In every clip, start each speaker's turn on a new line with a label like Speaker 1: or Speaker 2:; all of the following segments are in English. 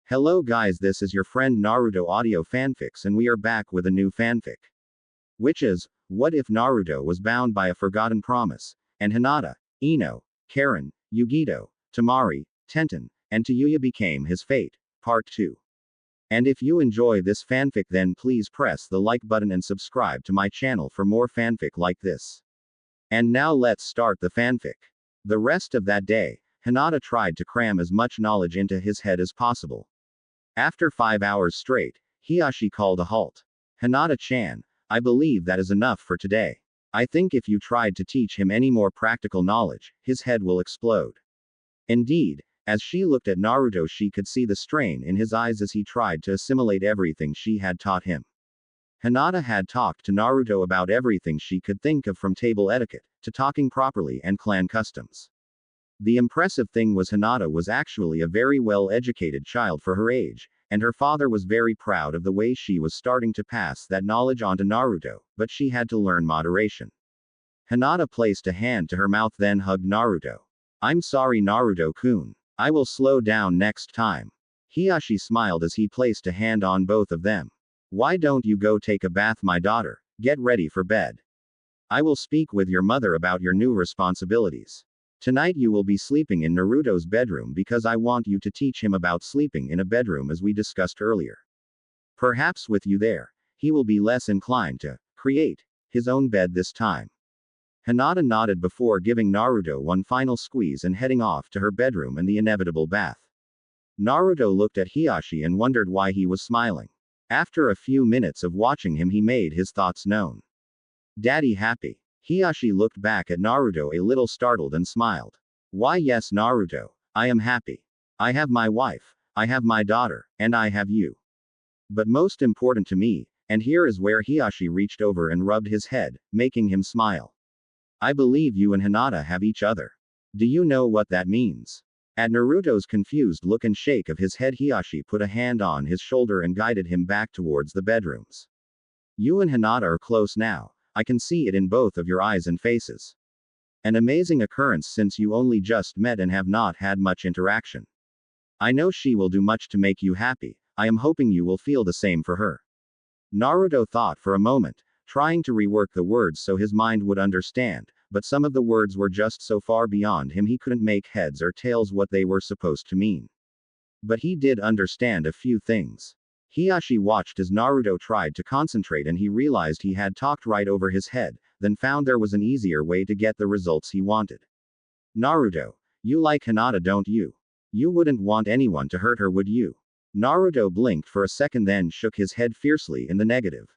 Speaker 1: Hello guys, this is your friend Naruto Audio Fanfics and we are back with a new fanfic. Which is, what if Naruto was bound by a forgotten promise, and Hinata, Ino, Karin, Yugito, Tamari, Tenten, and Tayuya became his fate, part 2. And if you enjoy this fanfic then please press the like button and subscribe to my channel for more fanfic like this. And now let's start the fanfic. The rest of that day, Hinata tried to cram as much knowledge into his head as possible. After 5 hours straight, Hiyashi called a halt. Hinata-chan, I believe that is enough for today. I think if you tried to teach him any more practical knowledge, his head will explode. Indeed, as she looked at Naruto she could see the strain in his eyes as he tried to assimilate everything she had taught him. Hinata had talked to Naruto about everything she could think of, from table etiquette, to talking properly and clan customs. The impressive thing was Hinata was actually a very well-educated child for her age, and her father was very proud of the way she was starting to pass that knowledge on to Naruto, but she had to learn moderation. Hinata placed a hand to her mouth then hugged Naruto. I'm sorry Naruto-kun. I will slow down next time. Hiyashi smiled as he placed a hand on both of them. Why don't you go take a bath my daughter, get ready for bed. I will speak with your mother about your new responsibilities. Tonight you will be sleeping in Naruto's bedroom because I want you to teach him about sleeping in a bedroom as we discussed earlier. Perhaps with you there, he will be less inclined to create his own bed this time. Hinata nodded before giving Naruto one final squeeze and heading off to her bedroom and the inevitable bath. Naruto looked at Hiyashi and wondered why he was smiling. After a few minutes of watching him he made his thoughts known. Daddy happy. Hiyashi looked back at Naruto a little startled and smiled. Why yes Naruto, I am happy. I have my wife, I have my daughter, and I have you. But most important to me, and here is where Hiyashi reached over and rubbed his head, making him smile. I believe you and Hinata have each other. Do you know what that means? At Naruto's confused look and shake of his head Hiyashi put a hand on his shoulder and guided him back towards the bedrooms. You and Hinata are close now. I can see it in both of your eyes and faces. An amazing occurrence since you only just met and have not had much interaction. I know she will do much to make you happy, I am hoping you will feel the same for her. Naruto thought for a moment, trying to rework the words so his mind would understand, but some of the words were just so far beyond him he couldn't make heads or tails what they were supposed to mean. But he did understand a few things. Hiyashi watched as Naruto tried to concentrate and he realized he had talked right over his head, then found there was an easier way to get the results he wanted. Naruto, you like Hinata don't you? You wouldn't want anyone to hurt her would you? Naruto blinked for a second then shook his head fiercely in the negative.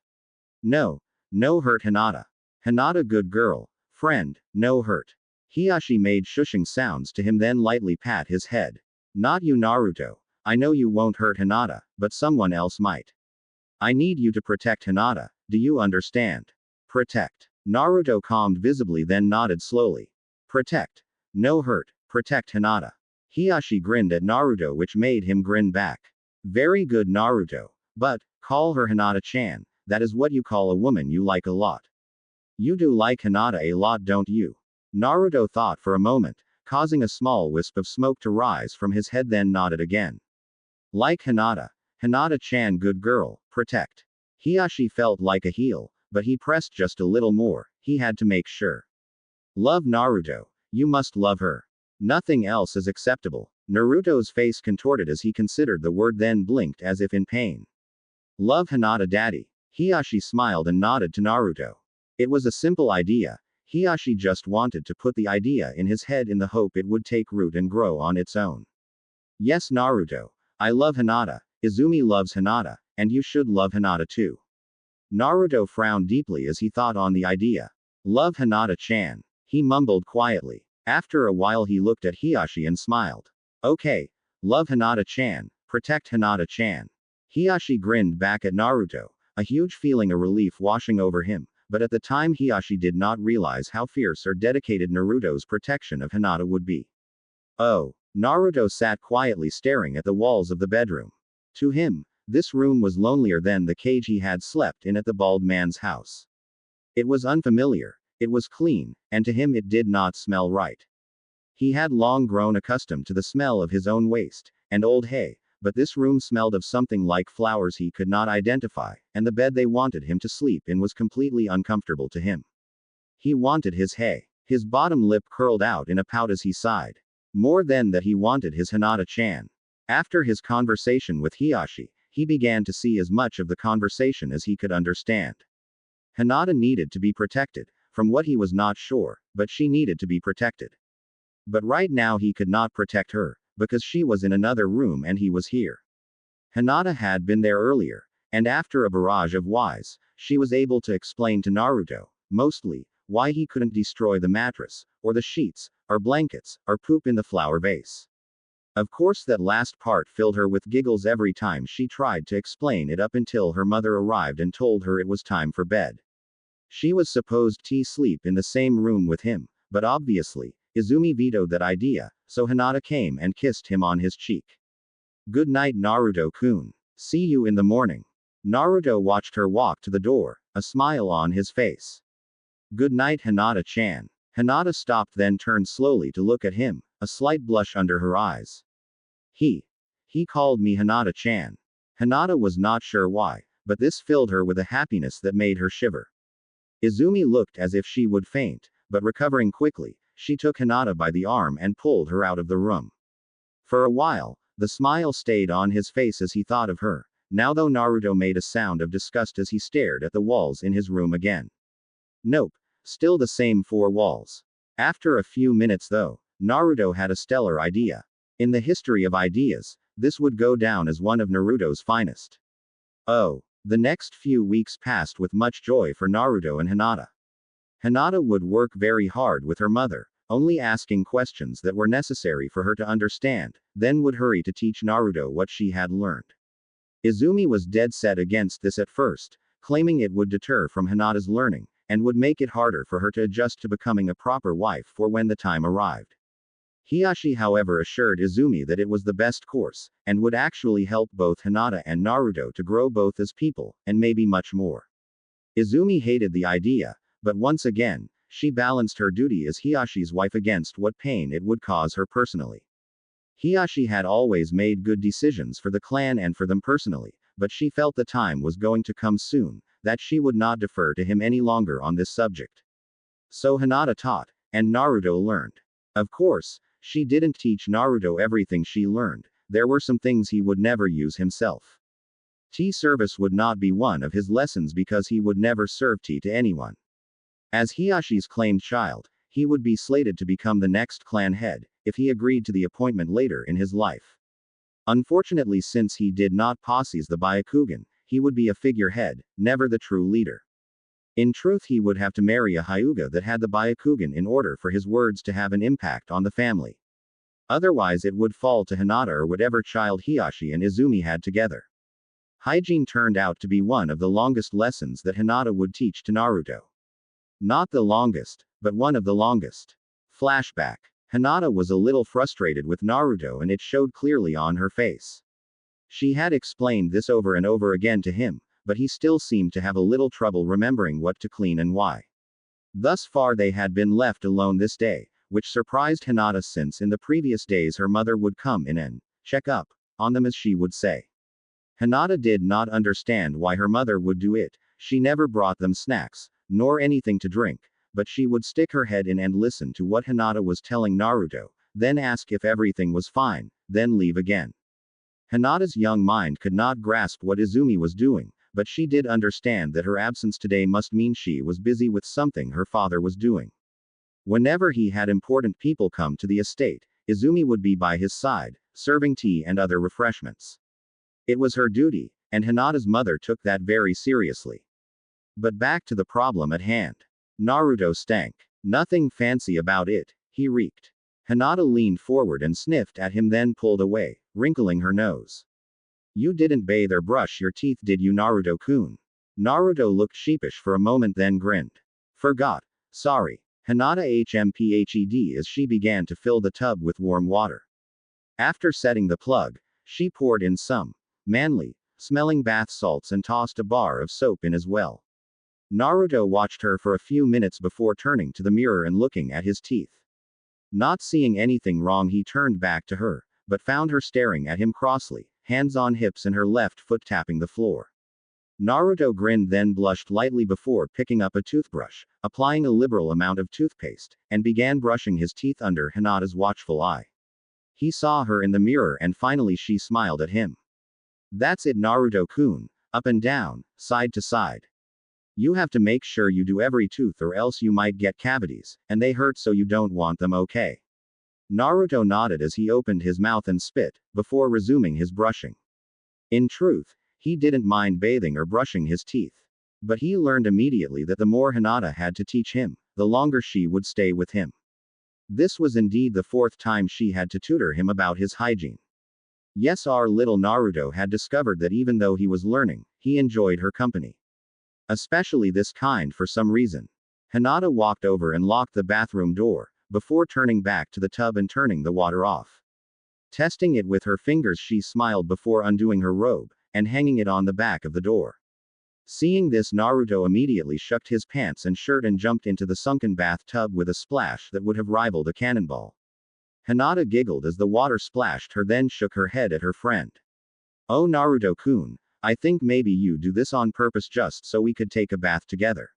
Speaker 1: No. No hurt Hinata. Hinata good girl. Friend, no hurt. Hiyashi made shushing sounds to him then lightly pat his head. Not you Naruto. I know you won't hurt Hinata, but someone else might. I need you to protect Hinata, do you understand? Protect. Naruto calmed visibly then nodded slowly. Protect. No hurt, protect Hinata. Hiyashi grinned at Naruto which made him grin back. Very good Naruto. But, call her Hinata-chan, that is what you call a woman you like a lot. You do like Hinata a lot don't you? Naruto thought for a moment, causing a small wisp of smoke to rise from his head then nodded again. Like Hinata. Hinata-chan good girl, protect. Hiyashi felt like a heel, but he pressed just a little more, he had to make sure. Love Naruto. You must love her. Nothing else is acceptable. Naruto's face contorted as he considered the word then blinked as if in pain. Love Hinata daddy. Hiyashi smiled and nodded to Naruto. It was a simple idea. Hiyashi just wanted to put the idea in his head in the hope it would take root and grow on its own. Yes Naruto. I love Hinata, Izumi loves Hinata, and you should love Hinata too. Naruto frowned deeply as he thought on the idea. Love Hinata-chan. He mumbled quietly. After a while he looked at Hiyashi and smiled. Okay. Love Hinata-chan, protect Hinata-chan. Hiyashi grinned back at Naruto, a huge feeling of relief washing over him, but at the time Hiyashi did not realize how fierce or dedicated Naruto's protection of Hinata would be. Oh. Naruto sat quietly staring at the walls of the bedroom. To him, this room was lonelier than the cage he had slept in at the bald man's house. It was unfamiliar, it was clean, and to him it did not smell right. He had long grown accustomed to the smell of his own waste, and old hay, but this room smelled of something like flowers he could not identify, and the bed they wanted him to sleep in was completely uncomfortable to him. He wanted his hay. His bottom lip curled out in a pout as he sighed. More than that, he wanted his Hinata-chan. After his conversation with Hiyashi, he began to see as much of the conversation as he could understand. Hinata needed to be protected, from what he was not sure, but she needed to be protected. But right now he could not protect her, because she was in another room and he was here. Hinata had been there earlier, and after a barrage of whys, she was able to explain to Naruto, mostly, why he couldn't destroy the mattress, or the sheets, or blankets, or poop in the flower vase. Of course, that last part filled her with giggles every time she tried to explain it up until her mother arrived and told her it was time for bed. She was supposed to sleep in the same room with him, but obviously, Izumi vetoed that idea, so Hinata came and kissed him on his cheek. Good night, Naruto-kun. See you in the morning. Naruto watched her walk to the door, a smile on his face. Good night, Hinata-chan. Hinata stopped, then turned slowly to look at him, a slight blush under her eyes. He called me Hinata-chan. Hinata was not sure why, but this filled her with a happiness that made her shiver. Izumi looked as if she would faint, but recovering quickly, she took Hinata by the arm and pulled her out of the room. For a while, the smile stayed on his face as he thought of her. Now though, Naruto made a sound of disgust as he stared at the walls in his room again. Nope, still the same four walls. After a few minutes though, Naruto had a stellar idea. In the history of ideas, this would go down as one of Naruto's finest. Oh. The next few weeks passed with much joy for Naruto and Hinata. Hinata would work very hard with her mother, only asking questions that were necessary for her to understand, then would hurry to teach Naruto what she had learned. Izumi was dead set against this at first, claiming it would deter from Hinata's learning, and would make it harder for her to adjust to becoming a proper wife for when the time arrived. Hiyashi, however, assured Izumi that it was the best course, and would actually help both Hinata and Naruto to grow both as people, and maybe much more. Izumi hated the idea, but once again, she balanced her duty as Hiyashi's wife against what pain it would cause her personally. Hiyashi had always made good decisions for the clan and for them personally, but she felt the time was going to come soon, that she would not defer to him any longer on this subject. So Hinata taught, and Naruto learned. Of course, she didn't teach Naruto everything she learned, there were some things he would never use himself. Tea service would not be one of his lessons because he would never serve tea to anyone. As Hiyashi's claimed child, he would be slated to become the next clan head, if he agreed to the appointment later in his life. Unfortunately, since he did not possess the Byakugan, he would be a figurehead, never the true leader. In truth, he would have to marry a Hyuga that had the Byakugan in order for his words to have an impact on the family. Otherwise it would fall to Hinata or whatever child Hiyashi and Izumi had together. Hygiene turned out to be one of the longest lessons that Hinata would teach to Naruto. Not the longest, but one of the longest. Flashback. Hinata was a little frustrated with Naruto and it showed clearly on her face. She had explained this over and over again to him, but he still seemed to have a little trouble remembering what to clean and why. Thus far they had been left alone this day, which surprised Hinata since in the previous days her mother would come in and check up on them, as she would say. Hinata did not understand why her mother would do it. She never brought them snacks, nor anything to drink, but she would stick her head in and listen to what Hinata was telling Naruto, then ask if everything was fine, then leave again. Hinata's young mind could not grasp what Izumi was doing, but she did understand that her absence today must mean she was busy with something her father was doing. Whenever he had important people come to the estate, Izumi would be by his side, serving tea and other refreshments. It was her duty, and Hinata's mother took that very seriously. But back to the problem at hand. Naruto stank. Nothing fancy about it, he reeked. Hinata leaned forward and sniffed at him, then pulled away, wrinkling her nose. You didn't bathe or brush your teeth, did you, Naruto-kun? Naruto looked sheepish for a moment, then grinned. Forgot. Sorry. Hinata hmphed as she began to fill the tub with warm water. After setting the plug, she poured in some manly smelling bath salts and tossed a bar of soap in as well. Naruto watched her for a few minutes before turning to the mirror and looking at his teeth. Not seeing anything wrong, he turned back to her, but found her staring at him crossly, hands on hips and her left foot tapping the floor. Naruto grinned then blushed lightly before picking up a toothbrush, applying a liberal amount of toothpaste, and began brushing his teeth under Hinata's watchful eye. He saw her in the mirror and finally she smiled at him. That's it Naruto-kun, up and down, side to side. You have to make sure you do every tooth or else you might get cavities, and they hurt so you don't want them okay. Naruto nodded as he opened his mouth and spit, before resuming his brushing. In truth, he didn't mind bathing or brushing his teeth. But he learned immediately that the more Hinata had to teach him, the longer she would stay with him. This was indeed the fourth time she had to tutor him about his hygiene. Yes, our little Naruto had discovered that even though he was learning, he enjoyed her company. Especially this kind for some reason. Hinata walked over and locked the bathroom door, before turning back to the tub and turning the water off. Testing it with her fingers, she smiled before undoing her robe, and hanging it on the back of the door. Seeing this, Naruto immediately shucked his pants and shirt and jumped into the sunken bathtub with a splash that would have rivaled a cannonball. Hinata giggled as the water splashed her, then shook her head at her friend. Oh Naruto-kun, I think maybe you do this on purpose just so we could take a bath together.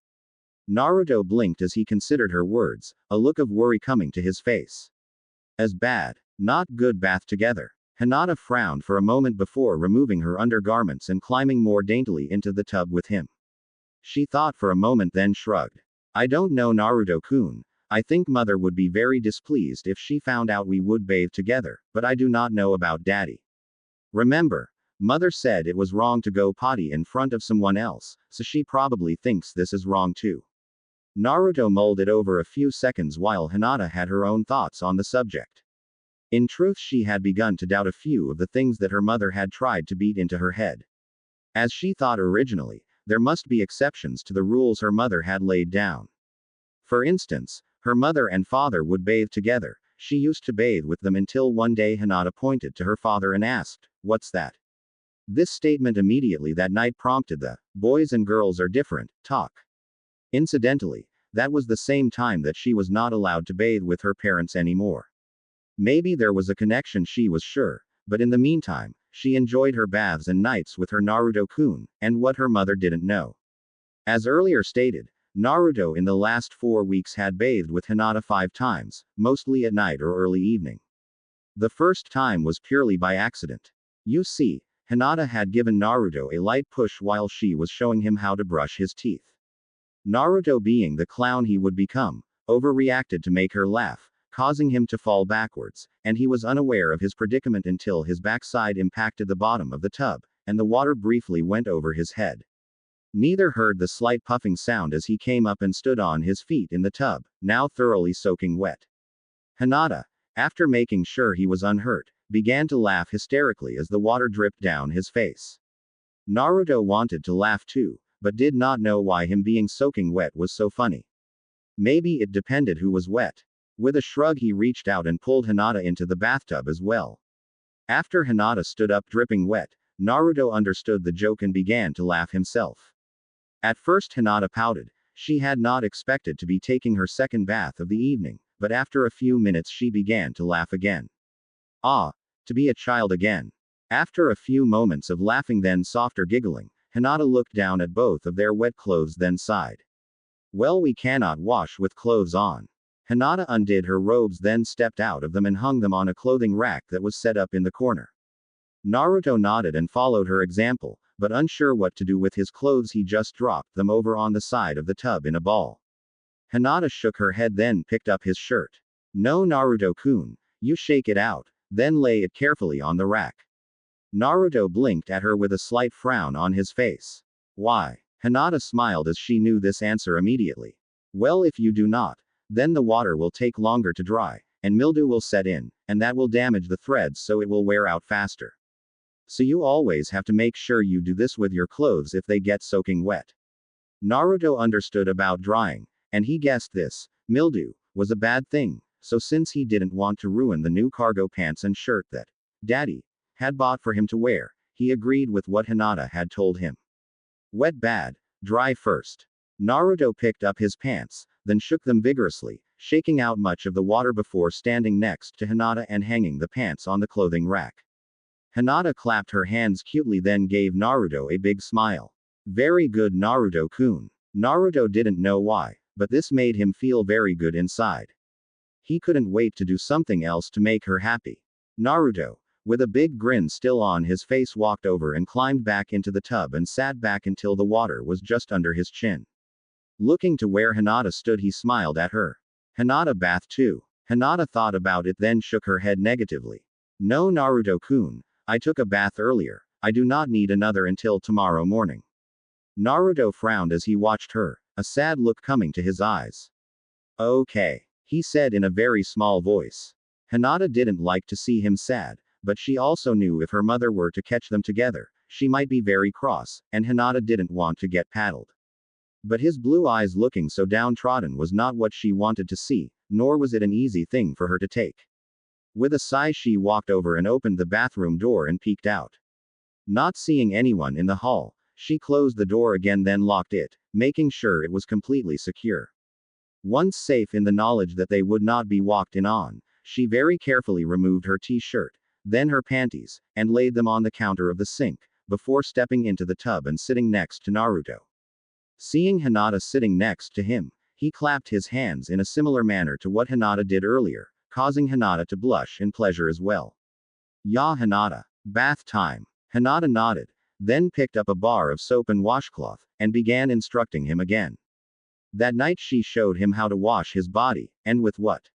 Speaker 1: Naruto blinked as he considered her words, a look of worry coming to his face. As bad, not good bath together. Hinata frowned for a moment before removing her undergarments and climbing more daintily into the tub with him. She thought for a moment then shrugged. I don't know Naruto-kun, I think mother would be very displeased if she found out we would bathe together, but I do not know about daddy. Remember, mother said it was wrong to go potty in front of someone else, so she probably thinks this is wrong too. Naruto mulled it over a few seconds while Hinata had her own thoughts on the subject. In truth, she had begun to doubt a few of the things that her mother had tried to beat into her head. As she thought originally, there must be exceptions to the rules her mother had laid down. For instance, her mother and father would bathe together. She used to bathe with them until one day Hinata pointed to her father and asked, "What's that?" This statement immediately that night prompted the "boys and girls are different" talk. Incidentally, that was the same time that she was not allowed to bathe with her parents anymore. Maybe there was a connection, she was sure, but in the meantime, she enjoyed her baths and nights with her Naruto-kun, and what her mother didn't know. As earlier stated, Naruto in the last 4 weeks had bathed with Hinata 5 times, mostly at night or early evening. The first time was purely by accident. You see, Hinata had given Naruto a light push while she was showing him how to brush his teeth. Naruto, being the clown he would become, overreacted to make her laugh, causing him to fall backwards, and he was unaware of his predicament until his backside impacted the bottom of the tub, and the water briefly went over his head. Neither heard the slight puffing sound as he came up and stood on his feet in the tub, now thoroughly soaking wet. Hinata, after making sure he was unhurt, began to laugh hysterically as the water dripped down his face. Naruto wanted to laugh too, but did not know why him being soaking wet was so funny. Maybe it depended who was wet. With a shrug, he reached out and pulled Hinata into the bathtub as well. After Hinata stood up dripping wet, Naruto understood the joke and began to laugh himself. At first Hinata pouted. She had not expected to be taking her second bath of the evening, but after a few minutes she began to laugh again. Ah, to be a child again. After a few moments of laughing then softer giggling, Hinata looked down at both of their wet clothes then sighed. Well, we cannot wash with clothes on. Hinata undid her robes then stepped out of them and hung them on a clothing rack that was set up in the corner. Naruto nodded and followed her example, but unsure what to do with his clothes he just dropped them over on the side of the tub in a ball. Hinata shook her head then picked up his shirt. No Naruto-kun, you shake it out, then lay it carefully on the rack. Naruto blinked at her with a slight frown on his face. Why? Hinata smiled as she knew this answer immediately. Well, if you do not, then the water will take longer to dry, and mildew will set in, and that will damage the threads so it will wear out faster. So you always have to make sure you do this with your clothes if they get soaking wet. Naruto understood about drying, and he guessed this, mildew, was a bad thing, so since he didn't want to ruin the new cargo pants and shirt that Daddy had bought for him to wear, he agreed with what Hinata had told him. Wet bad, dry first. Naruto picked up his pants, then shook them vigorously, shaking out much of the water before standing next to Hinata and hanging the pants on the clothing rack. Hinata clapped her hands cutely then gave Naruto a big smile. Very good Naruto-kun. Naruto didn't know why, but this made him feel very good inside. He couldn't wait to do something else to make her happy. Naruto, with a big grin still on his face, walked over and climbed back into the tub and sat back until the water was just under his chin. Looking to where Hinata stood, he smiled at her. Hinata bath too. Hinata thought about it then shook her head negatively. No Naruto-kun, I took a bath earlier, I do not need another until tomorrow morning. Naruto frowned as he watched her, a sad look coming to his eyes. Okay, he said in a very small voice. Hinata didn't like to see him sad, but she also knew if her mother were to catch them together, she might be very cross, and Hinata didn't want to get paddled. But his blue eyes looking so downtrodden was not what she wanted to see, nor was it an easy thing for her to take. With a sigh she walked over and opened the bathroom door and peeked out. Not seeing anyone in the hall, she closed the door again then locked it, making sure it was completely secure. Once safe in the knowledge that they would not be walked in on, she very carefully removed her t-shirt, then her panties, and laid them on the counter of the sink, before stepping into the tub and sitting next to Naruto. Seeing Hinata sitting next to him, he clapped his hands in a similar manner to what Hinata did earlier, causing Hinata to blush in pleasure as well. Ya Hinata. Bath time. Hinata nodded, then picked up a bar of soap and washcloth, and began instructing him again. That night she showed him how to wash his body, and with what.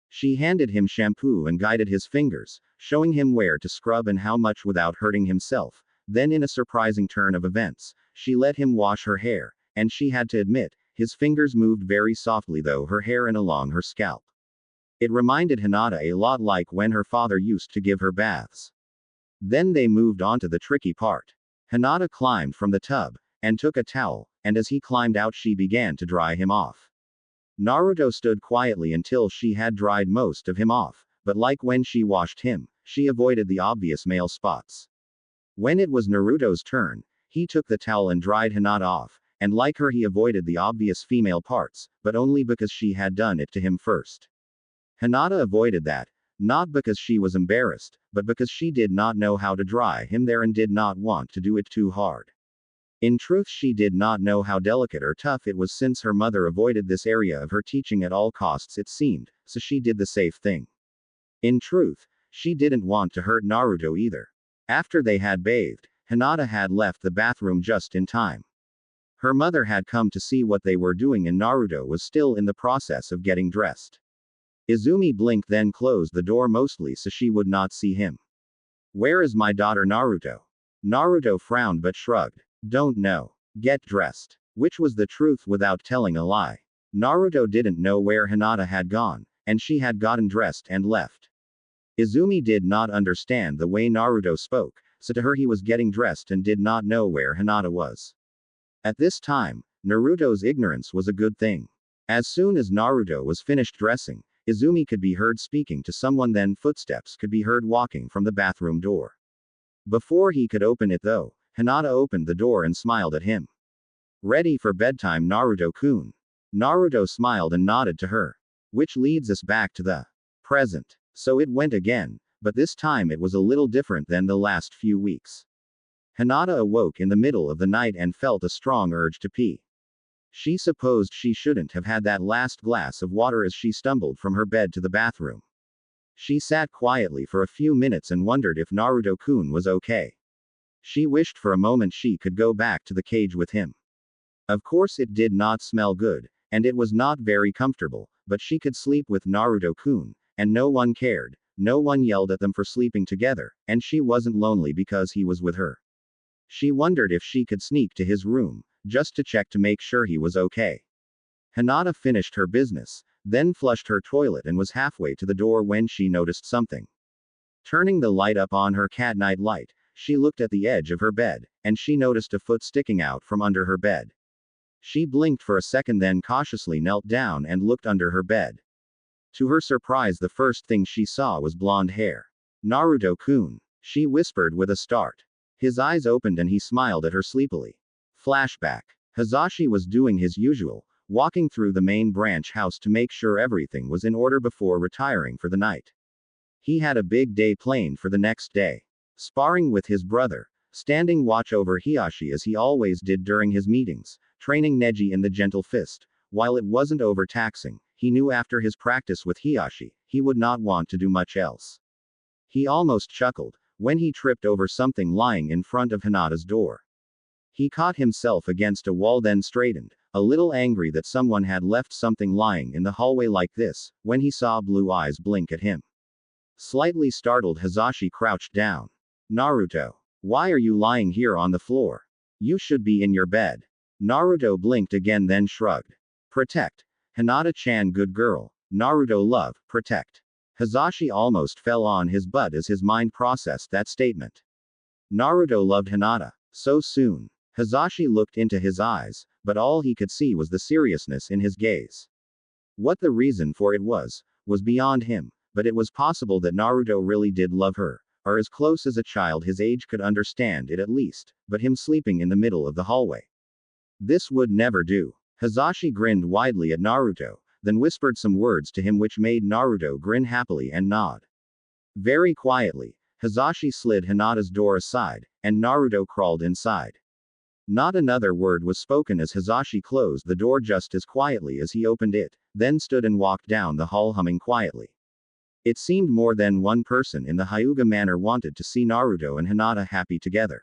Speaker 1: She handed him shampoo and guided his fingers, showing him where to scrub and how much without hurting himself. Then in a surprising turn of events, she let him wash her hair, and she had to admit, his fingers moved very softly though her hair and along her scalp. It reminded Hinata a lot like when her father used to give her baths. Then they moved on to the tricky part. Hinata climbed from the tub, and took a towel, and as he climbed out she began to dry him off. Naruto stood quietly until she had dried most of him off, but like when she washed him, she avoided the obvious male spots. When it was Naruto's turn, he took the towel and dried Hinata off, and like her he avoided the obvious female parts, but only because she had done it to him first. Hinata avoided that, not because she was embarrassed, but because she did not know how to dry him there and did not want to do it too hard. In truth, she did not know how delicate or tough it was since her mother avoided this area of her teaching at all costs it seemed, so she did the safe thing. In truth, she didn't want to hurt Naruto either. After they had bathed, Hinata had left the bathroom just in time. Her mother had come to see what they were doing and Naruto was still in the process of getting dressed. Izumi blinked then closed the door mostly so she would not see him. Where is my daughter Naruto? Naruto frowned but shrugged. Don't know. Get dressed. Which was the truth without telling a lie. Naruto didn't know where Hinata had gone, and she had gotten dressed and left. Izumi did not understand the way Naruto spoke, so to her he was getting dressed and did not know where Hinata was. At this time, Naruto's ignorance was a good thing. As soon as Naruto was finished dressing, Izumi could be heard speaking to someone then footsteps could be heard walking from the bathroom door. Before he could open it though, Hinata opened the door and smiled at him. Ready for bedtime Naruto-kun. Naruto smiled and nodded to her. Which leads us back to the present. So it went again, but this time it was a little different than the last few weeks. Hinata awoke in the middle of the night and felt a strong urge to pee. She supposed she shouldn't have had that last glass of water as she stumbled from her bed to the bathroom. She sat quietly for a few minutes and wondered if Naruto-kun was okay. She wished for a moment she could go back to the cage with him. Of course it did not smell good, and it was not very comfortable, but she could sleep with Naruto-kun, and no one cared, no one yelled at them for sleeping together, and she wasn't lonely because he was with her. She wondered if she could sneak to his room, just to check to make sure he was okay. Hinata finished her business, then flushed her toilet and was halfway to the door when she noticed something. Turning the light up on her cat night light, she looked at the edge of her bed, and she noticed a foot sticking out from under her bed. She blinked for a second then cautiously knelt down and looked under her bed. To her surprise the first thing she saw was blonde hair. Naruto-kun, she whispered with a start. His eyes opened and he smiled at her sleepily. Flashback. Hazashi was doing his usual, walking through the main branch house to make sure everything was in order before retiring for the night. He had a big day planned for the next day. sparring with his brother, standing watch over Hiashi as he always did during his meetings, training Neji in the gentle fist. While it wasn't overtaxing, he knew after his practice with Hiashi, he would not want to do much else. He almost chuckled when he tripped over something lying in front of Hinata's door. He caught himself against a wall, then straightened, a little angry that someone had left something lying in the hallway like this, when he saw blue eyes blink at him. Slightly startled, Hisashi crouched down. Naruto, why are you lying here on the floor? You should be in your bed. Naruto blinked again, then shrugged. Protect. Hinata-chan, good girl. Naruto, love, protect. Hisashi almost fell on his butt as his mind processed that statement. Naruto loved Hinata. So soon. Hisashi looked into his eyes, but all he could see was the seriousness in his gaze. What the reason for it was beyond him, but it was possible that Naruto really did love her, or as close as a child his age could understand it at least, but him sleeping in the middle of the hallway. This would never do. Hisashi grinned widely at Naruto, then whispered some words to him which made Naruto grin happily and nod. Very quietly, Hisashi slid Hinata's door aside, and Naruto crawled inside. Not another word was spoken as Hisashi closed the door just as quietly as he opened it, then stood and walked down the hall humming quietly. It seemed more than one person in the Hyuga manor wanted to see Naruto and Hinata happy together.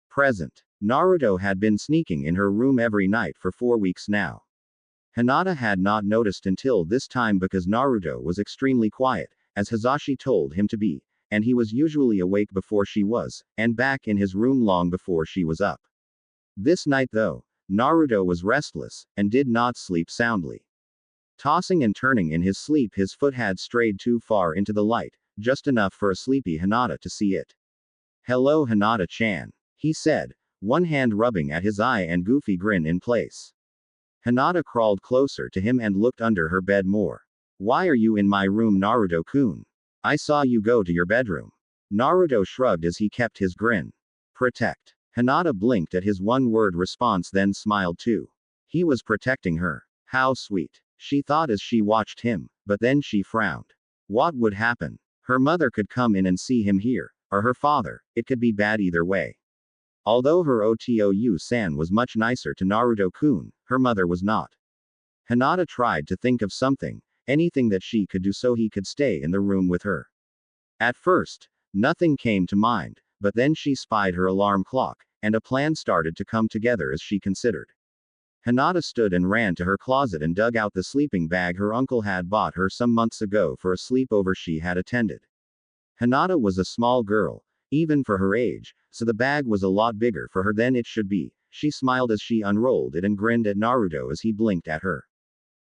Speaker 1: Present. Naruto had been sneaking in her room every night for 4 weeks now. Hinata had not noticed until this time because Naruto was extremely quiet, as Hisashi told him to be, and he was usually awake before she was, and back in his room long before she was up. This night though, Naruto was restless, and did not sleep soundly. Tossing and turning in his sleep, his foot had strayed too far into the light, just enough for a sleepy Hinata to see it. Hello Hinata-chan, he said, one hand rubbing at his eye and goofy grin in place. Hinata crawled closer to him and looked under her bed more. Why are you in my room, Naruto-kun? I saw you go to your bedroom. Naruto shrugged as he kept his grin. Protect. Hinata blinked at his one-word response, then smiled too. He was protecting her. How sweet, she thought as she watched him, but then she frowned. What would happen? Her mother could come in and see him here, or her father, it could be bad either way. Although her Otou-san was much nicer to Naruto-kun, her mother was not. Hinata tried to think of something, anything that she could do so he could stay in the room with her. At first, nothing came to mind, but then she spied her alarm clock, and a plan started to come together as she considered. Hinata stood and ran to her closet and dug out the sleeping bag her uncle had bought her some months ago for a sleepover she had attended. Hinata was a small girl, even for her age, so the bag was a lot bigger for her than it should be. She smiled as she unrolled it and grinned at Naruto as he blinked at her.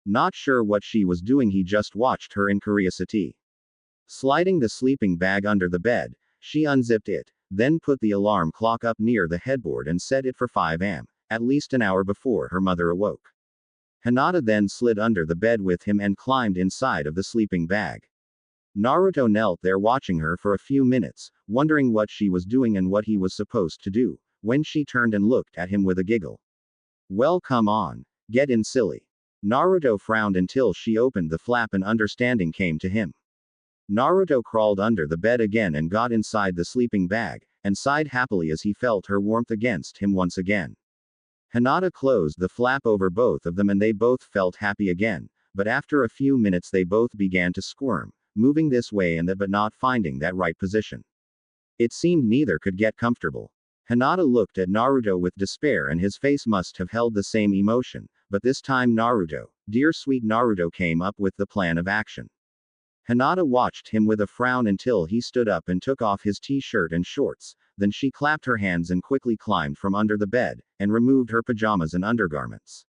Speaker 1: Not sure what she was doing, he just watched her in curiosity. Sliding the sleeping bag under the bed, she unzipped it, then put the alarm clock up near the headboard and set it for 5 am, at least an hour before her mother awoke. Hinata then slid under the bed with him and climbed inside of the sleeping bag. Naruto knelt there watching her for a few minutes, wondering what she was doing and what he was supposed to do, when she turned and looked at him with a giggle. Well, come on, get in, silly. Naruto frowned until she opened the flap and understanding came to him. Naruto crawled under the bed again and got inside the sleeping bag, and sighed happily as he felt her warmth against him once again. Hinata closed the flap over both of them and they both felt happy again, but after a few minutes they both began to squirm, moving this way and that but not finding that right position. It seemed neither could get comfortable. Hinata looked at Naruto with despair and his face must have held the same emotion, but this time Naruto, dear sweet Naruto, came up with the plan of action. Hinata watched him with a frown until he stood up and took off his t-shirt and shorts, then she clapped her hands and quickly climbed from under the bed, and removed her pajamas and undergarments.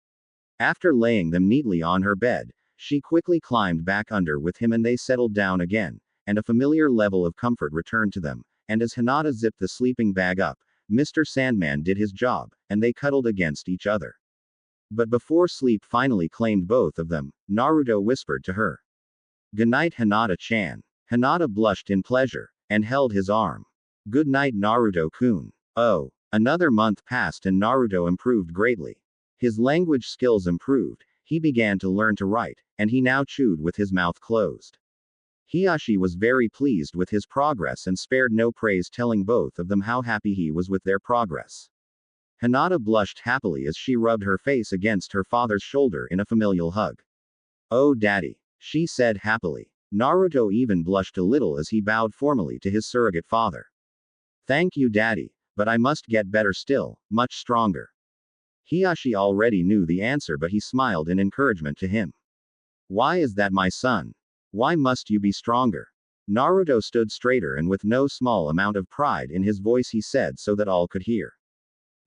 Speaker 1: After laying them neatly on her bed, she quickly climbed back under with him and they settled down again, and a familiar level of comfort returned to them, and as Hinata zipped the sleeping bag up, Mr. Sandman did his job, and they cuddled against each other. But before sleep finally claimed both of them, Naruto whispered to her. Good night, Hinata-chan. Hinata blushed in pleasure, and held his arm. Good night, Naruto-kun. Oh. Another month passed and Naruto improved greatly. His language skills improved, he began to learn to write, and he now chewed with his mouth closed. Hiyashi was very pleased with his progress and spared no praise, telling both of them how happy he was with their progress. Hinata blushed happily as she rubbed her face against her father's shoulder in a familial hug. "Oh, Daddy," she said happily. Naruto even blushed a little as he bowed formally to his surrogate father. "Thank you, Daddy, but I must get better still, much stronger." Hiyashi already knew the answer, but he smiled in encouragement to him. "Why is that, my son? Why must you be stronger?" Naruto stood straighter and with no small amount of pride in his voice he said so that all could hear.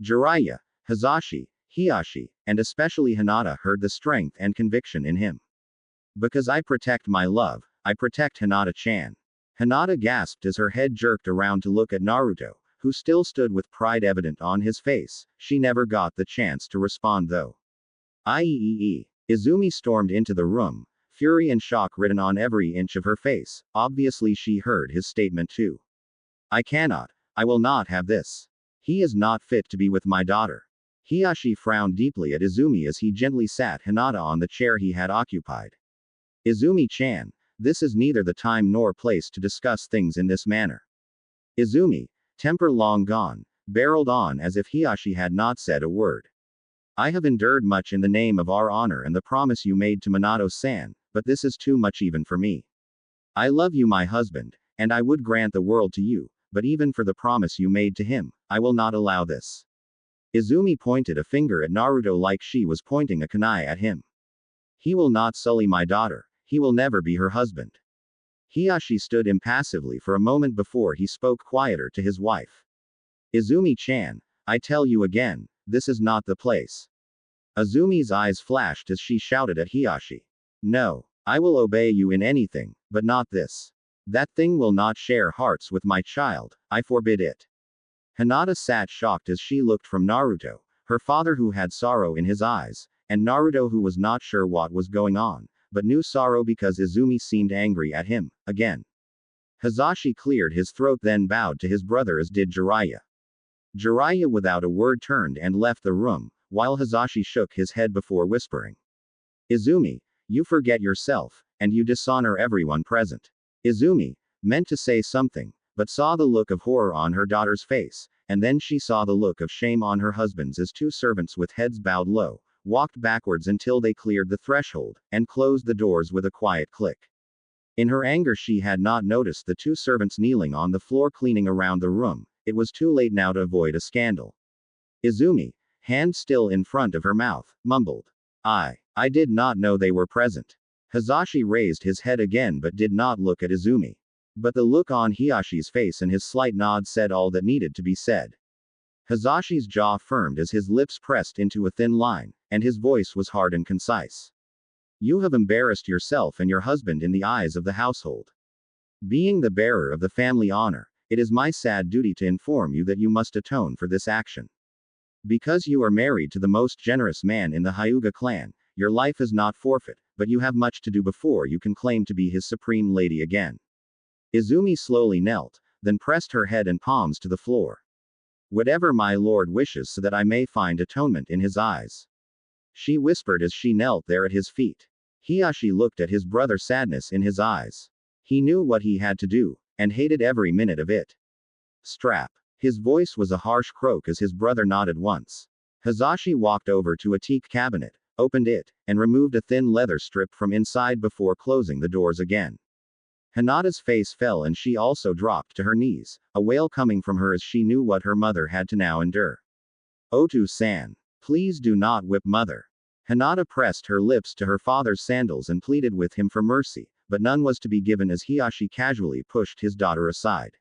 Speaker 1: Jiraiya, Hizashi, Hiyashi, and especially Hinata heard the strength and conviction in him. "Because I protect my love, I protect Hinata-chan." Hinata gasped as her head jerked around to look at Naruto, who still stood with pride evident on his face. She never got the chance to respond though. "Iee." Izumi stormed into the room, fury and shock written on every inch of her face. Obviously she heard his statement too. "I cannot. I will not have this. He is not fit to be with my daughter." Hiyashi frowned deeply at Izumi as he gently sat Hinata on the chair he had occupied. "Izumi-chan, this is neither the time nor place to discuss things in this manner." Izumi, temper long gone, barreled on as if Hiyashi had not said a word. "I have endured much in the name of our honor and the promise you made to Minato-san, but this is too much even for me. I love you, my husband, and I would grant the world to you, but even for the promise you made to him, I will not allow this." Izumi pointed a finger at Naruto like she was pointing a kunai at him. "He will not sully my daughter, he will never be her husband." Hiyashi stood impassively for a moment before he spoke quieter to his wife. "Izumi-chan, I tell you again, this is not the place." Izumi's eyes flashed as she shouted at Hiyashi. "No, I will obey you in anything, but not this. That thing will not share hearts with my child, I forbid it." Hinata sat shocked as she looked from Naruto, her father who had sorrow in his eyes, and Naruto who was not sure what was going on, but knew sorrow because Izumi seemed angry at him, again. Hizashi cleared his throat then bowed to his brother as did Jiraiya. Jiraiya without a word turned and left the room, while Hizashi shook his head before whispering. "Izumi, you forget yourself, and you dishonor everyone present." Izumi meant to say something, but saw the look of horror on her daughter's face, and then she saw the look of shame on her husband's as two servants with heads bowed low, walked backwards until they cleared the threshold, and closed the doors with a quiet click. In her anger she had not noticed the two servants kneeling on the floor cleaning around the room. It was too late now to avoid a scandal. Izumi, hand still in front of her mouth, mumbled. I did not know they were present." Hizashi raised his head again but did not look at Izumi. But the look on Hiyashi's face and his slight nod said all that needed to be said. Hizashi's jaw firmed as his lips pressed into a thin line, and his voice was hard and concise. "You have embarrassed yourself and your husband in the eyes of the household. Being the bearer of the family honor, it is my sad duty to inform you that you must atone for this action. Because you are married to the most generous man in the Hyuga clan, your life is not forfeit, but you have much to do before you can claim to be his supreme lady again." Izumi slowly knelt, then pressed her head and palms to the floor. "Whatever my lord wishes so that I may find atonement in his eyes," she whispered as she knelt there at his feet. Hiyashi looked at his brother, sadness in his eyes. He knew what he had to do, and hated every minute of it. "Strap." His voice was a harsh croak as his brother nodded once. Hizashi walked over to a teak cabinet, opened it, and removed a thin leather strip from inside before closing the doors again. Hinata's face fell and she also dropped to her knees, a wail coming from her as she knew what her mother had to now endure. "Otu-san. Please do not whip mother." Hinata pressed her lips to her father's sandals and pleaded with him for mercy, but none was to be given as Hiyashi casually pushed his daughter aside.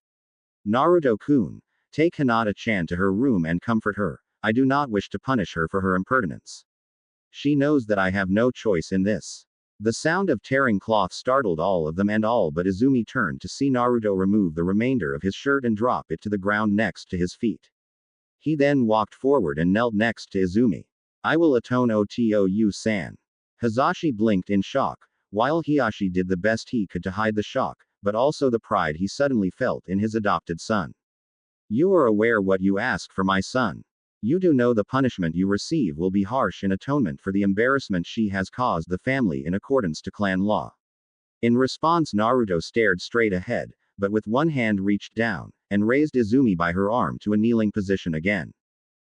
Speaker 1: "Naruto-kun, take Hinata-chan to her room and comfort her. I do not wish to punish her for her impertinence. She knows that I have no choice in this." The sound of tearing cloth startled all of them and all but Izumi turned to see Naruto remove the remainder of his shirt and drop it to the ground next to his feet. He then walked forward and knelt next to Izumi. "I will atone Otou-san." Hizashi blinked in shock, while Hiyashi did the best he could to hide the shock, but also the pride he suddenly felt in his adopted son. "You are aware what you ask for, my son. You do know the punishment you receive will be harsh in atonement for the embarrassment she has caused the family in accordance to clan law." In response, Naruto stared straight ahead, but with one hand reached down, and raised Izumi by her arm to a kneeling position again.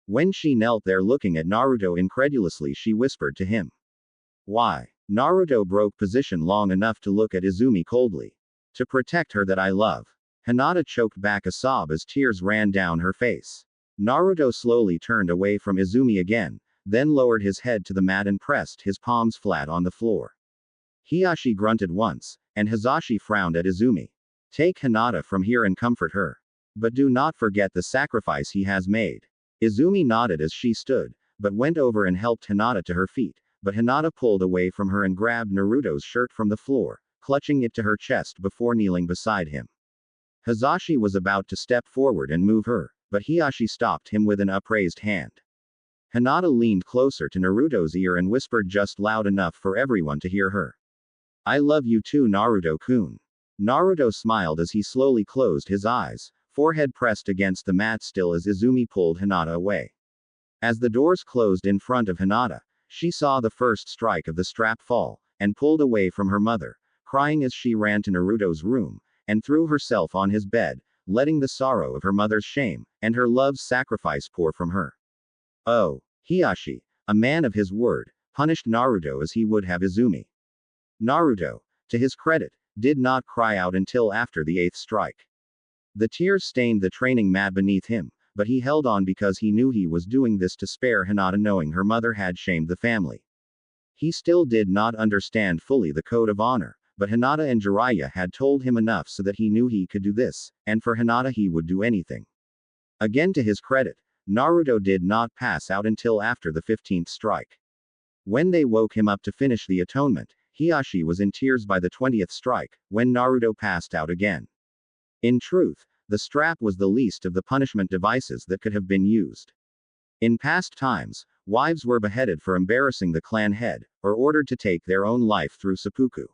Speaker 1: When she knelt there looking at Naruto incredulously, she whispered to him. Why? Naruto broke position long enough to look at Izumi coldly. To protect her that I love. Hinata choked back a sob as tears ran down her face. Naruto slowly turned away from Izumi again, then lowered his head to the mat and pressed his palms flat on the floor. Hiashi grunted once, and Hizashi frowned at Izumi. Take Hinata from here and comfort her. But do not forget the sacrifice he has made. Izumi nodded as she stood, but went over and helped Hinata to her feet, but Hinata pulled away from her and grabbed Naruto's shirt from the floor, clutching it to her chest before kneeling beside him. Hizashi was about to step forward and move her, but Hiashi stopped him with an upraised hand. Hinata leaned closer to Naruto's ear and whispered just loud enough for everyone to hear her. I love you too, Naruto-kun. Naruto smiled as he slowly closed his eyes, forehead pressed against the mat still as Izumi pulled Hinata away. As the doors closed in front of Hinata, she saw the first strike of the strap fall, and pulled away from her mother, crying as she ran to Naruto's room, and threw herself on his bed, letting the sorrow of her mother's shame, and her love's sacrifice pour from her. Oh, Hiashi, a man of his word, punished Naruto as he would have Izumi. Naruto, to his credit, did not cry out until after the 8th strike. The tears stained the training mat beneath him, but he held on because he knew he was doing this to spare Hinata, knowing her mother had shamed the family. He still did not understand fully the code of honor, but Hinata and Jiraiya had told him enough so that he knew he could do this, and for Hinata he would do anything. Again, to his credit, Naruto did not pass out until after the 15th strike. When they woke him up to finish the atonement, Hiashi was in tears by the 20th strike, when Naruto passed out again. In truth, the strap was the least of the punishment devices that could have been used. In past times, wives were beheaded for embarrassing the clan head, or ordered to take their own life through seppuku.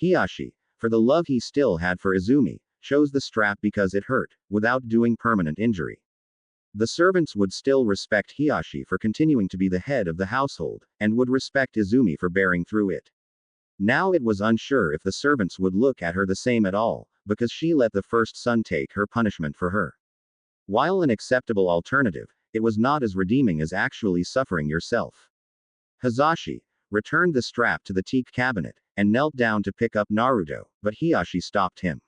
Speaker 1: Hiashi, for the love he still had for Izumi, chose the strap because it hurt, without doing permanent injury. The servants would still respect Hiashi for continuing to be the head of the household, and would respect Izumi for bearing through it. Now it was unsure if the servants would look at her the same at all, because she let the first son take her punishment for her. While an acceptable alternative, it was not as redeeming as actually suffering yourself. Hizashi returned the strap to the teak cabinet, and knelt down to pick up Naruto, but Hiashi stopped him.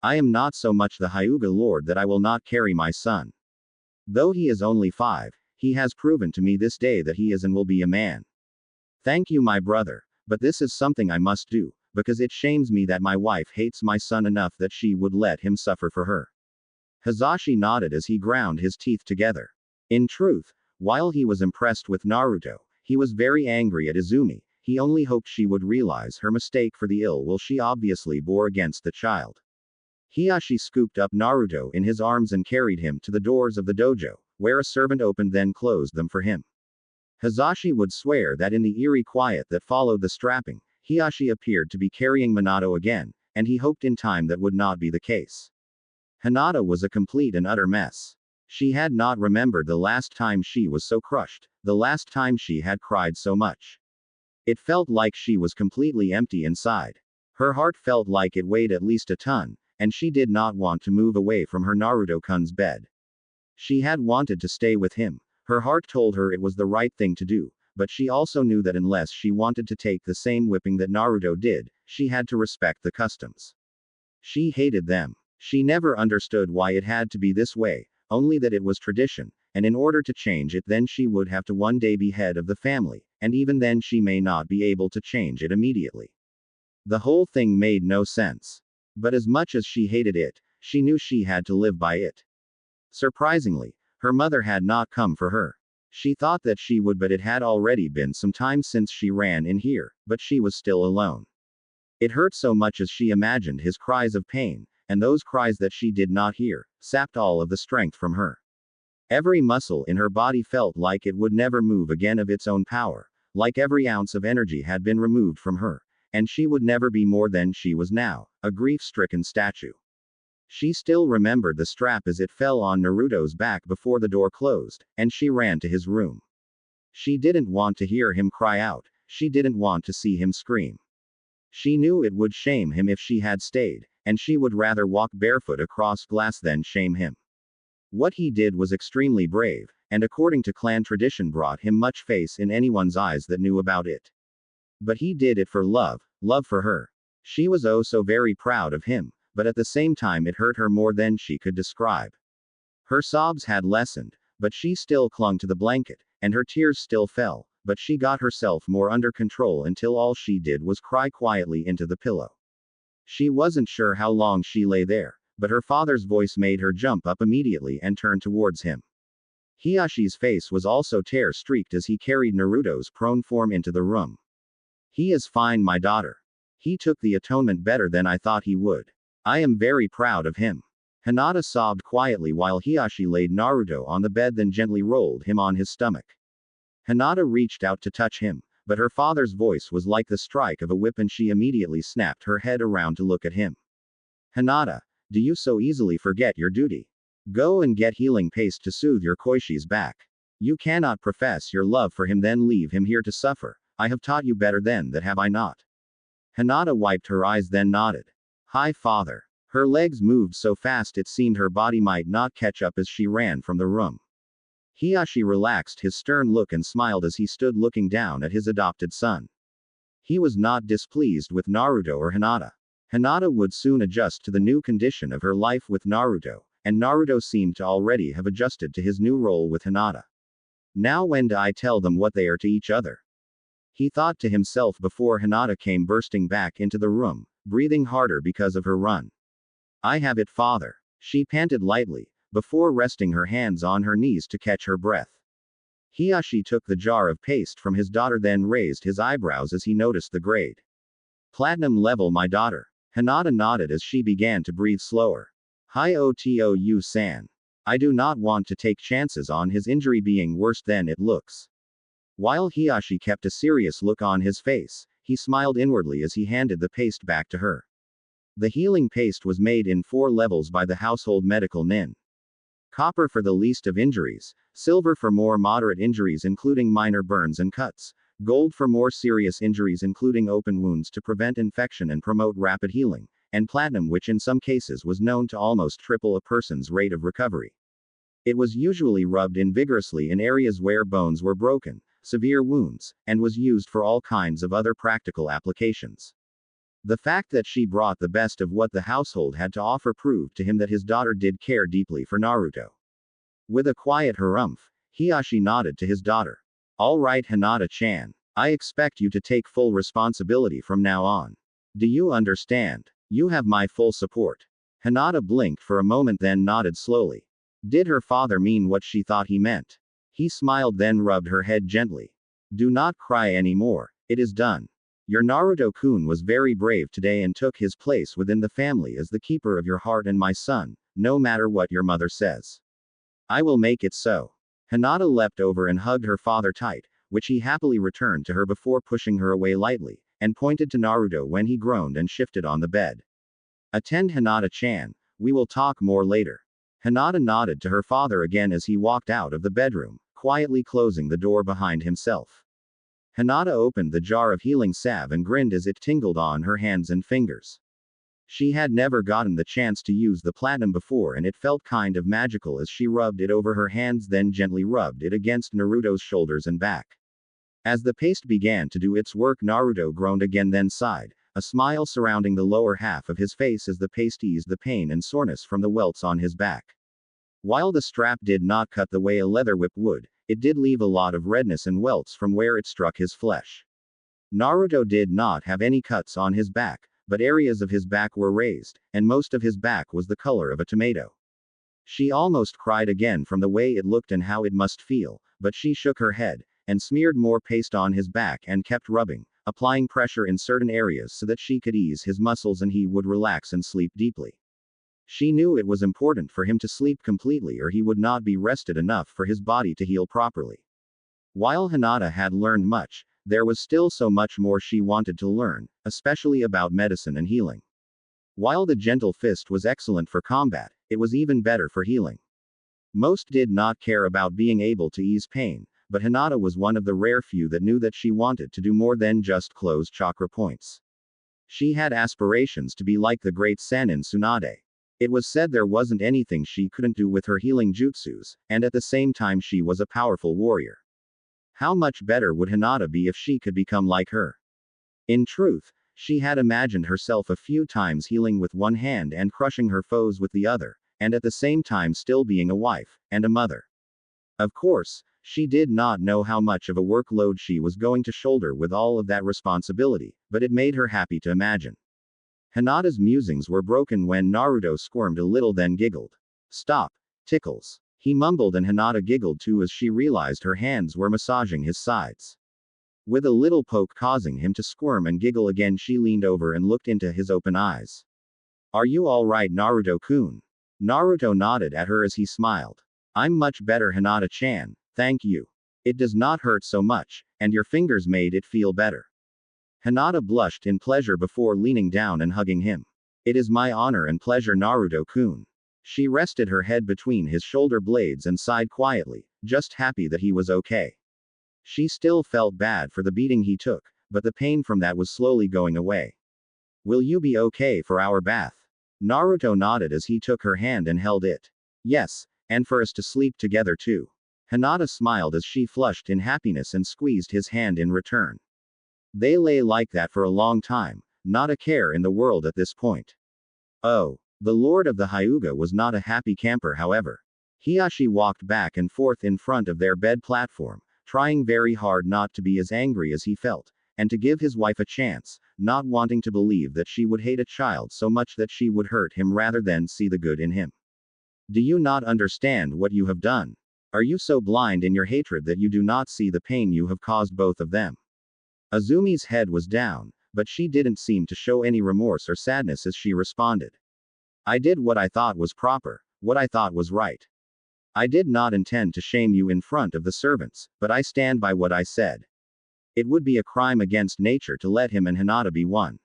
Speaker 1: I am not so much the Hyuga Lord that I will not carry my son. Though he is only 5, he has proven to me this day that he is and will be a man. Thank you, my brother, but this is something I must do, because it shames me that my wife hates my son enough that she would let him suffer for her. Hizashi nodded as he ground his teeth together. In truth, while he was impressed with Naruto, he was very angry at Izumi. He only hoped she would realize her mistake for the ill will she obviously bore against the child. Hiashi scooped up Naruto in his arms and carried him to the doors of the dojo, where a servant opened then closed them for him. Hizashi would swear that in the eerie quiet that followed the strapping, Hiashi appeared to be carrying Minato again, and he hoped in time that would not be the case. Hinata was a complete and utter mess. She had not remembered the last time she was so crushed, the last time she had cried so much. It felt like she was completely empty inside. Her heart felt like it weighed at least a ton, and she did not want to move away from her Naruto-kun's bed. She had wanted to stay with him. Her heart told her it was the right thing to do, but she also knew that unless she wanted to take the same whipping that Naruto did, she had to respect the customs. She hated them. She never understood why it had to be this way, only that it was tradition, and in order to change it then she would have to one day be head of the family, and even then she may not be able to change it immediately. The whole thing made no sense. But as much as she hated it, she knew she had to live by it. Surprisingly, her mother had not come for her. She thought that she would, but it had already been some time since she ran in here, but she was still alone. It hurt so much as she imagined his cries of pain, and those cries that she did not hear, sapped all of the strength from her. Every muscle in her body felt like it would never move again of its own power, like every ounce of energy had been removed from her, and she would never be more than she was now, a grief-stricken statue. She still remembered the strap as it fell on Naruto's back before the door closed, and she ran to his room. She didn't want to hear him cry out, she didn't want to see him scream. She knew it would shame him if she had stayed, and she would rather walk barefoot across glass than shame him. What he did was extremely brave, and according to clan tradition brought him much face in anyone's eyes that knew about it. But he did it for love, love for her. She was oh so very proud of him, but at the same time it hurt her more than she could describe. Her sobs had lessened, but she still clung to the blanket, and her tears still fell, but she got herself more under control until all she did was cry quietly into the pillow. She wasn't sure how long she lay there, but her father's voice made her jump up immediately and turn towards him. Hiyashi's face was also tear-streaked as he carried Naruto's prone form into the room. He is fine, my daughter. He took the atonement better than I thought he would. I am very proud of him. Hinata sobbed quietly while Hiyashi laid Naruto on the bed then gently rolled him on his stomach. Hinata reached out to touch him, but her father's voice was like the strike of a whip and she immediately snapped her head around to look at him. Hinata, do you so easily forget your duty? Go and get healing paste to soothe your Koishi's back. You cannot profess your love for him then leave him here to suffer. I have taught you better than that, have I not? Hinata wiped her eyes then nodded. Hi, father. Her legs moved so fast it seemed her body might not catch up as she ran from the room. Hiyashi relaxed his stern look and smiled as he stood looking down at his adopted son. He was not displeased with Naruto or Hinata. Hinata would soon adjust to the new condition of her life with Naruto, and Naruto seemed to already have adjusted to his new role with Hinata. Now when do I tell them what they are to each other? He thought to himself before Hinata came bursting back into the room, breathing harder because of her run. I have it, father. She panted lightly, before resting her hands on her knees to catch her breath. Hiyashi took the jar of paste from his daughter then raised his eyebrows as he noticed the grade. Platinum level, my daughter. Hinata nodded as she began to breathe slower. Hi Otou-san. I do not want to take chances on his injury being worse than it looks. While Hiyashi kept a serious look on his face, he smiled inwardly as he handed the paste back to her. The healing paste was made in 4 levels by the household medical nin. Copper for the least of injuries, silver for more moderate injuries including minor burns and cuts, gold for more serious injuries including open wounds to prevent infection and promote rapid healing, and platinum, which in some cases was known to almost triple a person's rate of recovery. It was usually rubbed in vigorously in areas where bones were broken, severe wounds, and was used for all kinds of other practical applications. The fact that she brought the best of what the household had to offer proved to him that his daughter did care deeply for Naruto. With a quiet harumph, Hiyashi nodded to his daughter. All right, Hinata-chan. I expect you to take full responsibility from now on. Do you understand? You have my full support. Hinata blinked for a moment then nodded slowly. Did her father mean what she thought he meant? He smiled then rubbed her head gently. Do not cry anymore. It is done. Your Naruto-kun was very brave today and took his place within the family as the keeper of your heart and my son, no matter what your mother says. I will make it so. Hinata leapt over and hugged her father tight, which he happily returned to her before pushing her away lightly, and pointed to Naruto when he groaned and shifted on the bed. Attend, Hinata-chan, we will talk more later. Hinata nodded to her father again as he walked out of the bedroom, quietly closing the door behind himself. Hinata opened the jar of healing salve and grinned as it tingled on her hands and fingers. She had never gotten the chance to use the platinum before and it felt kind of magical as she rubbed it over her hands then gently rubbed it against Naruto's shoulders and back. As the paste began to do its work, Naruto groaned again then sighed, a smile surrounding the lower half of his face as the paste eased the pain and soreness from the welts on his back. While the strap did not cut the way a leather whip would, it did leave a lot of redness and welts from where it struck his flesh. Naruto did not have any cuts on his back, but areas of his back were raised, and most of his back was the color of a tomato. She almost cried again from the way it looked and how it must feel, but she shook her head, and smeared more paste on his back and kept rubbing, applying pressure in certain areas so that she could ease his muscles and he would relax and sleep deeply. She knew it was important for him to sleep completely or he would not be rested enough for his body to heal properly. While Hinata had learned much, there was still so much more she wanted to learn, especially about medicine and healing. While the gentle fist was excellent for combat, it was even better for healing. Most did not care about being able to ease pain, but Hinata was one of the rare few that knew that she wanted to do more than just close chakra points. She had aspirations to be like the great Sannin Tsunade. It was said there wasn't anything she couldn't do with her healing jutsus, and at the same time she was a powerful warrior. How much better would Hinata be if she could become like her? In truth, she had imagined herself a few times healing with one hand and crushing her foes with the other, and at the same time still being a wife, and a mother. Of course, she did not know how much of a workload she was going to shoulder with all of that responsibility, but it made her happy to imagine. Hinata's musings were broken when Naruto squirmed a little then giggled. Stop. Tickles. He mumbled and Hinata giggled too as she realized her hands were massaging his sides. With a little poke causing him to squirm and giggle again, she leaned over and looked into his open eyes. Are you alright, Naruto-kun? Naruto nodded at her as he smiled. I'm much better, Hinata-chan, thank you. It does not hurt so much, and your fingers made it feel better. Hinata blushed in pleasure before leaning down and hugging him. It is my honor and pleasure, Naruto-kun. She rested her head between his shoulder blades and sighed quietly, just happy that he was okay. She still felt bad for the beating he took, but the pain from that was slowly going away. Will you be okay for our bath? Naruto nodded as he took her hand and held it. Yes, and for us to sleep together too. Hinata smiled as she flushed in happiness and squeezed his hand in return. They lay like that for a long time, not a care in the world at this point. Oh, the Lord of the Hyuga was not a happy camper, however. Hiashi walked back and forth in front of their bed platform, trying very hard not to be as angry as he felt, and to give his wife a chance, not wanting to believe that she would hate a child so much that she would hurt him rather than see the good in him. Do you not understand what you have done? Are you so blind in your hatred that you do not see the pain you have caused both of them? Azumi's head was down, but she didn't seem to show any remorse or sadness as she responded. I did what I thought was proper, what I thought was right. I did not intend to shame you in front of the servants, but I stand by what I said. It would be a crime against nature to let him and Hinata be one.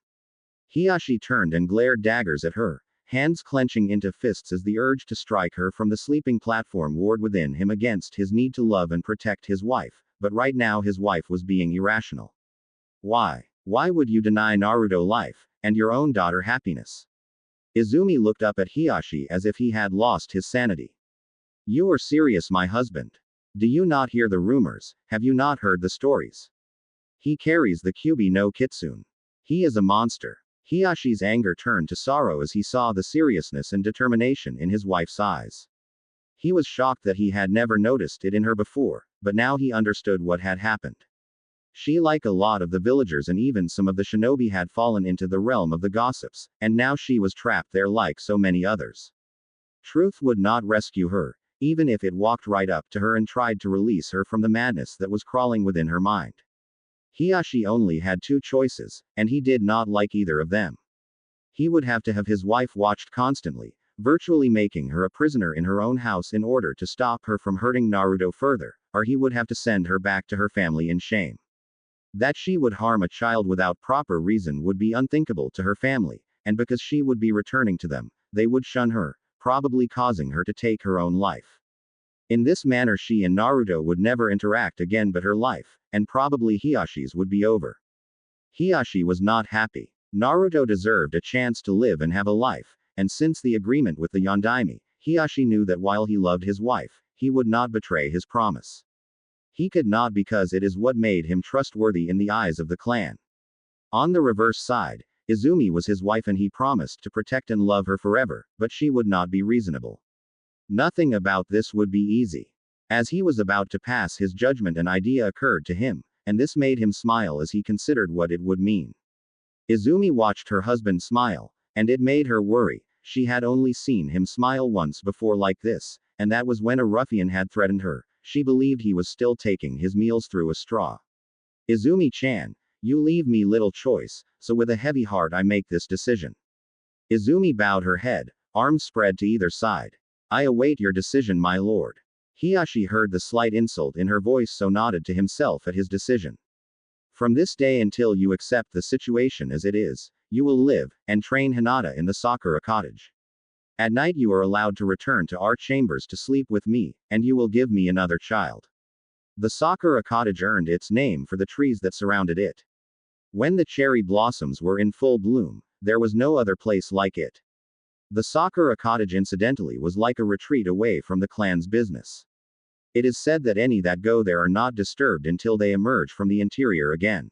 Speaker 1: Hiashi turned and glared daggers at her, hands clenching into fists as the urge to strike her from the sleeping platform warred within him against his need to love and protect his wife, but right now his wife was being irrational. Why? Why would you deny Naruto life, and your own daughter happiness? Izumi looked up at Hiashi as if he had lost his sanity. You are serious, my husband. Do you not hear the rumors? Have you not heard the stories? He carries the Kyubi no Kitsune. He is a monster. Hiashi's anger turned to sorrow as he saw the seriousness and determination in his wife's eyes. He was shocked that he had never noticed it in her before, but now he understood what had happened. She, like a lot of the villagers and even some of the shinobi, had fallen into the realm of the gossips, and now she was trapped there like so many others. Truth would not rescue her, even if it walked right up to her and tried to release her from the madness that was crawling within her mind. Hiashi only had two choices, and he did not like either of them. He would have to have his wife watched constantly, virtually making her a prisoner in her own house in order to stop her from hurting Naruto further, or he would have to send her back to her family in shame. That she would harm a child without proper reason would be unthinkable to her family, and because she would be returning to them, they would shun her, probably causing her to take her own life. In this manner she and Naruto would never interact again, but her life, and probably Hiashi's, would be over. Hiashi was not happy. Naruto deserved a chance to live and have a life, and since the agreement with the Yondaime, Hiashi knew that while he loved his wife, he would not betray his promise. He could not because it is what made him trustworthy in the eyes of the clan. On the reverse side, Izumi was his wife and he promised to protect and love her forever, but she would not be reasonable. Nothing about this would be easy. As he was about to pass his judgment, an idea occurred to him, and this made him smile as he considered what it would mean. Izumi watched her husband smile, and it made her worry. She had only seen him smile once before like this, and that was when a ruffian had threatened her. She believed he was still taking his meals through a straw. Izumi-chan, you leave me little choice, so with a heavy heart I make this decision. Izumi bowed her head, arms spread to either side. I await your decision, my lord. Hiashi heard the slight insult in her voice, so nodded to himself at his decision. From this day until you accept the situation as it is, you will live and train Hinata in the Sakura cottage. At night you are allowed to return to our chambers to sleep with me, and you will give me another child. The Sakura cottage earned its name for the trees that surrounded it. When the cherry blossoms were in full bloom, there was no other place like it. The Sakura cottage incidentally was like a retreat away from the clan's business. It is said that any that go there are not disturbed until they emerge from the interior again.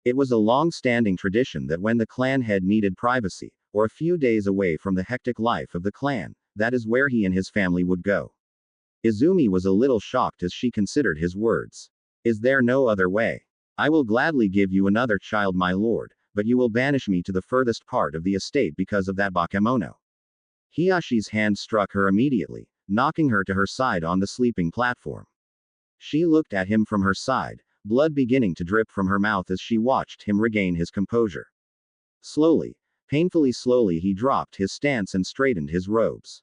Speaker 1: It was a long-standing tradition that when the clan head needed privacy, or a few days away from the hectic life of the clan, that is where he and his family would go. Izumi was a little shocked as she considered his words. Is there no other way? I will gladly give you another child, my lord, but you will banish me to the furthest part of the estate because of that bakemono. Hiyashi's hand struck her immediately, knocking her to her side on the sleeping platform. She looked at him from her side, blood beginning to drip from her mouth as she watched him regain his composure. Slowly, painfully slowly, he dropped his stance and straightened his robes.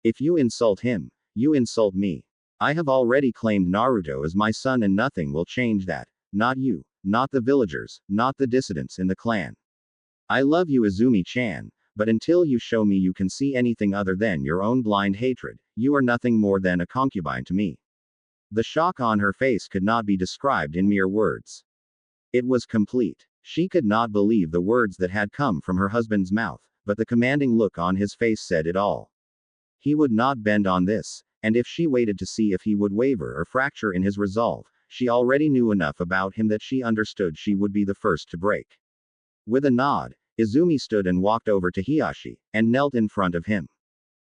Speaker 1: If you insult him, you insult me. I have already claimed Naruto as my son and nothing will change that. Not you, not the villagers, not the dissidents in the clan. I love you, Izumi-chan, but until you show me you can see anything other than your own blind hatred, you are nothing more than a concubine to me. The shock on her face could not be described in mere words. It was complete. She could not believe the words that had come from her husband's mouth, but the commanding look on his face said it all. He would not bend on this, and if she waited to see if he would waver or fracture in his resolve, she already knew enough about him that she understood she would be the first to break. With a nod, Izumi stood and walked over to Hiyashi, and knelt in front of him.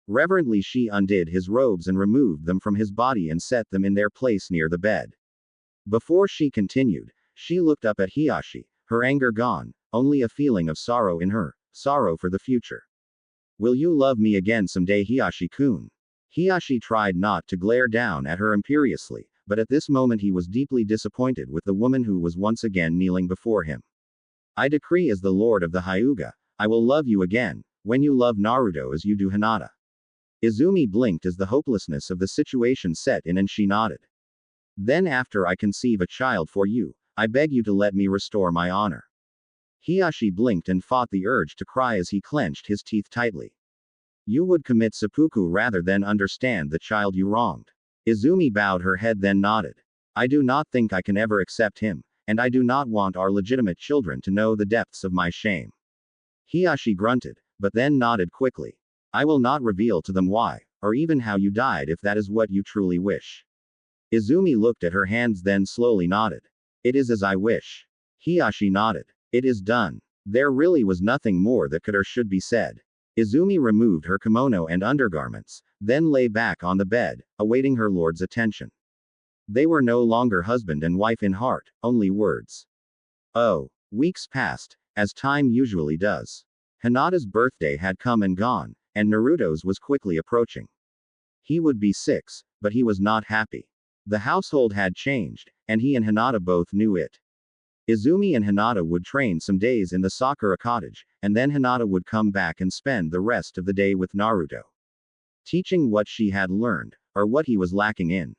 Speaker 1: Reverently she undid his robes and removed them from his body and set them in their place near the bed. Before she continued, she looked up at Hiyashi, her anger gone, only a feeling of sorrow in her, sorrow for the future. Will you love me again someday, Hiyashi-kun? Hiyashi tried not to glare down at her imperiously, but at this moment he was deeply disappointed with the woman who was once again kneeling before him. I decree as the lord of the Hyuga, I will love you again, when you love Naruto as you do Hinata. Izumi blinked as the hopelessness of the situation set in and she nodded. Then after I conceive a child for you, I beg you to let me restore my honor. Hiyashi blinked and fought the urge to cry as he clenched his teeth tightly. You would commit seppuku rather than understand the child you wronged. Izumi bowed her head then nodded. I do not think I can ever accept him, and I do not want our legitimate children to know the depths of my shame. Hiyashi grunted, but then nodded quickly. I will not reveal to them why, or even how you died if that is what you truly wish. Izumi looked at her hands then slowly nodded. It is as I wish. Hiyashi nodded. It is done. There really was nothing more that could or should be said. Izumi removed her kimono and undergarments, then lay back on the bed, awaiting her lord's attention. They were no longer husband and wife in heart, only words. Oh, weeks passed, as time usually does. Hinata's birthday had come and gone, and Naruto's was quickly approaching. He would be 6, but he was not happy. The household had changed, and he and Hinata both knew it. Izumi and Hinata would train some days in the Sakura cottage, and then Hinata would come back and spend the rest of the day with Naruto, teaching what she had learned, or what he was lacking in.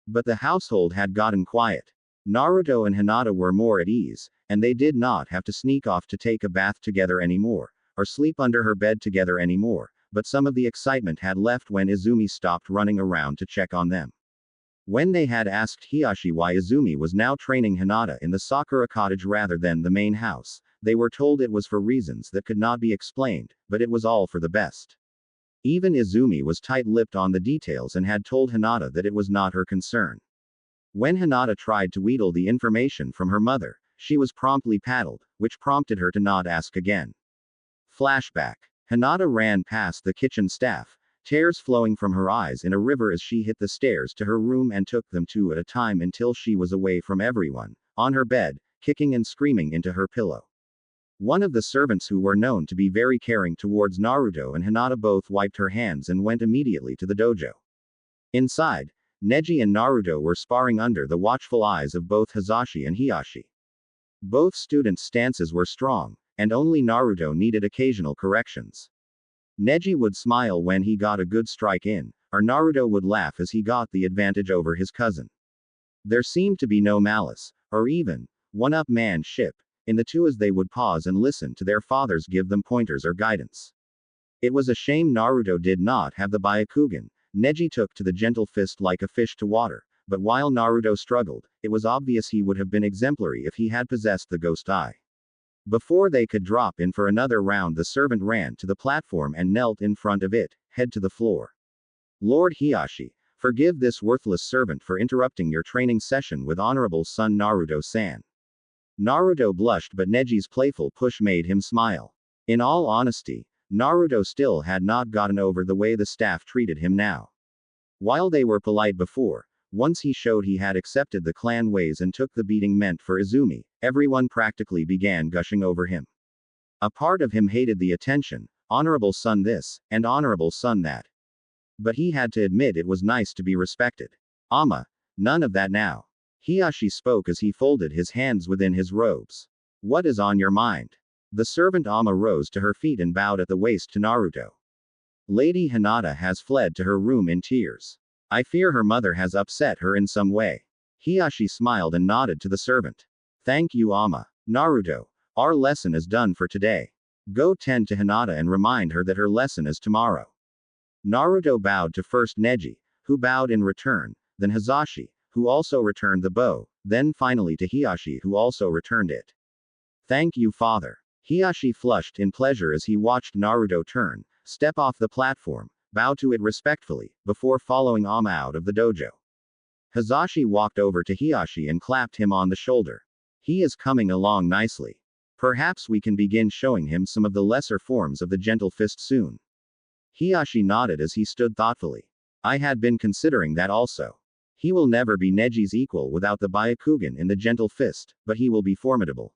Speaker 1: But the household had gotten quiet. Naruto and Hinata were more at ease, and they did not have to sneak off to take a bath together anymore, or sleep under her bed together anymore, but some of the excitement had left when Izumi stopped running around to check on them. When they had asked Hiyashi why Izumi was now training Hinata in the Sakura cottage rather than the main house, they were told it was for reasons that could not be explained, but it was all for the best. Even Izumi was tight-lipped on the details and had told Hinata that it was not her concern. When Hinata tried to wheedle the information from her mother, she was promptly paddled, which prompted her to not ask again. Flashback. Hinata ran past the kitchen staff, tears flowing from her eyes in a river as she hit the stairs to her room and took them two at a time until she was away from everyone, on her bed, kicking and screaming into her pillow. One of the servants who were known to be very caring towards Naruto and Hinata both wiped her hands and went immediately to the dojo. Inside, Neji and Naruto were sparring under the watchful eyes of both Hisashi and Hiyashi. Both students' stances were strong, and only Naruto needed occasional corrections. Neji would smile when he got a good strike in, or Naruto would laugh as he got the advantage over his cousin. There seemed to be no malice, or even one-up-man-ship, in the two as they would pause and listen to their fathers give them pointers or guidance. It was a shame Naruto did not have the Byakugan. Neji took to the gentle fist like a fish to water, but while Naruto struggled, it was obvious he would have been exemplary if he had possessed the ghost eye. Before they could drop in for another round, the servant ran to the platform and knelt in front of it, head to the floor. Lord Hiashi, forgive this worthless servant for interrupting your training session with honorable son Naruto-san. Naruto blushed, but Neji's playful push made him smile. In all honesty, Naruto still had not gotten over the way the staff treated him now. While they were polite before, once he showed he had accepted the clan ways and took the beating meant for Izumi, everyone practically began gushing over him. A part of him hated the attention, honorable son this, and honorable son that. But he had to admit it was nice to be respected. Ama, none of that now. Hiashi spoke as he folded his hands within his robes. What is on your mind? The servant Ama rose to her feet and bowed at the waist to Naruto. Lady Hinata has fled to her room in tears. I fear her mother has upset her in some way. Hiashi smiled and nodded to the servant. Thank you, Ama. Naruto, our lesson is done for today. Go tend to Hinata and remind her that her lesson is tomorrow. Naruto bowed to first Neji, who bowed in return, then Hisashi, who also returned the bow, then finally to Hiashi, who also returned it. Thank you, father. Hiashi flushed in pleasure as he watched Naruto turn, step off the platform, bow to it respectfully, before following Ama out of the dojo. Hisashi walked over to Hiashi and clapped him on the shoulder. He is coming along nicely. Perhaps we can begin showing him some of the lesser forms of the gentle fist soon. Hiashi nodded as he stood thoughtfully. I had been considering that also. He will never be Neji's equal without the Byakugan in the gentle fist, but he will be formidable.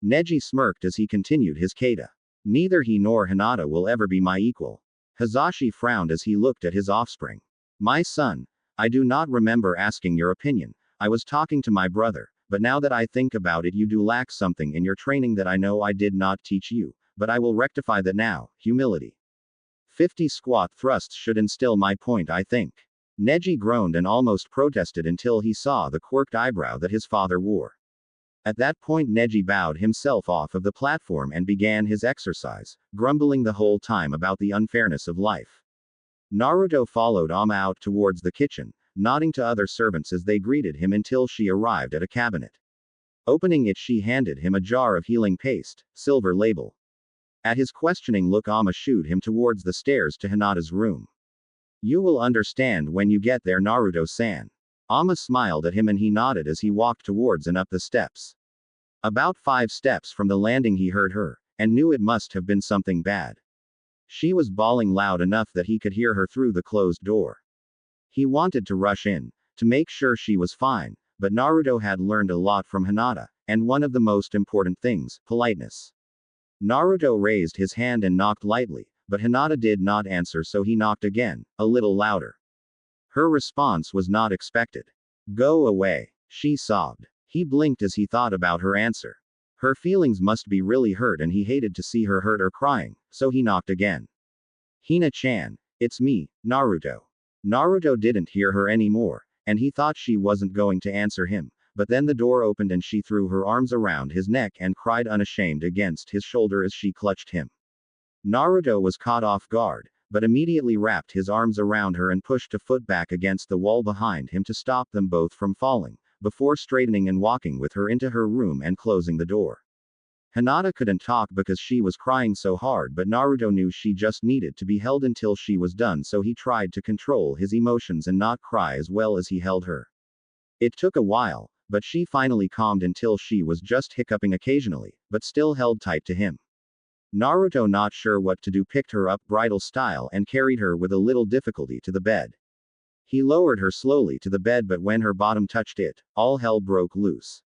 Speaker 1: Neji smirked as he continued his kata. Neither he nor Hinata will ever be my equal. Hisashi frowned as he looked at his offspring. My son, I do not remember asking your opinion. I was talking to my brother, but now that I think about it, you do lack something in your training that I know I did not teach you, but I will rectify that now. Humility. 50 squat thrusts should instill my point, I think. Neji groaned and almost protested until he saw the quirked eyebrow that his father wore. At that point Neji bowed himself off of the platform and began his exercise, grumbling the whole time about the unfairness of life. Naruto followed Ama out towards the kitchen, nodding to other servants as they greeted him until she arrived at a cabinet. Opening it, she handed him a jar of healing paste, silver label. At his questioning look, Ama shooed him towards the stairs to Hinata's room. You will understand when you get there, Naruto-san. Ama smiled at him and he nodded as he walked towards and up the steps. About 5 steps from the landing he heard her, and knew it must have been something bad. She was bawling loud enough that he could hear her through the closed door. He wanted to rush in, to make sure she was fine, but Naruto had learned a lot from Hinata, and one of the most important things, politeness. Naruto raised his hand and knocked lightly, but Hinata did not answer, so he knocked again, a little louder. Her response was not expected. Go away, she sobbed. He blinked as he thought about her answer. Her feelings must be really hurt and he hated to see her hurt or crying, so he knocked again. Hina-chan, it's me, Naruto. Naruto didn't hear her anymore, and he thought she wasn't going to answer him, but then the door opened and she threw her arms around his neck and cried unashamed against his shoulder as she clutched him. Naruto was caught off guard, but immediately wrapped his arms around her and pushed a foot back against the wall behind him to stop them both from falling, before straightening and walking with her into her room and closing the door. Hinata couldn't talk because she was crying so hard, but Naruto knew she just needed to be held until she was done, so he tried to control his emotions and not cry as well as he held her. It took a while, but she finally calmed until she was just hiccuping occasionally, but still held tight to him. Naruto, not sure what to do, picked her up bridal style and carried her with a little difficulty to the bed. He lowered her slowly to the bed, but when her bottom touched it, all hell broke loose.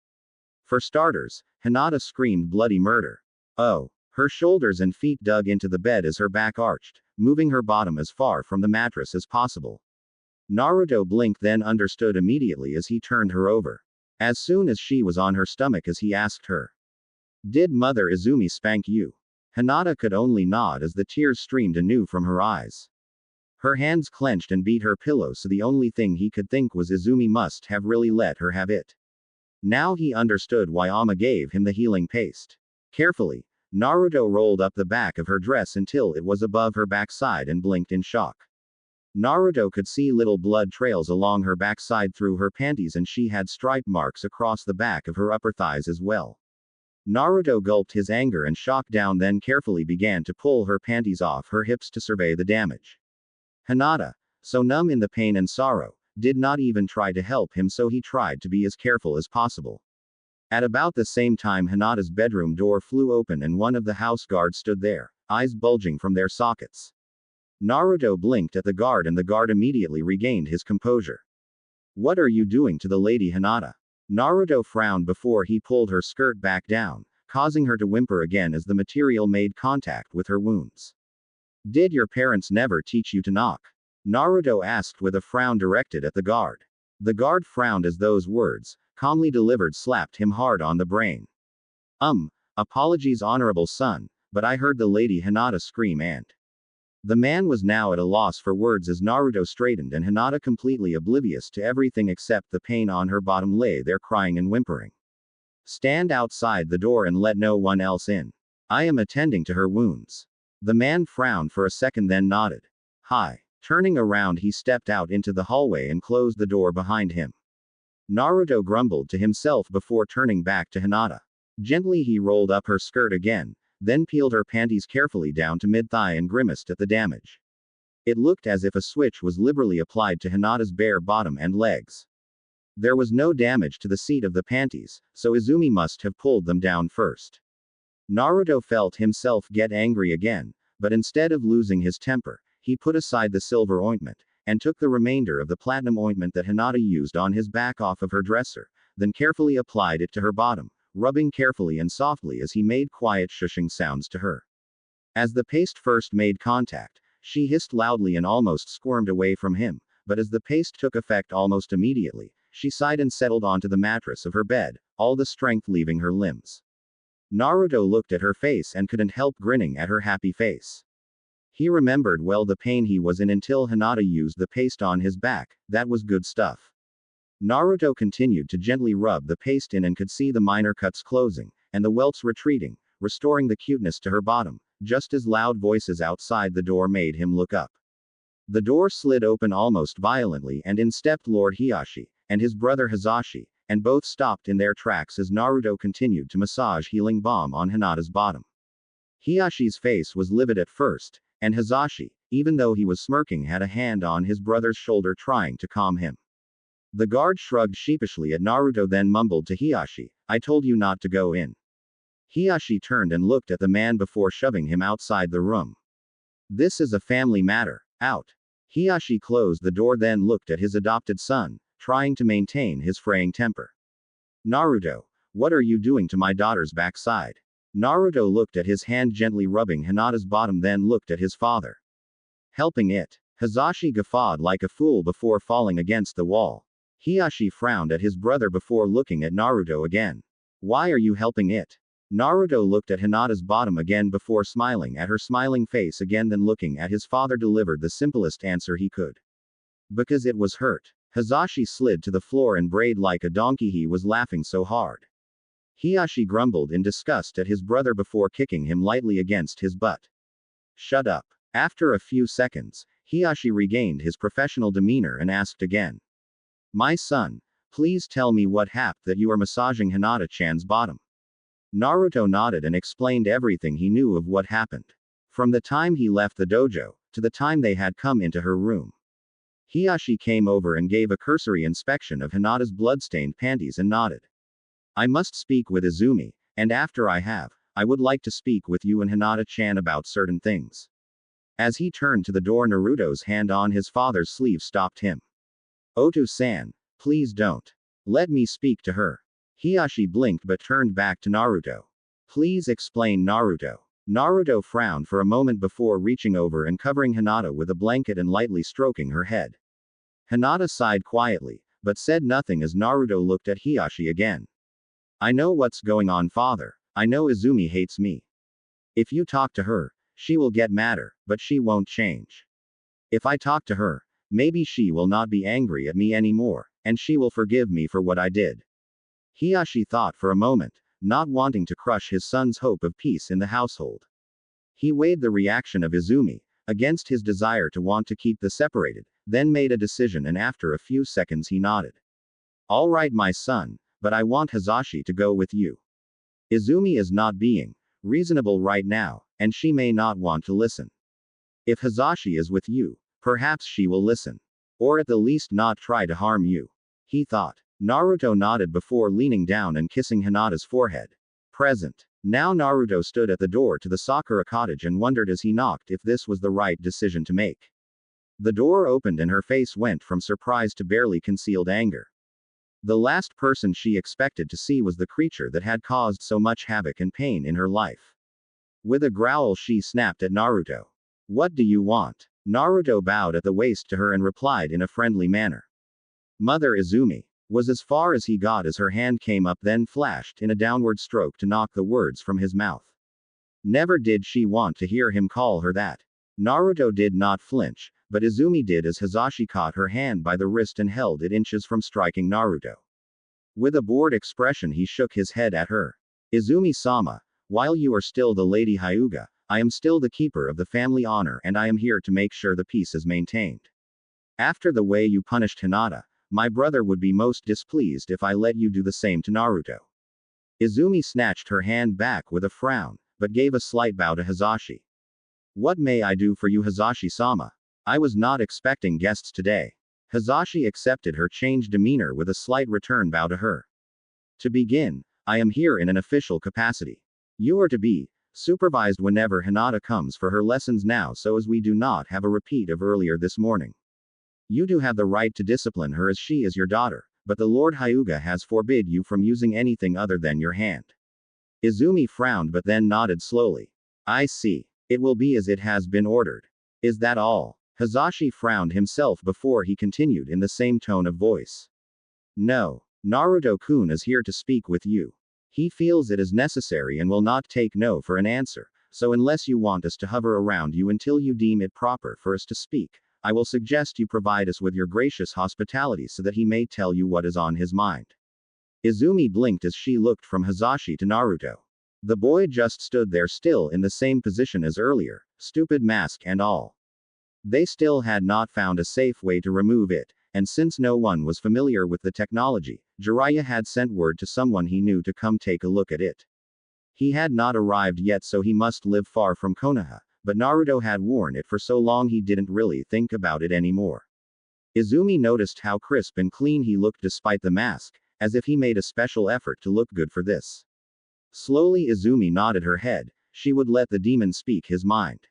Speaker 1: For starters, Hinata screamed bloody murder. Oh! Her shoulders and feet dug into the bed as her back arched, moving her bottom as far from the mattress as possible. Naruto blinked, then understood immediately as he turned her over. As soon as she was on her stomach, as he asked her, "Did Mother Izumi spank you?" Hinata could only nod as the tears streamed anew from her eyes. Her hands clenched and beat her pillow, so the only thing he could think was Izumi must have really let her have it. Now he understood why Ama gave him the healing paste. Carefully, Naruto rolled up the back of her dress until it was above her backside and blinked in shock. Naruto could see little blood trails along her backside through her panties, and she had stripe marks across the back of her upper thighs as well. Naruto gulped his anger and shock down, then carefully began to pull her panties off her hips to survey the damage. Hinata, so numb in the pain and sorrow, did not even try to help him, so he tried to be as careful as possible. At about the same time, Hinata's bedroom door flew open and one of the house guards stood there, eyes bulging from their sockets. Naruto blinked at the guard and the guard immediately regained his composure. "What are you doing to the lady, Hinata?" Naruto frowned before he pulled her skirt back down, causing her to whimper again as the material made contact with her wounds. "Did your parents never teach you to knock?" Naruto asked with a frown directed at the guard. The guard frowned as those words, calmly delivered, slapped him hard on the brain. Apologies, honorable son, but I heard the lady Hinata scream and..." The man was now at a loss for words as Naruto straightened and Hinata, completely oblivious to everything except the pain on her bottom, lay there crying and whimpering. "Stand outside the door and let no one else in. I am attending to her wounds." The man frowned for a second then nodded. "Hi." Turning around, he stepped out into the hallway and closed the door behind him. Naruto grumbled to himself before turning back to Hinata. Gently he rolled up her skirt again, then peeled her panties carefully down to mid-thigh and grimaced at the damage. It looked as if a switch was liberally applied to Hinata's bare bottom and legs. There was no damage to the seat of the panties, so Izumi must have pulled them down first. Naruto felt himself get angry again, but instead of losing his temper, he put aside the silver ointment, and took the remainder of the platinum ointment that Hinata used on his back off of her dresser, then carefully applied it to her bottom, rubbing carefully and softly as he made quiet shushing sounds to her. As the paste first made contact, she hissed loudly and almost squirmed away from him, but as the paste took effect almost immediately, she sighed and settled onto the mattress of her bed, all the strength leaving her limbs. Naruto looked at her face and couldn't help grinning at her happy face. He remembered well the pain he was in until Hinata used the paste on his back. That was good stuff. Naruto continued to gently rub the paste in and could see the minor cuts closing, and the welts retreating, restoring the cuteness to her bottom, just as loud voices outside the door made him look up. The door slid open almost violently and in stepped Lord Hiashi, and his brother Hizashi, and both stopped in their tracks as Naruto continued to massage healing balm on Hinata's bottom. Hiyashi's face was livid at first, and Hizashi, even though he was smirking, had a hand on his brother's shoulder trying to calm him. The guard shrugged sheepishly at Naruto then mumbled to Hiashi, "I told you not to go in." Hiashi turned and looked at the man before shoving him outside the room. "This is a family matter. Out." Hiashi closed the door then looked at his adopted son, trying to maintain his fraying temper. "Naruto, what are you doing to my daughter's backside?" Naruto looked at his hand gently rubbing Hinata's bottom then looked at his father. "Helping it." Hizashi guffawed like a fool before falling against the wall. Hiashi frowned at his brother before looking at Naruto again. "Why are you helping it?" Naruto looked at Hinata's bottom again before smiling at her smiling face again then looking at his father delivered the simplest answer he could. "Because it was hurt." Hizashi slid to the floor and brayed like a donkey, he was laughing so hard. Hiashi grumbled in disgust at his brother before kicking him lightly against his butt. "Shut up." After a few seconds, Hiashi regained his professional demeanor and asked again. "My son, please tell me what happened that you are massaging Hinata-chan's bottom." Naruto nodded and explained everything he knew of what happened. From the time he left the dojo, to the time they had come into her room. Hiashi came over and gave a cursory inspection of Hinata's bloodstained panties and nodded. "I must speak with Izumi, and after I would like to speak with you and Hinata-chan about certain things." As he turned to the door, Naruto's hand on his father's sleeve stopped him. "Oto-san, please don't. Let me speak to her." Hiashi blinked but turned back to Naruto. "Please explain, Naruto." Naruto frowned for a moment before reaching over and covering Hinata with a blanket and lightly stroking her head. Hinata sighed quietly, but said nothing as Naruto looked at Hiashi again. "I know what's going on, father. I know Izumi hates me. If you talk to her, she will get madder, but she won't change. If I talk to her, maybe she will not be angry at me anymore, and she will forgive me for what I did." Hiashi thought for a moment, not wanting to crush his son's hope of peace in the household. He weighed the reaction of Izumi, against his desire to want to keep the separated, then made a decision and after a few seconds he nodded. All right, my son, but I want Hazashi to go with you. Izumi is not being reasonable right now, and she may not want to listen. If Hazashi is with you, perhaps she will listen. Or at the least not try to harm you. He thought. Naruto nodded before leaning down and kissing Hinata's forehead. Present. Now Naruto stood at the door to the Sakura cottage and wondered as he knocked if this was the right decision to make. The door opened and her face went from surprise to barely concealed anger. The last person she expected to see was the creature that had caused so much havoc and pain in her life. With a growl she snapped at Naruto. What do you want? Naruto bowed at the waist to her and replied in a friendly manner. Mother Izumi. Was as far as he got as her hand came up then flashed in a downward stroke to knock the words from his mouth. Never did she want to hear him call her that. Naruto did not flinch, but Izumi did as Hazashi caught her hand by the wrist and held it inches from striking Naruto. With a bored expression he shook his head at her. Izumi-sama, while you are still the Lady Hyuga, I am still the keeper of the family honor and I am here to make sure the peace is maintained. After the way you punished Hinata, my brother would be most displeased if I let you do the same to Naruto. Izumi snatched her hand back with a frown, but gave a slight bow to Hazashi. What may I do for you, Hazashi-sama? I was not expecting guests today. Hazashi accepted her changed demeanor with a slight return bow to her. To begin, I am here in an official capacity. You are to be supervised whenever Hinata comes for her lessons now so as we do not have a repeat of earlier this morning. You do have the right to discipline her as she is your daughter, but the Lord Hyuga has forbid you from using anything other than your hand. Izumi frowned but then nodded slowly. I see. It will be as it has been ordered. Is that all? Hazashi frowned himself before he continued in the same tone of voice. No. Naruto-kun is here to speak with you. He feels it is necessary and will not take no for an answer, so unless you want us to hover around you until you deem it proper for us to speak, I will suggest you provide us with your gracious hospitality so that he may tell you what is on his mind. Izumi blinked as she looked from Hazashi to Naruto. The boy just stood there still in the same position as earlier, stupid mask and all. They still had not found a safe way to remove it, and since no one was familiar with the technology, Jiraiya had sent word to someone he knew to come take a look at it. He had not arrived yet so he must live far from Konoha, but Naruto had worn it for so long he didn't really think about it anymore. Izumi noticed how crisp and clean he looked despite the mask, as if he made a special effort to look good for this. Slowly Izumi nodded her head, she would let the demon speak his mind.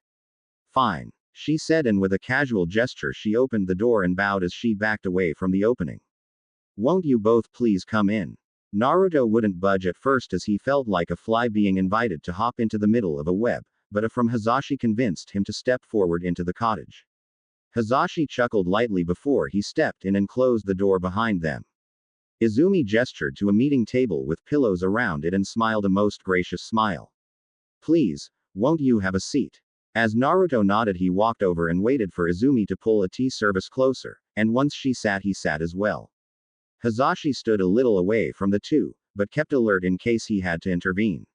Speaker 1: Fine, she said and with a casual gesture she opened the door and bowed as she backed away from the opening. Won't you both please come in? Naruto wouldn't budge at first as he felt like a fly being invited to hop into the middle of a web, but a from Hazashi convinced him to step forward into the cottage. Hazashi chuckled lightly before he stepped in and closed the door behind them. Izumi gestured to a meeting table with pillows around it and smiled a most gracious smile. Please, won't you have a seat? As Naruto nodded he walked over and waited for Izumi to pull a tea service closer, and once she sat he sat as well. Hazashi stood a little away from the two, but kept alert in case he had to intervene.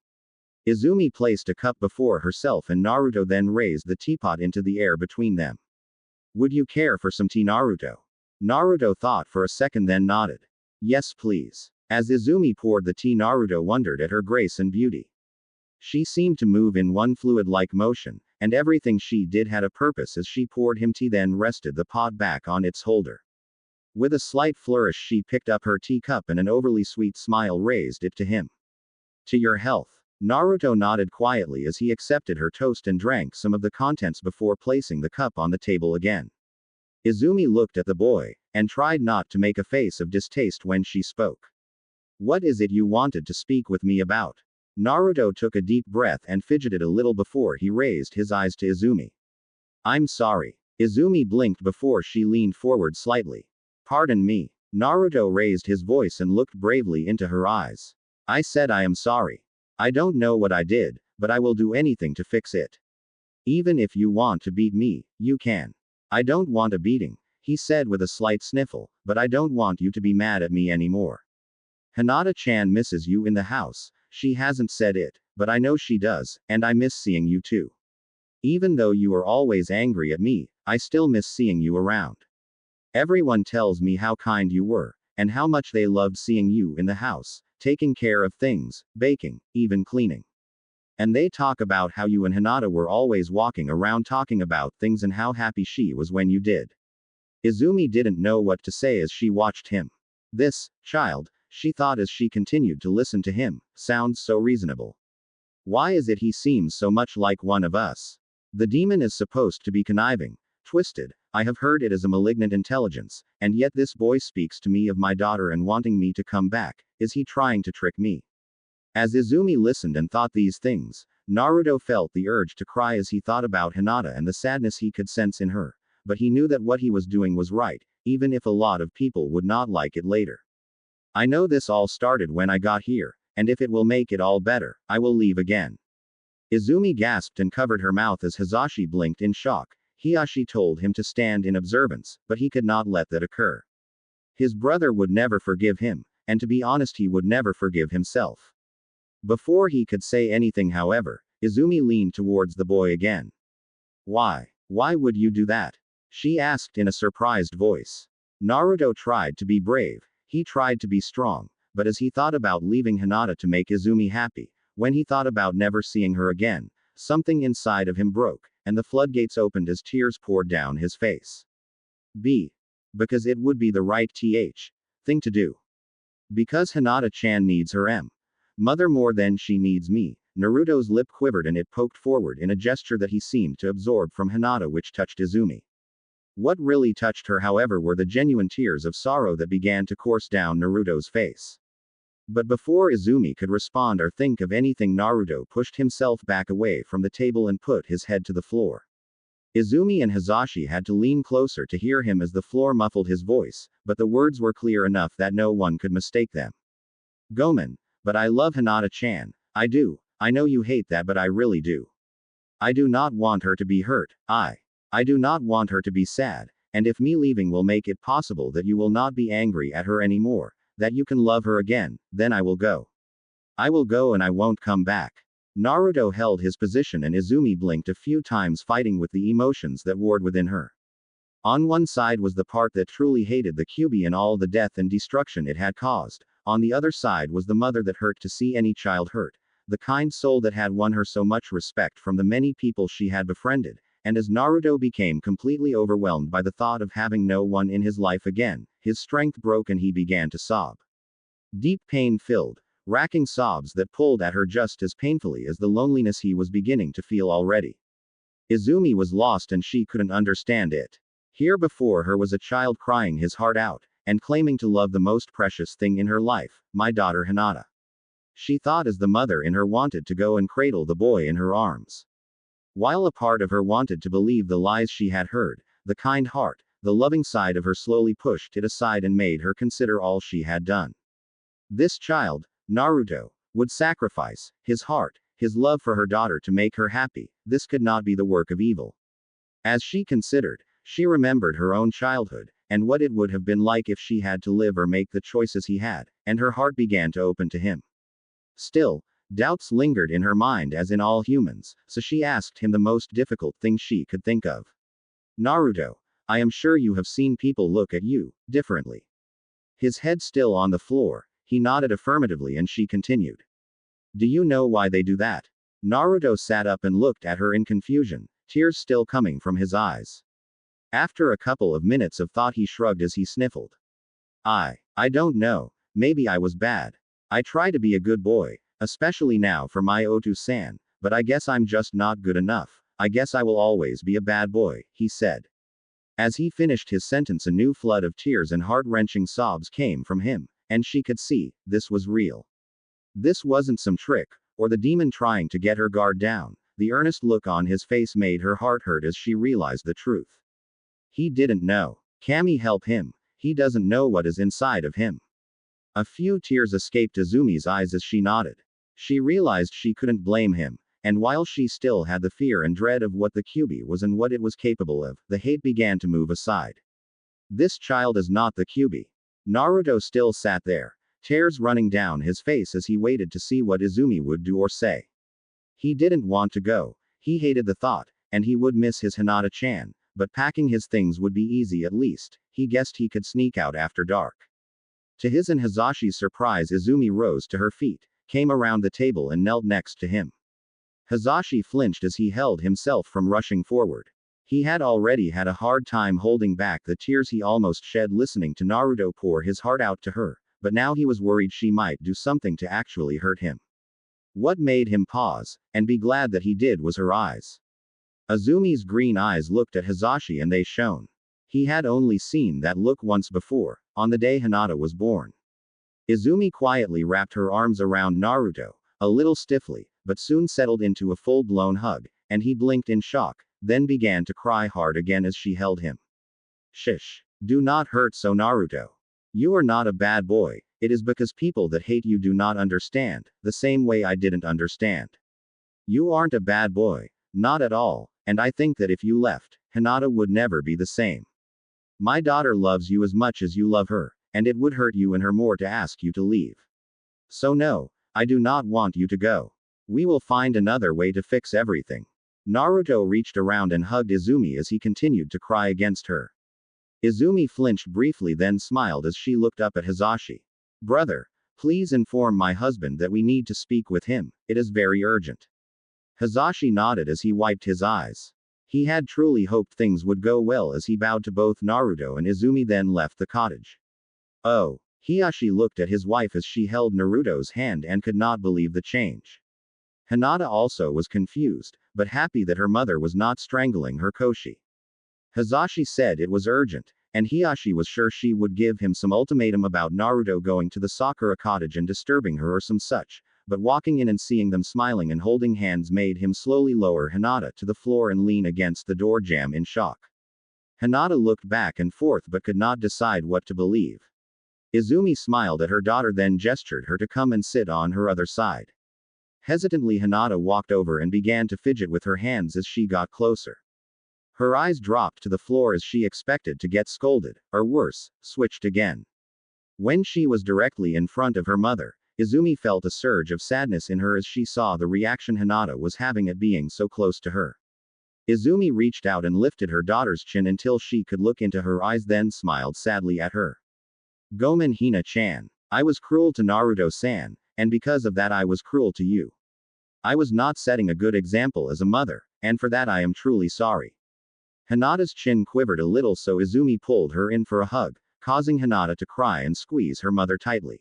Speaker 1: Izumi placed a cup before herself and Naruto then raised the teapot into the air between them. Would you care for some tea, Naruto? Naruto thought for a second then nodded. Yes please. As Izumi poured the tea Naruto wondered at her grace and beauty. She seemed to move in one fluid-like motion, and everything she did had a purpose as she poured him tea then rested the pot back on its holder. With a slight flourish she picked up her teacup and an overly sweet smile raised it to him. To your health. Naruto nodded quietly as he accepted her toast and drank some of the contents before placing the cup on the table again. Izumi looked at the boy, and tried not to make a face of distaste when she spoke. What is it you wanted to speak with me about? Naruto took a deep breath and fidgeted a little before he raised his eyes to Izumi. I'm sorry. Izumi blinked before she leaned forward slightly. Pardon me. Naruto raised his voice and looked bravely into her eyes. I said I am sorry. I don't know what I did, but I will do anything to fix it. Even if you want to beat me, you can. I don't want a beating, he said with a slight sniffle, but I don't want you to be mad at me anymore. Hinata-chan misses you in the house, she hasn't said it, but I know she does, and I miss seeing you too. Even though you are always angry at me, I still miss seeing you around. Everyone tells me how kind you were, and how much they loved seeing you in the house, taking care of things, baking, even cleaning. And they talk about how you and Hinata were always walking around talking about things and how happy she was when you did. Izumi didn't know what to say as she watched him. This child, she thought as she continued to listen to him, sounds so reasonable. Why is it he seems so much like one of us? The demon is supposed to be conniving, twisted. I have heard it is a malignant intelligence, and yet this boy speaks to me of my daughter and wanting me to come back. Is he trying to trick me? As Izumi listened and thought these things, Naruto felt the urge to cry as he thought about Hinata and the sadness he could sense in her. But he knew that what he was doing was right, even if a lot of people would not like it later. I know this all started when I got here, and if it will make it all better, I will leave again. Izumi gasped and covered her mouth as Hisashi blinked in shock. Hisashi told him to stand in observance, but he could not let that occur. His brother would never forgive him, and to be honest he would never forgive himself. Before he could say anything however, Izumi leaned towards the boy again. Why? Why would you do that? She asked in a surprised voice. Naruto tried to be brave, he tried to be strong, but as he thought about leaving Hinata to make Izumi happy, when he thought about never seeing her again, something inside of him broke, and the floodgates opened as tears poured down his face. Because it would be the right thing to do. Because Hinata-chan needs her mother more than she needs me. Naruto's lip quivered and it poked forward in a gesture that he seemed to absorb from Hinata, which touched Izumi. What really touched her, however, were the genuine tears of sorrow that began to course down Naruto's face. But before Izumi could respond or think of anything, Naruto pushed himself back away from the table and put his head to the floor. Izumi and Hisashi had to lean closer to hear him as the floor muffled his voice, but the words were clear enough that no one could mistake them. Gomen, but I love Hinata-chan. I do. I know you hate that, but I really do. I do not want her to be hurt. I do not want her to be sad, and if me leaving will make it possible that you will not be angry at her anymore, that you can love her again, then I will go. I will go and I won't come back. Naruto held his position and Izumi blinked a few times, fighting with the emotions that warred within her. On one side was the part that truly hated the Kyuubi and all the death and destruction it had caused. On the other side was the mother that hurt to see any child hurt, the kind soul that had won her so much respect from the many people she had befriended. And as Naruto became completely overwhelmed by the thought of having no one in his life again, his strength broke and he began to sob. Deep pain-filled, racking sobs that pulled at her just as painfully as the loneliness he was beginning to feel already. Izumi was lost and she couldn't understand it. Here before her was a child crying his heart out, and claiming to love the most precious thing in her life, my daughter Hinata. She thought as the mother in her wanted to go and cradle the boy in her arms. While a part of her wanted to believe the lies she had heard, the kind heart, the loving side of her slowly pushed it aside and made her consider all she had done. This child, Naruto, would sacrifice his heart, his love for her daughter to make her happy. This could not be the work of evil. As she considered, she remembered her own childhood, and what it would have been like if she had to live or make the choices he had, and her heart began to open to him. Still, doubts lingered in her mind as in all humans, so she asked him the most difficult thing she could think of. Naruto, I am sure you have seen people look at you differently. His head still on the floor, he nodded affirmatively and she continued. Do you know why they do that? Naruto sat up and looked at her in confusion, tears still coming from his eyes. After a couple of minutes of thought he shrugged as he sniffled. I don't know, maybe I was bad. I try to be a good boy, especially now for my Otu-san, but I guess I'm just not good enough. I guess I will always be a bad boy, he said. As he finished his sentence, a new flood of tears and heart-wrenching sobs came from him, and she could see, this was real. This wasn't some trick, or the demon trying to get her guard down. The earnest look on his face made her heart hurt as she realized the truth. He didn't know. Can he help him? He doesn't know what is inside of him. A few tears escaped Izumi's eyes as she nodded. She realized she couldn't blame him, and while she still had the fear and dread of what the Kyuubi was and what it was capable of, the hate began to move aside. This child is not the Kyuubi. Naruto still sat there, tears running down his face as he waited to see what Izumi would do or say. He didn't want to go. He hated the thought, and he would miss his Hinata-chan, but packing his things would be easy at least. He guessed he could sneak out after dark. To his and Hazashi's surprise, Izumi rose to her feet, came around the table and knelt next to him. Hazashi flinched as he held himself from rushing forward. He had already had a hard time holding back the tears he almost shed listening to Naruto pour his heart out to her, but now he was worried she might do something to actually hurt him. What made him pause, and be glad that he did, was her eyes. Izumi's green eyes looked at Hazashi and they shone. He had only seen that look once before, on the day Hinata was born. Izumi quietly wrapped her arms around Naruto, a little stiffly, but soon settled into a full-blown hug, and he blinked in shock, then began to cry hard again as she held him. Shish. Do not hurt so, Naruto. You are not a bad boy, it is because people that hate you do not understand, the same way I didn't understand. You aren't a bad boy, not at all, and I think that if you left, Hinata would never be the same. My daughter loves you as much as you love her, and it would hurt you and her more to ask you to leave. So no, I do not want you to go. We will find another way to fix everything. Naruto reached around and hugged Izumi as he continued to cry against her. Izumi flinched briefly then smiled as she looked up at Hazashi. Brother, please inform my husband that we need to speak with him, it is very urgent. Hazashi nodded as he wiped his eyes. He had truly hoped things would go well as he bowed to both Naruto and Izumi then left the cottage. Oh. Hiyashi looked at his wife as she held Naruto's hand and could not believe the change. Hinata also was confused, but happy that her mother was not strangling her Koshi. Hazashi said it was urgent, and Hiyashi was sure she would give him some ultimatum about Naruto going to the Sakura cottage and disturbing her or some such, but walking in and seeing them smiling and holding hands made him slowly lower Hinata to the floor and lean against the door jamb in shock. Hinata looked back and forth but could not decide what to believe. Izumi smiled at her daughter then gestured her to come and sit on her other side. Hesitantly Hinata walked over and began to fidget with her hands as she got closer. Her eyes dropped to the floor as she expected to get scolded, or worse, switched again. When she was directly in front of her mother, Izumi felt a surge of sadness in her as she saw the reaction Hinata was having at being so close to her. Izumi reached out and lifted her daughter's chin until she could look into her eyes then smiled sadly at her. Gomen Hina-chan. I was cruel to Naruto-san, and because of that I was cruel to you. I was not setting a good example as a mother, and for that I am truly sorry. Hinata's chin quivered a little so Izumi pulled her in for a hug, causing Hinata to cry and squeeze her mother tightly.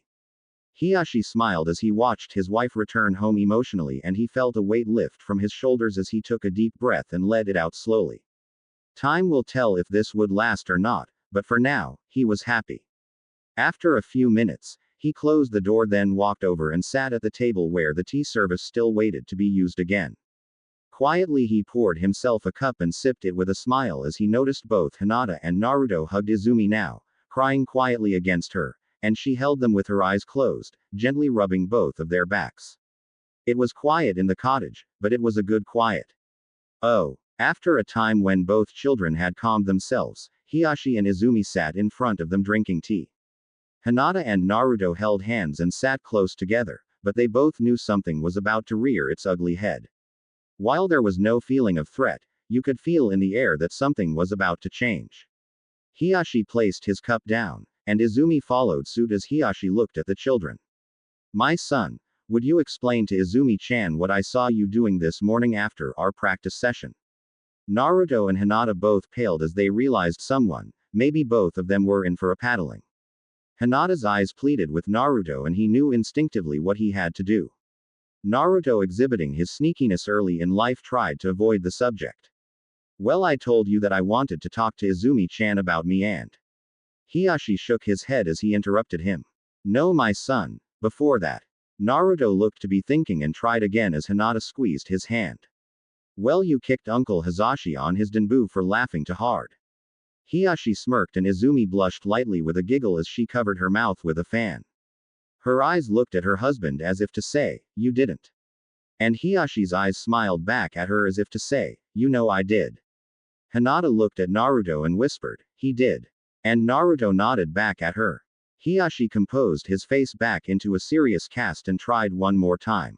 Speaker 1: Hiyashi smiled as he watched his wife return home emotionally and he felt a weight lift from his shoulders as he took a deep breath and let it out slowly. Time will tell if this would last or not, but for now, he was happy. After a few minutes, he closed the door then walked over and sat at the table where the tea service still waited to be used again. Quietly he poured himself a cup and sipped it with a smile as he noticed both Hinata and Naruto hugged Izumi now, crying quietly against her, and she held them with her eyes closed, gently rubbing both of their backs. It was quiet in the cottage, but it was a good quiet. Oh. After a time when both children had calmed themselves, Hiyashi and Izumi sat in front of them drinking tea. Hinata and Naruto held hands and sat close together, but they both knew something was about to rear its ugly head. While there was no feeling of threat, you could feel in the air that something was about to change. Hiyashi placed his cup down, and Izumi followed suit as Hiyashi looked at the children. My son, would you explain to Izumi-chan what I saw you doing this morning after our practice session? Naruto and Hinata both paled as they realized someone, maybe both of them were in for a paddling. Hinata's eyes pleaded with Naruto and he knew instinctively what he had to do. Naruto, exhibiting his sneakiness early in life, tried to avoid the subject. Well, I told you that I wanted to talk to Izumi-chan about me and... Hiyashi shook his head as he interrupted him. No, my son, before that. Naruto looked to be thinking and tried again as Hinata squeezed his hand. Well, you kicked Uncle Hazashi on his denbu for laughing too hard. Hiyashi smirked and Izumi blushed lightly with a giggle as she covered her mouth with a fan. Her eyes looked at her husband as if to say, you didn't. And Hiyashi's eyes smiled back at her as if to say, you know I did. Hinata looked at Naruto and whispered, he did. And Naruto nodded back at her. Hiyashi composed his face back into a serious cast and tried one more time.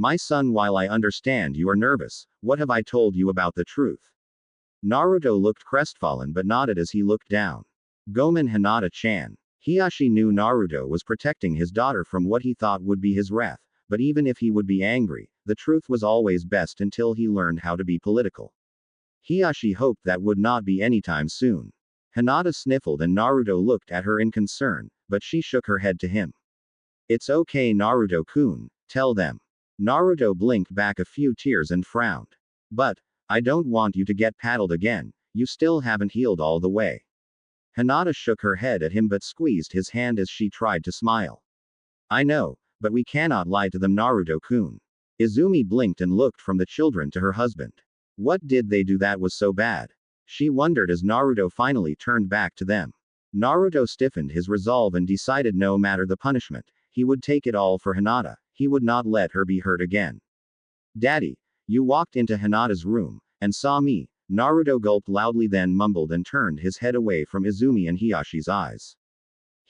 Speaker 1: My son, while I understand you are nervous, what have I told you about the truth? Naruto looked crestfallen but nodded as he looked down. Gomen Hinata-chan. Hiashi knew Naruto was protecting his daughter from what he thought would be his wrath, but even if he would be angry, the truth was always best until he learned how to be political. Hiashi hoped that would not be anytime soon. Hinata sniffled and Naruto looked at her in concern, but she shook her head to him. It's okay, Naruto-kun, tell them. Naruto blinked back a few tears and frowned. But, I don't want you to get paddled again, you still haven't healed all the way. Hinata shook her head at him but squeezed his hand as she tried to smile. I know, but we cannot lie to them, Naruto-kun. Izumi blinked and looked from the children to her husband. What did they do that was so bad? She wondered as Naruto finally turned back to them. Naruto stiffened his resolve and decided no matter the punishment, he would take it all for Hinata, he would not let her be hurt again. Daddy, you walked into Hinata's room, and saw me. Naruto gulped loudly then mumbled and turned his head away from Izumi and Hiyashi's eyes.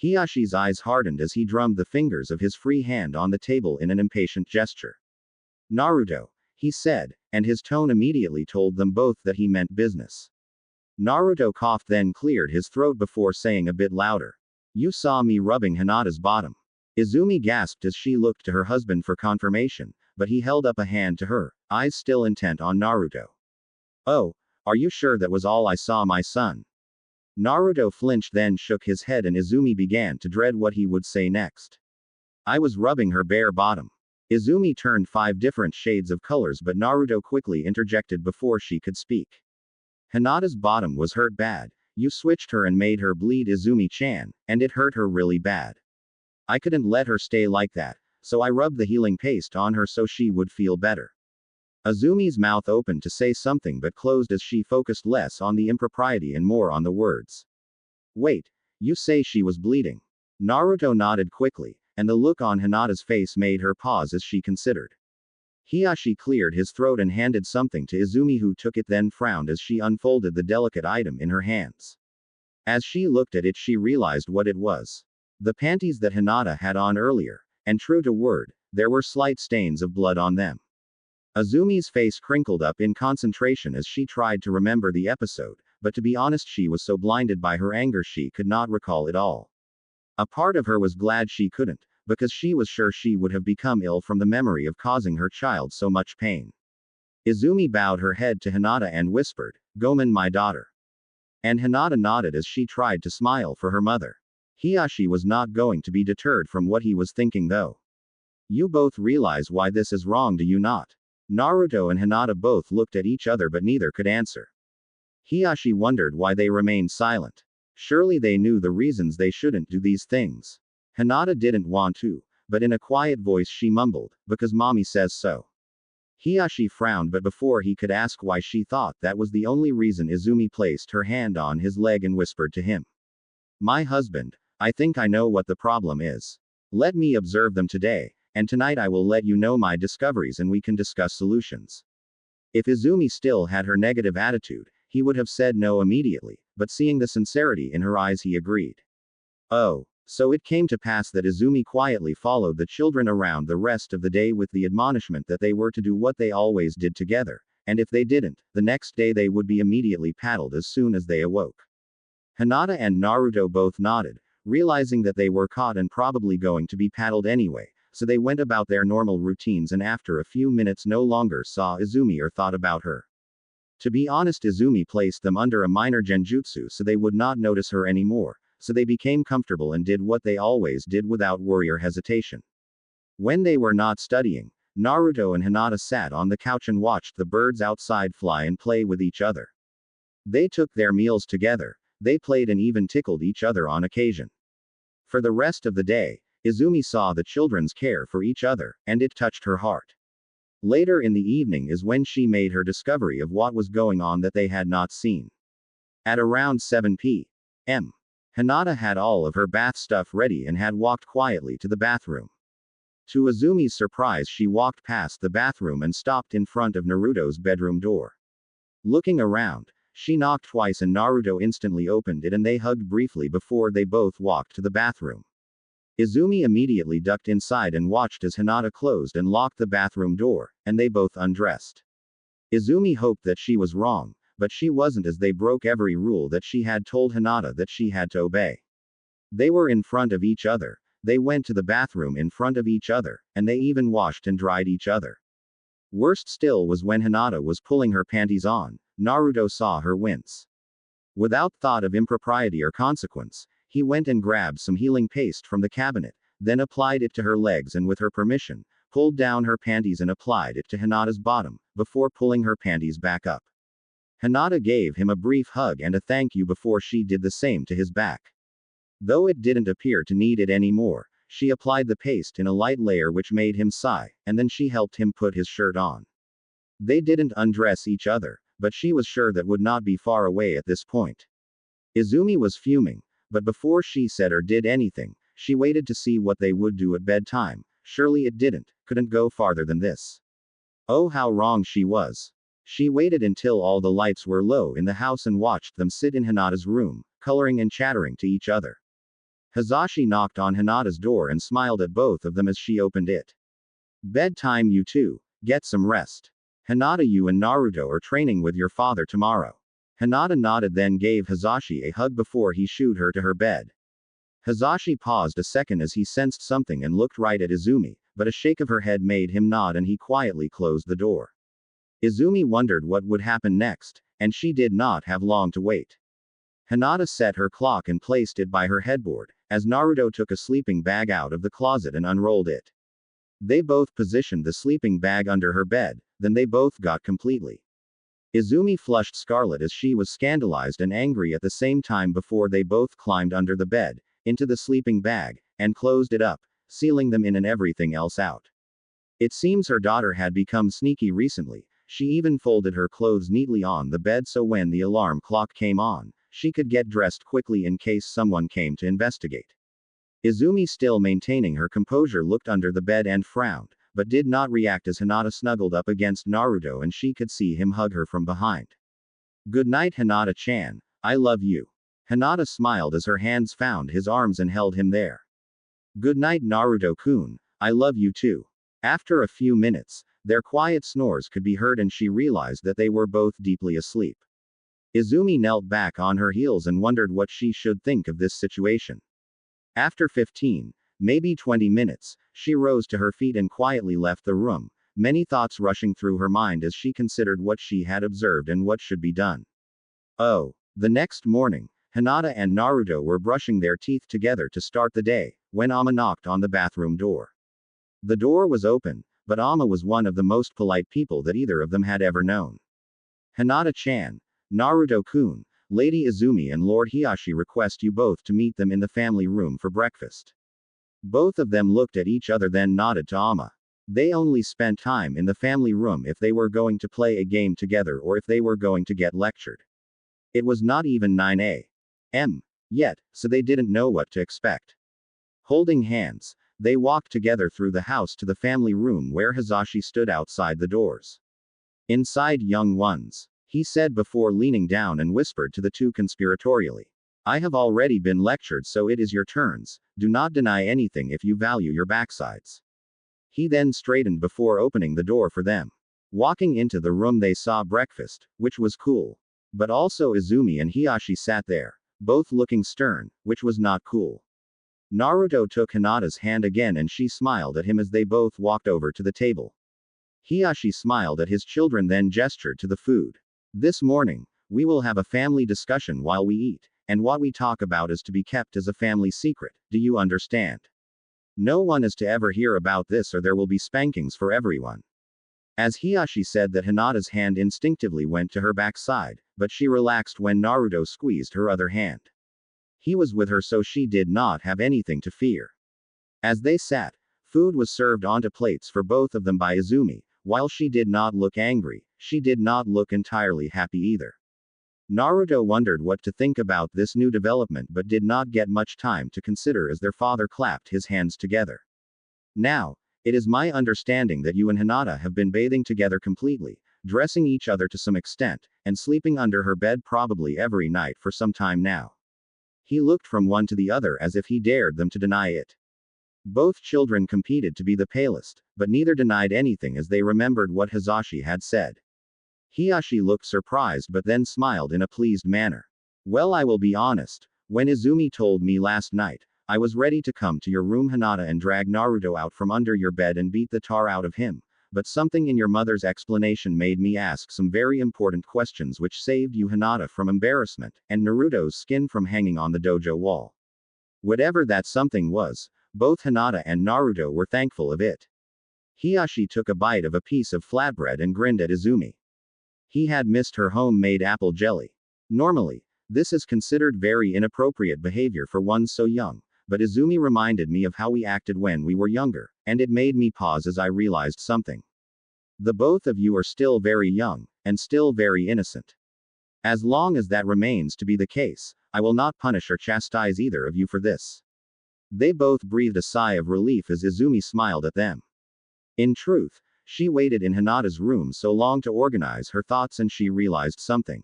Speaker 1: Hiyashi's eyes hardened as he drummed the fingers of his free hand on the table in an impatient gesture. Naruto, he said, and his tone immediately told them both that he meant business. Naruto coughed then cleared his throat before saying a bit louder. You saw me rubbing Hinata's bottom. Izumi gasped as she looked to her husband for confirmation, but he held up a hand to her, eyes still intent on Naruto. Oh, are you sure that was all I saw, my son? Naruto flinched then shook his head and Izumi began to dread what he would say next. I was rubbing her bare bottom. Izumi turned 5 different shades of colors but Naruto quickly interjected before she could speak. Hinata's bottom was hurt bad. You switched her and made her bleed, Izumi-chan, and it hurt her really bad. I couldn't let her stay like that, so I rubbed the healing paste on her so she would feel better. Izumi's mouth opened to say something but closed as she focused less on the impropriety and more on the words. Wait, you say she was bleeding? Naruto nodded quickly, and the look on Hinata's face made her pause as she considered. Hiashi cleared his throat and handed something to Izumi, who took it then frowned as she unfolded the delicate item in her hands. As she looked at it she realized what it was. The panties that Hinata had on earlier, and true to word, there were slight stains of blood on them. Izumi's face crinkled up in concentration as she tried to remember the episode, but to be honest she was so blinded by her anger she could not recall it all. A part of her was glad she couldn't, because she was sure she would have become ill from the memory of causing her child so much pain. Izumi bowed her head to Hinata and whispered, Gomen, my daughter. And Hinata nodded as she tried to smile for her mother. Hiashi was not going to be deterred from what he was thinking though. You both realize why this is wrong, do you not? Naruto and Hinata both looked at each other but neither could answer. Hiashi wondered why they remained silent. Surely they knew the reasons they shouldn't do these things. Hinata didn't want to, but in a quiet voice she mumbled, because mommy says so. Hiashi frowned but before he could ask why she thought that was the only reason Izumi placed her hand on his leg and whispered to him. My husband, I think I know what the problem is. Let me observe them today, and tonight I will let you know my discoveries and we can discuss solutions. If Izumi still had her negative attitude, he would have said no immediately, but seeing the sincerity in her eyes he agreed. Oh, so it came to pass that Izumi quietly followed the children around the rest of the day with the admonishment that they were to do what they always did together, and if they didn't, the next day they would be immediately paddled as soon as they awoke. Hinata and Naruto both nodded, realizing that they were caught and probably going to be paddled anyway, so they went about their normal routines and after a few minutes no longer saw Izumi or thought about her. To be honest, Izumi placed them under a minor genjutsu so they would not notice her anymore, so they became comfortable and did what they always did without worry or hesitation. When they were not studying, Naruto and Hinata sat on the couch and watched the birds outside fly and play with each other. They took their meals together, they played and even tickled each other on occasion. For the rest of the day, Izumi saw the children's care for each other, and it touched her heart. Later in the evening is when she made her discovery of what was going on that they had not seen. At around 7 p.m., Hinata had all of her bath stuff ready and had walked quietly to the bathroom. To Izumi's surprise, she walked past the bathroom and stopped in front of Naruto's bedroom door. Looking around, she knocked twice and Naruto instantly opened it and they hugged briefly before they both walked to the bathroom. Izumi immediately ducked inside and watched as Hinata closed and locked the bathroom door, and they both undressed. Izumi hoped that she was wrong, but she wasn't, as they broke every rule that she had told Hinata that she had to obey. They were in front of each other, they went to the bathroom in front of each other, and they even washed and dried each other. Worst still was when Hinata was pulling her panties on, Naruto saw her wince. Without thought of impropriety or consequence, he went and grabbed some healing paste from the cabinet, then applied it to her legs and with her permission, pulled down her panties and applied it to Hinata's bottom, before pulling her panties back up. Hinata gave him a brief hug and a thank you before she did the same to his back. Though it didn't appear to need it anymore, she applied the paste in a light layer which made him sigh, and then she helped him put his shirt on. They didn't undress each other, but she was sure that would not be far away at this point. Izumi was fuming, but before she said or did anything, she waited to see what they would do at bedtime. Surely it couldn't go farther than this. Oh, how wrong she was. She waited until all the lights were low in the house and watched them sit in Hinata's room, coloring and chattering to each other. Hazashi knocked on Hinata's door and smiled at both of them as she opened it. Bedtime, you two. Get some rest. Hinata, you and Naruto are training with your father tomorrow. Hinata nodded, then gave Hazashi a hug before he shooed her to her bed. Hazashi paused a second as he sensed something and looked right at Izumi, but a shake of her head made him nod and he quietly closed the door. Izumi wondered what would happen next, and she did not have long to wait. Hinata set her clock and placed it by her headboard, as Naruto took a sleeping bag out of the closet and unrolled it. They both positioned the sleeping bag under her bed, then they both got completely. Izumi flushed scarlet as she was scandalized and angry at the same time before they both climbed under the bed, into the sleeping bag, and closed it up, sealing them in and everything else out. It seems her daughter had become sneaky recently. She even folded her clothes neatly on the bed so when the alarm clock came on, she could get dressed quickly in case someone came to investigate. Izumi, still maintaining her composure, looked under the bed and frowned, but did not react as Hinata snuggled up against Naruto and she could see him hug her from behind. Good night, Hinata-chan. I love you. Hinata smiled as her hands found his arms and held him there. Good night, Naruto-kun. I love you too. After a few minutes, their quiet snores could be heard and she realized that they were both deeply asleep. Izumi knelt back on her heels and wondered what she should think of this situation. After 15, maybe 20 minutes, she rose to her feet and quietly left the room, many thoughts rushing through her mind as she considered what she had observed and what should be done. Oh, the next morning, Hinata and Naruto were brushing their teeth together to start the day, when Amma knocked on the bathroom door. The door was open, but Amma was one of the most polite people that either of them had ever known. Hinata-chan, Naruto-kun, Lady Izumi and Lord Hiashi request you both to meet them in the family room for breakfast. Both of them looked at each other then nodded to Amma. They only spent time in the family room if they were going to play a game together or if they were going to get lectured. It was not even 9 a.m. yet, so they didn't know what to expect. Holding hands, they walked together through the house to the family room where Hazashi stood outside the doors. Inside, young ones, he said before leaning down and whispered to the two conspiratorially. I have already been lectured, so it is your turns. Do not deny anything if you value your backsides. He then straightened before opening the door for them. Walking into the room, they saw breakfast, which was cool. But also Izumi and Hiashi sat there, both looking stern, which was not cool. Naruto took Hinata's hand again and she smiled at him as they both walked over to the table. Hiashi smiled at his children then gestured to the food. This morning, we will have a family discussion while we eat, and what we talk about is to be kept as a family secret, do you understand? No one is to ever hear about this or there will be spankings for everyone. As Hiashi said that, Hinata's hand instinctively went to her backside, but she relaxed when Naruto squeezed her other hand. He was with her so she did not have anything to fear. As they sat, food was served onto plates for both of them by Izumi. While she did not look angry, she did not look entirely happy either. Naruto wondered what to think about this new development but did not get much time to consider as their father clapped his hands together. Now, it is my understanding that you and Hinata have been bathing together completely, dressing each other to some extent, and sleeping under her bed probably every night for some time now. He looked from one to the other as if he dared them to deny it. Both children competed to be the palest, but neither denied anything as they remembered what Hisashi had said. Hisashi looked surprised but then smiled in a pleased manner. Well, I will be honest. When Izumi told me last night, I was ready to come to your room, Hinata, and drag Naruto out from under your bed and beat the tar out of him. But something in your mother's explanation made me ask some very important questions which saved you, Hinata, from embarrassment, and Naruto's skin from hanging on the dojo wall. Whatever that something was, both Hinata and Naruto were thankful of it. Hisashi took a bite of a piece of flatbread and grinned at Izumi. He had missed her homemade apple jelly. Normally, this is considered very inappropriate behavior for one so young, but Izumi reminded me of how we acted when we were younger, and it made me pause as I realized something. The both of you are still very young, and still very innocent. As long as that remains to be the case, I will not punish or chastise either of you for this. They both breathed a sigh of relief as Izumi smiled at them. In truth, she waited in Hinata's room so long to organize her thoughts, and she realized something.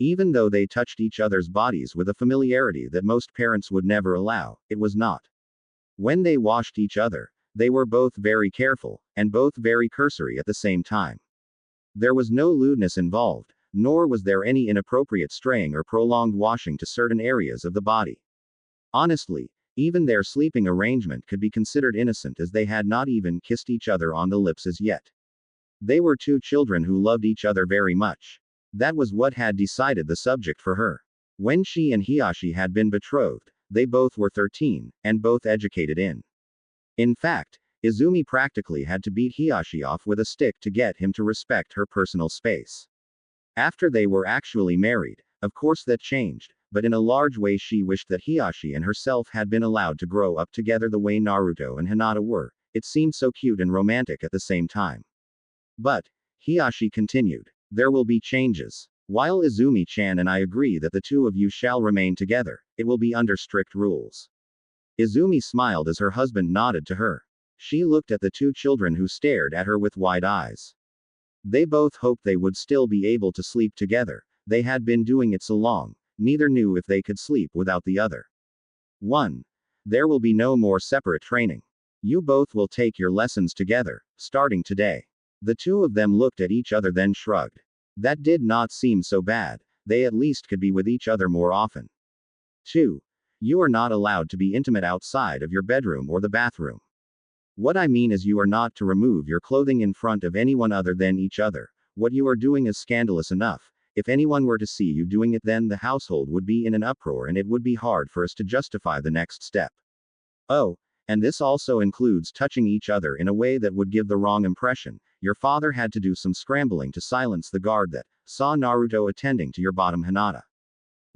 Speaker 1: Even though they touched each other's bodies with a familiarity that most parents would never allow, it was not. When they washed each other, they were both very careful, and both very cursory at the same time. There was no lewdness involved, nor was there any inappropriate straying or prolonged washing to certain areas of the body. Honestly, even their sleeping arrangement could be considered innocent, as they had not even kissed each other on the lips as yet. They were two children who loved each other very much. That was what had decided the subject for her. When she and Hisashi had been betrothed, they both were 13, and both educated in fact, Izumi practically had to beat Hisashi off with a stick to get him to respect her personal space. After they were actually married, of course that changed, but in a large way she wished that Hisashi and herself had been allowed to grow up together the way Naruto and Hinata were. It seemed so cute and romantic at the same time. But, Hisashi continued, there will be changes. While Izumi-chan and I agree that the two of you shall remain together, it will be under strict rules. Izumi smiled as her husband nodded to her. She looked at the two children who stared at her with wide eyes. They both hoped they would still be able to sleep together. They had been doing it so long, neither knew if they could sleep without the other. 1. There will be no more separate training. You both will take your lessons together, starting today. The two of them looked at each other then shrugged. That did not seem so bad, they at least could be with each other more often. 2. You are not allowed to be intimate outside of your bedroom or the bathroom. What I mean is you are not to remove your clothing in front of anyone other than each other. What you are doing is scandalous enough. If anyone were to see you doing it, then the household would be in an uproar and it would be hard for us to justify the next step. Oh, and this also includes touching each other in a way that would give the wrong impression. Your father had to do some scrambling to silence the guard that saw Naruto attending to your bottom, Hinata.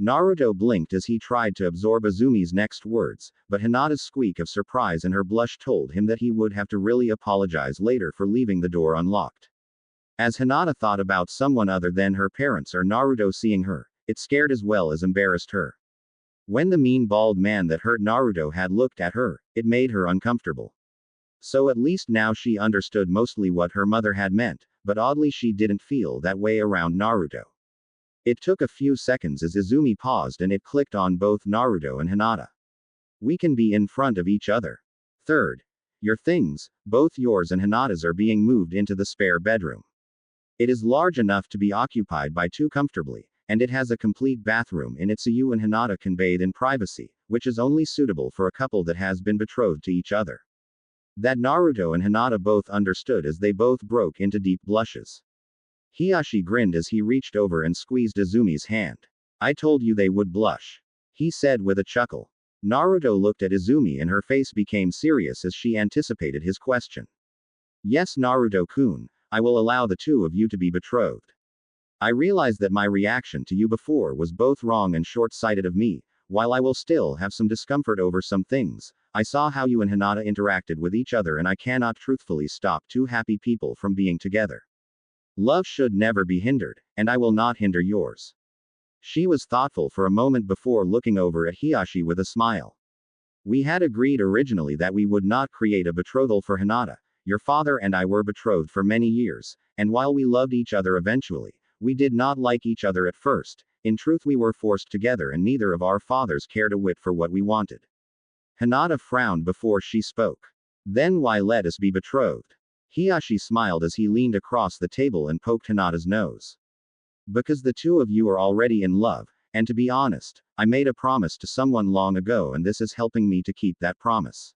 Speaker 1: Naruto blinked as he tried to absorb Izumi's next words, but Hinata's squeak of surprise and her blush told him that he would have to really apologize later for leaving the door unlocked. As Hinata thought about someone other than her parents or Naruto seeing her, it scared as well as embarrassed her. When the mean bald man that hurt Naruto had looked at her, it made her uncomfortable. So at least now she understood mostly what her mother had meant, but oddly she didn't feel that way around Naruto. It took a few seconds as Izumi paused and it clicked on both Naruto and Hinata. We can be in front of each other. Third. Your things, both yours and Hinata's, are being moved into the spare bedroom. It is large enough to be occupied by two comfortably, and it has a complete bathroom in it so you and Hinata can bathe in privacy, which is only suitable for a couple that has been betrothed to each other. That Naruto and Hinata both understood as they both broke into deep blushes. Hisashi grinned as he reached over and squeezed Izumi's hand. I told you they would blush, he said with a chuckle. Naruto looked at Izumi and her face became serious as she anticipated his question. Yes, Naruto-kun, I will allow the two of you to be betrothed. I realize that my reaction to you before was both wrong and short-sighted of me. While I will still have some discomfort over some things, I saw how you and Hinata interacted with each other and I cannot truthfully stop two happy people from being together. Love should never be hindered, and I will not hinder yours. She was thoughtful for a moment before looking over at Hisashi with a smile. We had agreed originally that we would not create a betrothal for Hinata. Your father and I were betrothed for many years, and while we loved each other eventually, we did not like each other at first. In truth, we were forced together and neither of our fathers cared a whit for what we wanted. Hinata frowned before she spoke. Then why let us be betrothed? Hiyashi smiled as he leaned across the table and poked Hinata's nose. Because the two of you are already in love, and to be honest, I made a promise to someone long ago and this is helping me to keep that promise.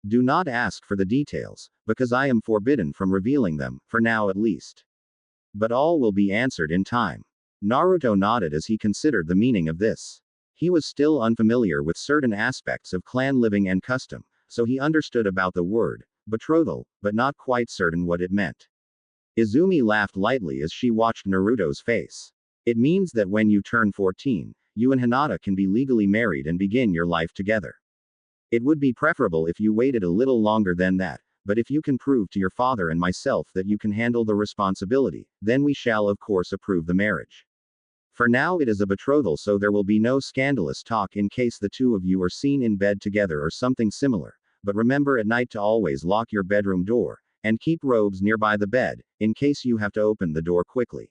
Speaker 1: Do not ask for the details, because I am forbidden from revealing them, for now at least. But all will be answered in time. Naruto nodded as he considered the meaning of this. He was still unfamiliar with certain aspects of clan living and custom, so he understood about the word, betrothal, but not quite certain what it meant. Izumi laughed lightly as she watched Naruto's face. It means that when you turn 14, you and Hinata can be legally married and begin your life together. It would be preferable if you waited a little longer than that, but if you can prove to your father and myself that you can handle the responsibility, then we shall of course approve the marriage. For now it is a betrothal so there will be no scandalous talk in case the two of you are seen in bed together or something similar, but remember at night to always lock your bedroom door, and keep robes nearby the bed, in case you have to open the door quickly.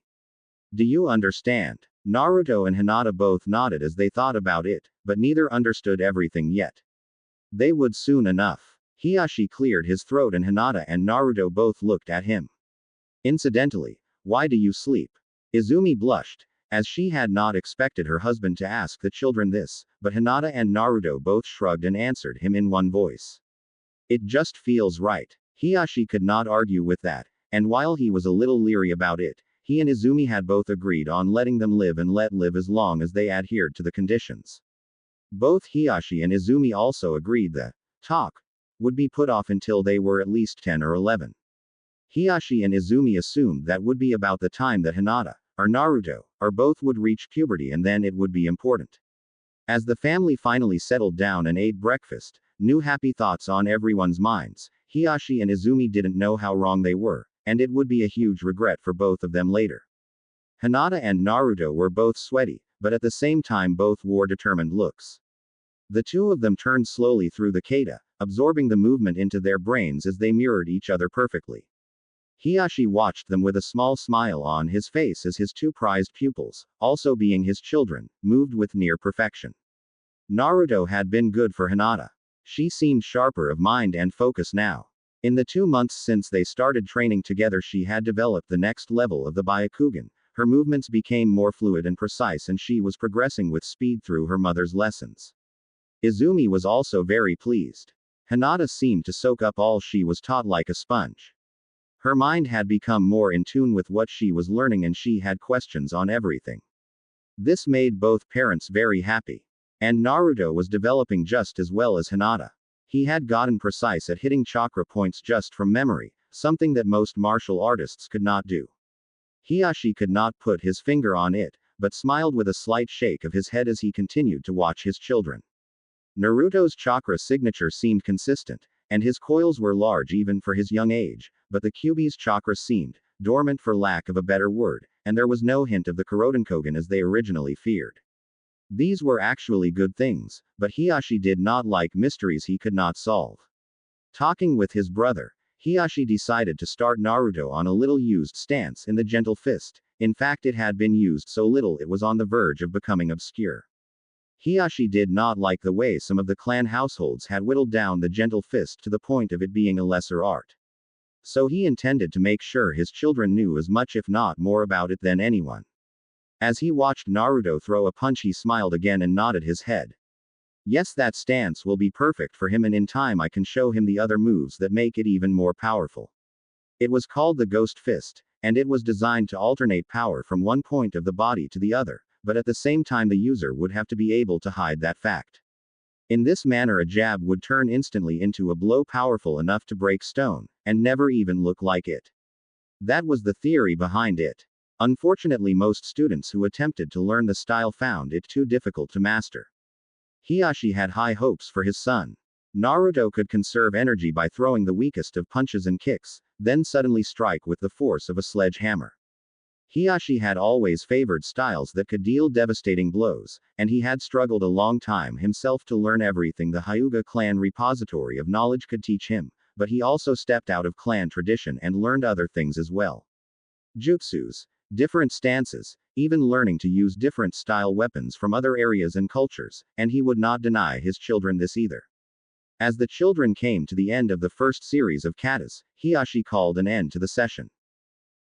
Speaker 1: Do you understand? Naruto and Hinata both nodded as they thought about it, but neither understood everything yet. They would soon enough. Hiyashi cleared his throat and Hinata and Naruto both looked at him. Incidentally, why do you sleep? Izumi blushed, as she had not expected her husband to ask the children this, but Hinata and Naruto both shrugged and answered him in one voice. It just feels right. Hiyashi could not argue with that, and while he was a little leery about it, he and Izumi had both agreed on letting them live and let live as long as they adhered to the conditions. Both Hiyashi and Izumi also agreed that talk would be put off until they were at least 10 or 11. Hiyashi and Izumi assumed that would be about the time that Hinata, or Naruto, or both would reach puberty and then it would be important. As the family finally settled down and ate breakfast, new happy thoughts on everyone's minds, Hiyashi and Izumi didn't know how wrong they were, and it would be a huge regret for both of them later. Hinata and Naruto were both sweaty, but at the same time both wore determined looks. The two of them turned slowly through the kata, absorbing the movement into their brains as they mirrored each other perfectly. Hiyashi watched them with a small smile on his face as his two prized pupils, also being his children, moved with near perfection. Naruto had been good for Hinata. She seemed sharper of mind and focus now. In the 2 months since they started training together she had developed the next level of the Byakugan, her movements became more fluid and precise and she was progressing with speed through her mother's lessons. Izumi was also very pleased. Hinata seemed to soak up all she was taught like a sponge. Her mind had become more in tune with what she was learning and she had questions on everything. This made both parents very happy. And Naruto was developing just as well as Hinata. He had gotten precise at hitting chakra points just from memory, something that most martial artists could not do. Hiyashi could not put his finger on it, but smiled with a slight shake of his head as he continued to watch his children. Naruto's chakra signature seemed consistent, and his coils were large even for his young age, but the Kyuubi's chakra seemed dormant for lack of a better word, and there was no hint of the Kurodenkogen as they originally feared. These were actually good things, but Hiyashi did not like mysteries he could not solve. Talking with his brother, Hiyashi decided to start Naruto on a little used stance in the gentle fist. In fact it had been used so little it was on the verge of becoming obscure. Hiyashi did not like the way some of the clan households had whittled down the gentle fist to the point of it being a lesser art. So he intended to make sure his children knew as much if not more about it than anyone. As he watched Naruto throw a punch he smiled again and nodded his head. Yes, that stance will be perfect for him and in time I can show him the other moves that make it even more powerful. It was called the Ghost Fist, and it was designed to alternate power from one point of the body to the other, but at the same time the user would have to be able to hide that fact. In this manner a jab would turn instantly into a blow powerful enough to break stone, and never even look like it. That was the theory behind it. Unfortunately most students who attempted to learn the style found it too difficult to master. Hiyashi had high hopes for his son. Naruto could conserve energy by throwing the weakest of punches and kicks, then suddenly strike with the force of a sledgehammer. Hiyashi had always favored styles that could deal devastating blows, and he had struggled a long time himself to learn everything the Hyuga clan repository of knowledge could teach him, but he also stepped out of clan tradition and learned other things as well. Jutsus, different stances, even learning to use different style weapons from other areas and cultures, and he would not deny his children this either. As the children came to the end of the first series of katas, Hiyashi called an end to the session.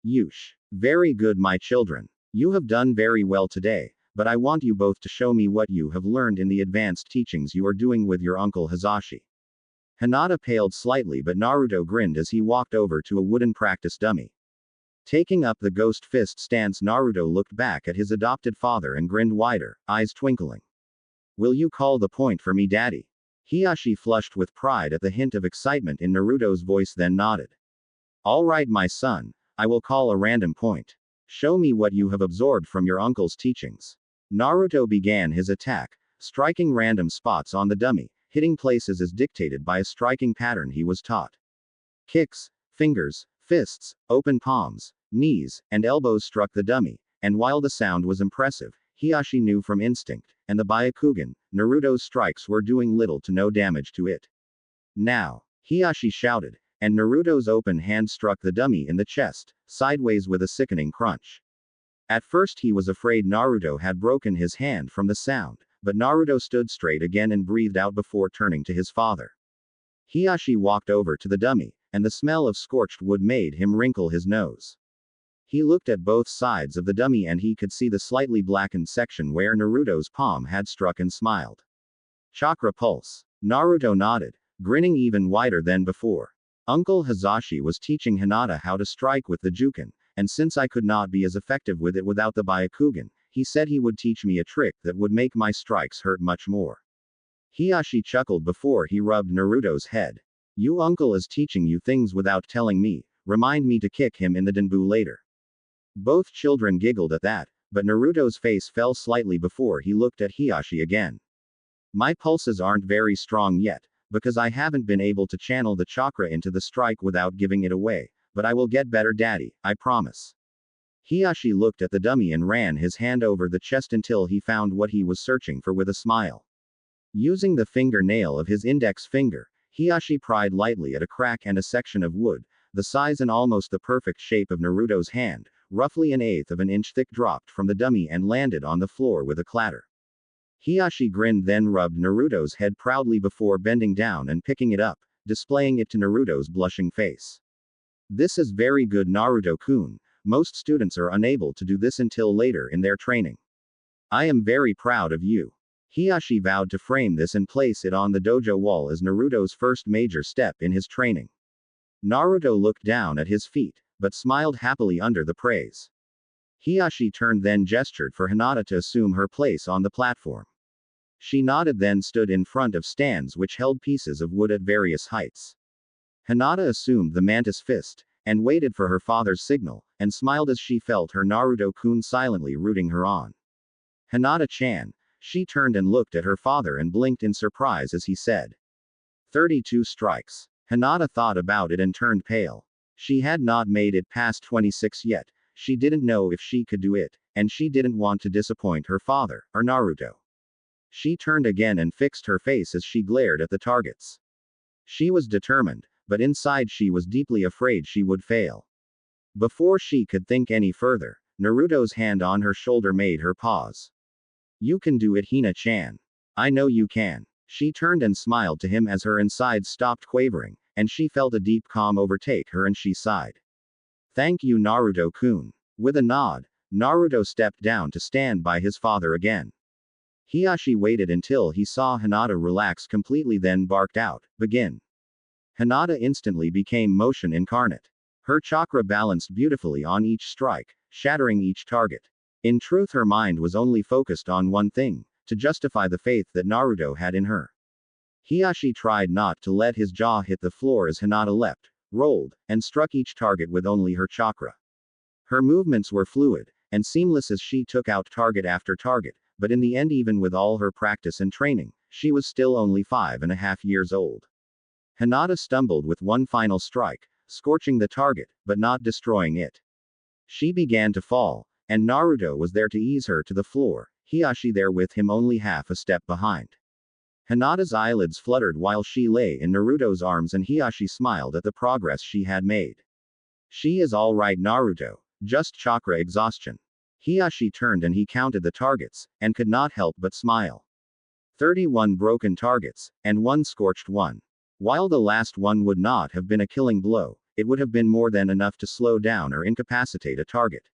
Speaker 1: Yush. Very good, my children. You have done very well today, but I want you both to show me what you have learned in the advanced teachings you are doing with your uncle Hazashi. Hinata paled slightly, but Naruto grinned as he walked over to a wooden practice dummy. Taking up the ghost fist stance, Naruto looked back at his adopted father and grinned wider, eyes twinkling. Will you call the point for me, daddy? Hiyashi flushed with pride at the hint of excitement in Naruto's voice, then nodded. All right, my son, I will call a random point. Show me what you have absorbed from your uncle's teachings. Naruto began his attack, striking random spots on the dummy, hitting places as dictated by a striking pattern he was taught. Kicks, fingers, fists, open palms, knees, and elbows struck the dummy, and while the sound was impressive, Hiyashi knew from instinct, and the Byakugan, Naruto's strikes were doing little to no damage to it. Now, Hiyashi shouted, and Naruto's open hand struck the dummy in the chest, sideways with a sickening crunch. At first he was afraid Naruto had broken his hand from the sound, but Naruto stood straight again and breathed out before turning to his father. Hiyashi walked over to the dummy, and the smell of scorched wood made him wrinkle his nose. He looked at both sides of the dummy and he could see the slightly blackened section where Naruto's palm had struck and smiled. Chakra pulse. Naruto nodded, grinning even wider than before. Uncle Hazashi was teaching Hinata how to strike with the Juken, and since I could not be as effective with it without the Byakugan, he said he would teach me a trick that would make my strikes hurt much more. Hiyashi chuckled before he rubbed Naruto's head. You uncle is teaching you things without telling me, remind me to kick him in the denbu later. Both children giggled at that, but Naruto's face fell slightly before he looked at Hiyashi again. My pulses aren't very strong yet, because I haven't been able to channel the chakra into the strike without giving it away, but I will get better, daddy, I promise. Hiyashi looked at the dummy and ran his hand over the chest until he found what he was searching for with a smile. Using the fingernail of his index finger, Hiyashi pried lightly at a crack and a section of wood, the size and almost the perfect shape of Naruto's hand, roughly 1/8 of an inch thick, dropped from the dummy and landed on the floor with a clatter. Hiyashi grinned, then rubbed Naruto's head proudly before bending down and picking it up, displaying it to Naruto's blushing face. This is very good, Naruto-kun. Most students are unable to do this until later in their training. I am very proud of you. Hiyashi vowed to frame this and place it on the dojo wall as Naruto's first major step in his training. Naruto looked down at his feet, but smiled happily under the praise. Hiyashi turned, then gestured for Hinata to assume her place on the platform. She nodded, then stood in front of stands which held pieces of wood at various heights. Hinata assumed the mantis fist, and waited for her father's signal, and smiled as she felt her Naruto-kun silently rooting her on. Hinata-chan. She turned and looked at her father and blinked in surprise as he said. 32 strikes. Hinata thought about it and turned pale. She had not made it past 26 yet, she didn't know if she could do it, and she didn't want to disappoint her father, or Naruto. She turned again and fixed her face as she glared at the targets. She was determined, but inside she was deeply afraid she would fail. Before she could think any further, Naruto's hand on her shoulder made her pause. You can do it, Hina-chan. I know you can. She turned and smiled to him as her insides stopped quavering, and she felt a deep calm overtake her and she sighed. Thank you, Naruto-kun. With a nod, Naruto stepped down to stand by his father again. Hiyashi waited until he saw Hinata relax completely, then barked out, begin. Hinata instantly became motion incarnate. Her chakra balanced beautifully on each strike, shattering each target. In truth, her mind was only focused on one thing, to justify the faith that Naruto had in her. Hiyashi tried not to let his jaw hit the floor as Hinata leapt, rolled, and struck each target with only her chakra. Her movements were fluid and seamless as she took out target after target, but in the end, even with all her practice and training, she was still only 5.5 years old. Hinata stumbled with one final strike, scorching the target, but not destroying it. She began to fall, and Naruto was there to ease her to the floor, Hiyashi there with him only half a step behind. Hinata's eyelids fluttered while she lay in Naruto's arms and Hiyashi smiled at the progress she had made. She is all right, Naruto, just chakra exhaustion. Hiyashi turned and he counted the targets, and could not help but smile. 31 broken targets, and one scorched one. While the last one would not have been a killing blow, it would have been more than enough to slow down or incapacitate a target.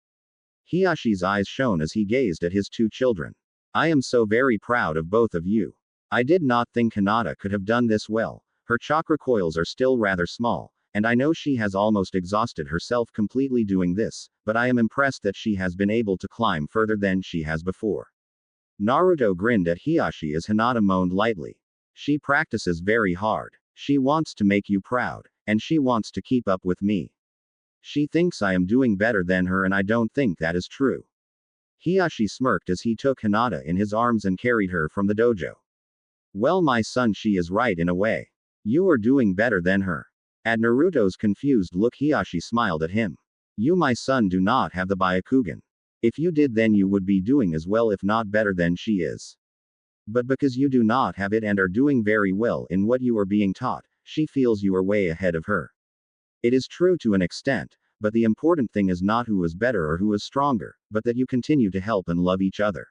Speaker 1: Hiyashi's eyes shone as he gazed at his two children. I am so very proud of both of you. I did not think Hinata could have done this well. Her chakra coils are still rather small, and I know she has almost exhausted herself completely doing this, but I am impressed that she has been able to climb further than she has before. Naruto grinned at Hiyashi as Hinata moaned lightly. She practices very hard. She wants to make you proud, and she wants to keep up with me. She thinks I am doing better than her, and I don't think that is true. Hiyashi smirked as he took Hinata in his arms and carried her from the dojo. Well, my son, she is right in a way. You are doing better than her. At Naruto's confused look, Hiyashi smiled at him. You, my son, do not have the Byakugan. If you did, then you would be doing as well, if not better, than she is. But because you do not have it and are doing very well in what you are being taught, she feels you are way ahead of her. It is true to an extent, but the important thing is not who is better or who is stronger, but that you continue to help and love each other.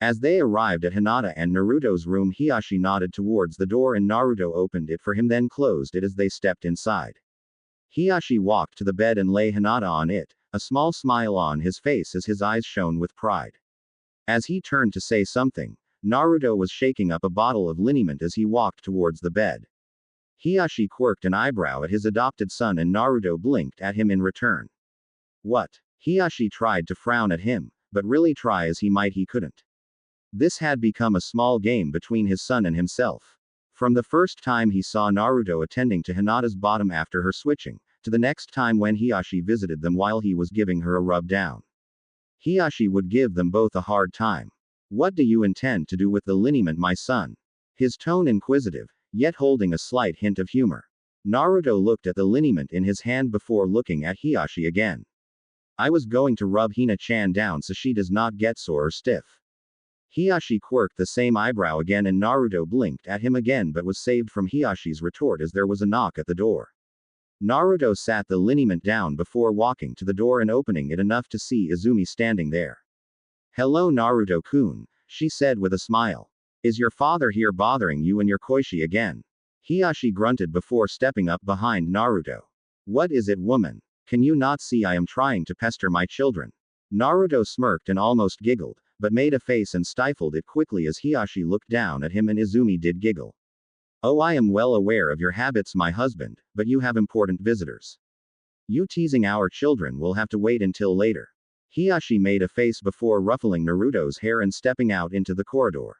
Speaker 1: As they arrived at Hinata and Naruto's room, Hiyashi nodded towards the door and Naruto opened it for him, then closed it as they stepped inside. Hiyashi walked to the bed and lay Hinata on it, a small smile on his face as his eyes shone with pride. As he turned to say something, Naruto was shaking up a bottle of liniment as he walked towards the bed. Hiyashi quirked an eyebrow at his adopted son and Naruto blinked at him in return. What? Hiyashi tried to frown at him, but really try as he might, he couldn't. This had become a small game between his son and himself. From the first time he saw Naruto attending to Hinata's bottom after her switching, to the next time when Hiyashi visited them while he was giving her a rub down. Hiyashi would give them both a hard time. What do you intend to do with the liniment, my son? His tone inquisitive, yet holding a slight hint of humor. Naruto looked at the liniment in his hand before looking at Hiyashi again. I was going to rub Hina-chan down so she does not get sore or stiff. Hiyashi quirked the same eyebrow again and Naruto blinked at him again but was saved from Hiyashi's retort as there was a knock at the door. Naruto sat the liniment down before walking to the door and opening it enough to see Izumi standing there. Hello Naruto-kun, she said with a smile. Is your father here bothering you and your koishi again? Hiyashi grunted before stepping up behind Naruto. What is it, woman? Can you not see I am trying to pester my children? Naruto smirked and almost giggled, but made a face and stifled it quickly as Hiyashi looked down at him and Izumi did giggle. Oh, I am well aware of your habits, my husband, but you have important visitors. You teasing our children will have to wait until later. Hiyashi made a face before ruffling Naruto's hair and stepping out into the corridor.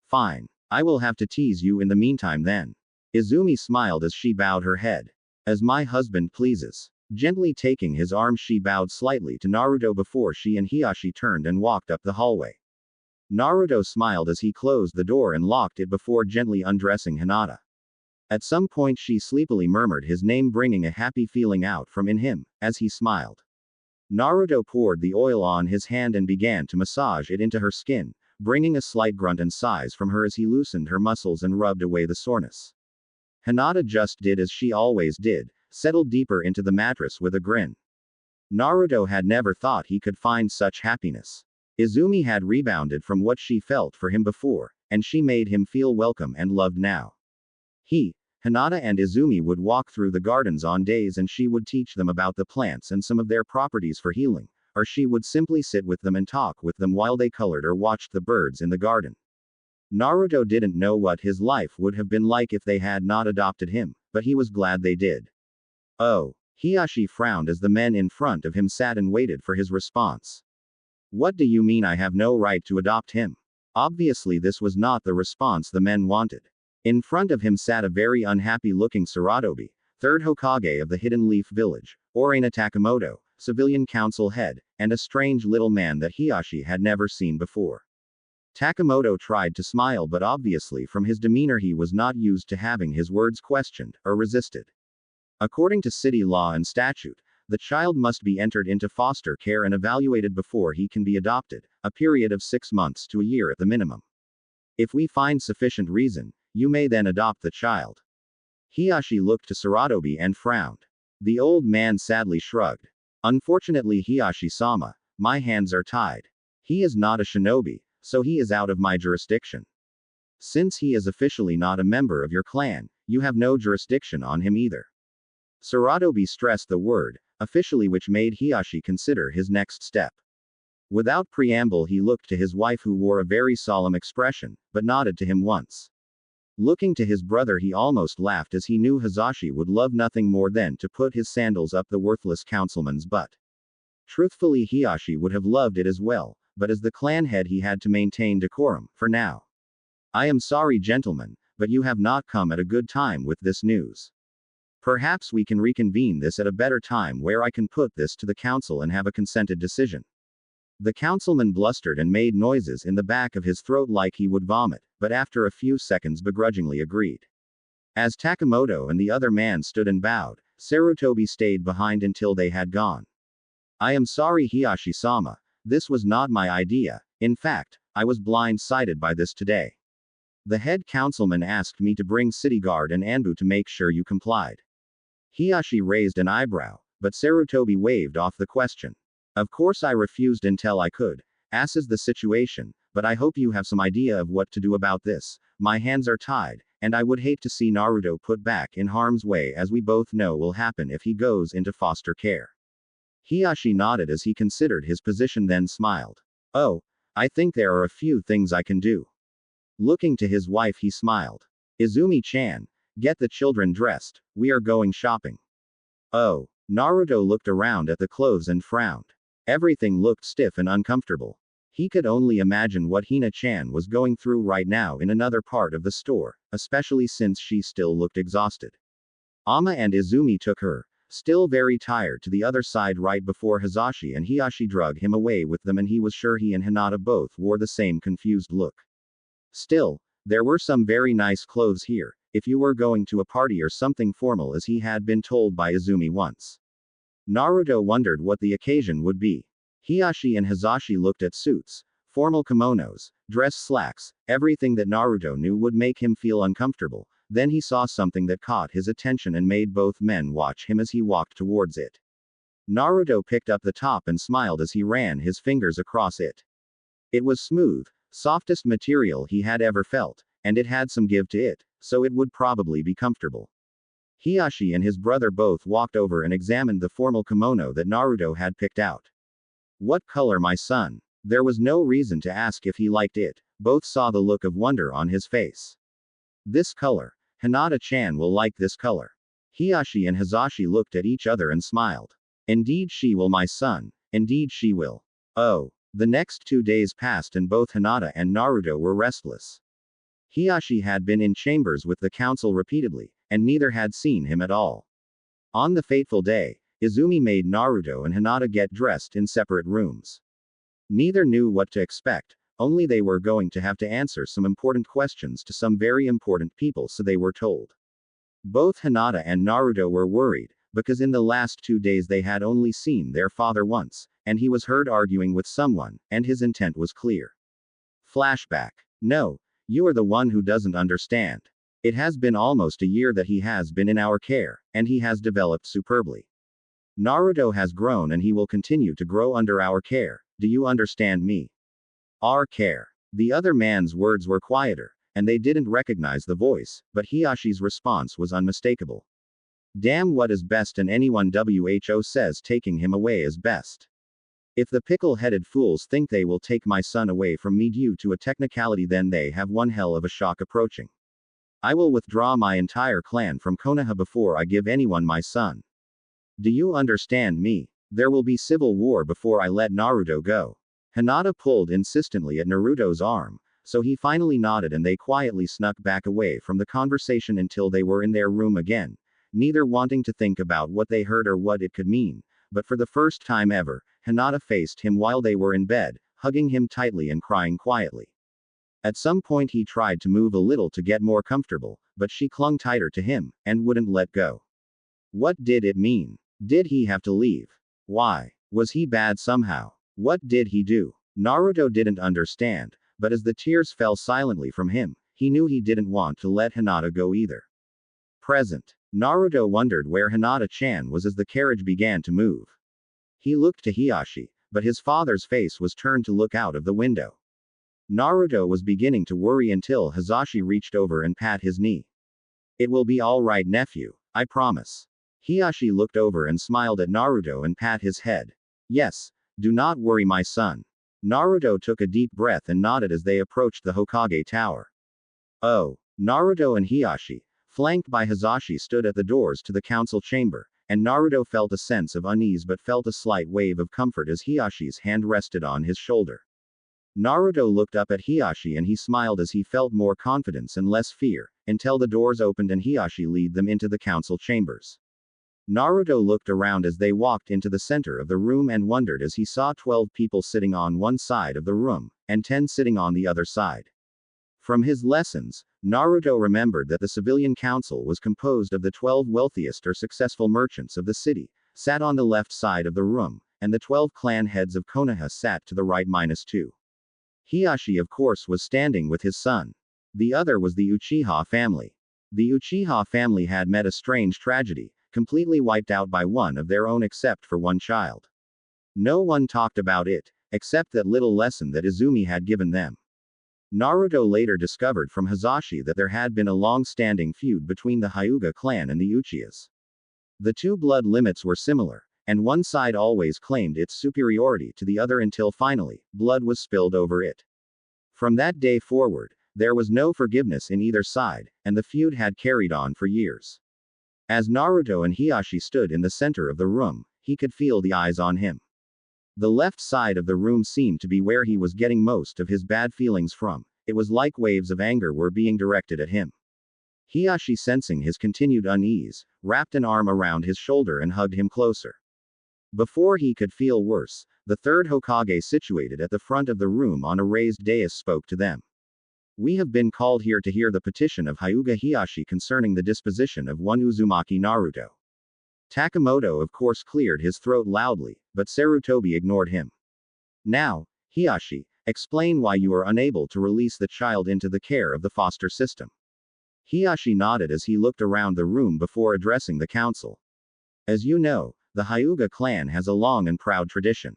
Speaker 1: Fine. I will have to tease you in the meantime then. Izumi smiled as she bowed her head. As my husband pleases. Gently taking his arm, she bowed slightly to Naruto before she and Hiyashi turned and walked up the hallway. Naruto smiled as he closed the door and locked it before gently undressing Hinata. At some point she sleepily murmured his name, bringing a happy feeling out from in him, as he smiled. Naruto poured the oil on his hand and began to massage it into her skin, bringing a slight grunt and sighs from her as he loosened her muscles and rubbed away the soreness. Hinata just did as she always did, settled deeper into the mattress with a grin. Naruto had never thought he could find such happiness. Izumi had rebounded from what she felt for him before, and she made him feel welcome and loved now. Hinata and Izumi would walk through the gardens on days and she would teach them about the plants and some of their properties for healing, or she would simply sit with them and talk with them while they colored or watched the birds in the garden. Naruto didn't know what his life would have been like if they had not adopted him, but he was glad they did. Oh. Hiyashi frowned as the men in front of him sat and waited for his response. What do you mean I have no right to adopt him? Obviously this was not the response the men wanted. In front of him sat a very unhappy-looking Sarutobi, third Hokage of the Hidden Leaf Village, Orena Takamoto, civilian council head, and a strange little man that Hiyashi had never seen before. Takamoto tried to smile, but obviously from his demeanor he was not used to having his words questioned, or resisted. According to city law and statute, the child must be entered into foster care and evaluated before he can be adopted, a period of 6 months to a year at the minimum. If we find sufficient reason, you may then adopt the child. Hiyashi looked to Sarutobi and frowned. The old man sadly shrugged. Unfortunately, Hiyashi-sama, my hands are tied. He is not a shinobi, so he is out of my jurisdiction. Since he is officially not a member of your clan, You have no jurisdiction on him either. Saratobi stressed the word, officially, which made Hiyashi consider his next step. Without preamble, he looked to his wife, who wore a very solemn expression, but nodded to him once. Looking to his brother, he almost laughed, as he knew Hazashi would love nothing more than to put his sandals up the worthless councilman's butt. Truthfully, Hiyashi would have loved it as well, but as the clan head he had to maintain decorum, for now. I am sorry, gentlemen, but you have not come at a good time with this news. Perhaps we can reconvene this at a better time, where I can put this to the council and have a consented decision. The councilman blustered and made noises in the back of his throat like he would vomit, but after a few seconds begrudgingly agreed. As Takamoto and the other man stood and bowed, Sarutobi stayed behind until they had gone. I am sorry, Hiyashi-sama. This was not my idea. In fact, I was blindsided by this today. The head councilman asked me to bring city guard and Anbu to make sure you complied. Hiyashi raised an eyebrow, but Sarutobi waved off the question. Of course I refused until I could. As is the situation, but I hope you have some idea of what to do about this. My hands are tied, and I would hate to see Naruto put back in harm's way, as we both know will happen if he goes into foster care. Hiyashi nodded as he considered his position, then smiled. Oh, I think there are a few things I can do. Looking to his wife, he smiled. Izumi-chan, get the children dressed, we are going shopping. Oh. Naruto looked around at the clothes and frowned. Everything looked stiff and uncomfortable. He could only imagine what Hina-chan was going through right now in another part of the store, especially since she still looked exhausted. Ama and Izumi took her, still very tired, to the other side right before Hazashi and Hiyashi drug him away with them, and he was sure he and Hinata both wore the same confused look. Still, there were some very nice clothes here, if you were going to a party or something formal, as he had been told by Izumi once. Naruto wondered what the occasion would be. Hiyashi and Hazashi looked at suits, formal kimonos, dress slacks, everything that Naruto knew would make him feel uncomfortable. Then he saw something that caught his attention and made both men watch him as he walked towards it. Naruto picked up the top and smiled as he ran his fingers across it. It was smooth, softest material he had ever felt, and it had some give to it, so it would probably be comfortable. Hiyashi and his brother both walked over and examined the formal kimono that Naruto had picked out. What color, my son? There was no reason to ask if he liked it, both saw the look of wonder on his face. This color. Hinata-chan will like this color. Hiyashi and Hazashi looked at each other and smiled. Indeed she will, my son, indeed she will. Oh. The next 2 days passed and both Hinata and Naruto were restless. Hiyashi had been in chambers with the council repeatedly, and neither had seen him at all. On the fateful day, Izumi made Naruto and Hinata get dressed in separate rooms. Neither knew what to expect, only they were going to have to answer some important questions to some very important people, so they were told. Both Hinata and Naruto were worried, because in the last 2 days they had only seen their father once, and he was heard arguing with someone, and his intent was clear. Flashback. No. You are the one who doesn't understand. It has been almost a year that he has been in our care, and he has developed superbly. Naruto has grown and he will continue to grow under our care. Do you understand me? Our care. The other man's words were quieter, and they didn't recognize the voice, but Hiyashi's response was unmistakable. Damn, what is best, and anyone who says taking him away is best. If the pickle-headed fools think they will take my son away from me due to a technicality, then they have one hell of a shock approaching. I will withdraw my entire clan from Konoha before I give anyone my son. Do you understand me? There will be civil war before I let Naruto go. Hinata pulled insistently at Naruto's arm, so he finally nodded and they quietly snuck back away from the conversation until they were in their room again, neither wanting to think about what they heard or what it could mean. But for the first time ever, Hinata faced him while they were in bed, hugging him tightly and crying quietly. At some point he tried to move a little to get more comfortable, but she clung tighter to him, and wouldn't let go. What did it mean? Did he have to leave? Why? Was he bad somehow? What did he do? Naruto didn't understand, but as the tears fell silently from him, he knew he didn't want to let Hinata go either. Present. Naruto wondered where Hinata-chan was as the carriage began to move. He looked to Hiyashi, but his father's face was turned to look out of the window. Naruto was beginning to worry until Hazashi reached over and pat his knee. It will be all right, nephew. I promise. Hiashi looked over and smiled at Naruto and pat his head. Yes, do not worry, my son. Naruto took a deep breath and nodded as they approached the Hokage Tower. Oh, Naruto and Hiashi, flanked by Hisashi, stood at the doors to the council chamber, and Naruto felt a sense of unease but felt a slight wave of comfort as Hiashi's hand rested on his shoulder. Naruto looked up at Hiashi and he smiled as he felt more confidence and less fear, until the doors opened and Hiashi led them into the council chambers. Naruto looked around as they walked into the center of the room and wondered as he saw 12 people sitting on one side of the room, and 10 sitting on the other side. From his lessons, Naruto remembered that the civilian council was composed of the 12 wealthiest or successful merchants of the city, sat on the left side of the room, and the 12 clan heads of Konoha sat to the right -2. Hiashi, of course, was standing with his son. The other was the Uchiha family. The Uchiha family had met a strange tragedy, completely wiped out by one of their own except for one child. No one talked about it, except that little lesson that Izumi had given them. Naruto later discovered from Hisashi that there had been a long-standing feud between the Hyuga clan and the Uchihas. The two blood limits were similar, and one side always claimed its superiority to the other until finally, blood was spilled over it. From that day forward, there was no forgiveness in either side, and the feud had carried on for years. As Naruto and Hiashi stood in the center of the room, he could feel the eyes on him. The left side of the room seemed to be where he was getting most of his bad feelings from. It was like waves of anger were being directed at him. Hiashi, sensing his continued unease, wrapped an arm around his shoulder and hugged him closer. Before he could feel worse, the third Hokage situated at the front of the room on a raised dais spoke to them. We have been called here to hear the petition of Hyuga Hiashi concerning the disposition of one Uzumaki Naruto. Takamoto of course cleared his throat loudly, but Sarutobi ignored him. Now, Hiashi, explain why you are unable to release the child into the care of the foster system. Hiashi nodded as he looked around the room before addressing the council. As you know, the Hyuga clan has a long and proud tradition.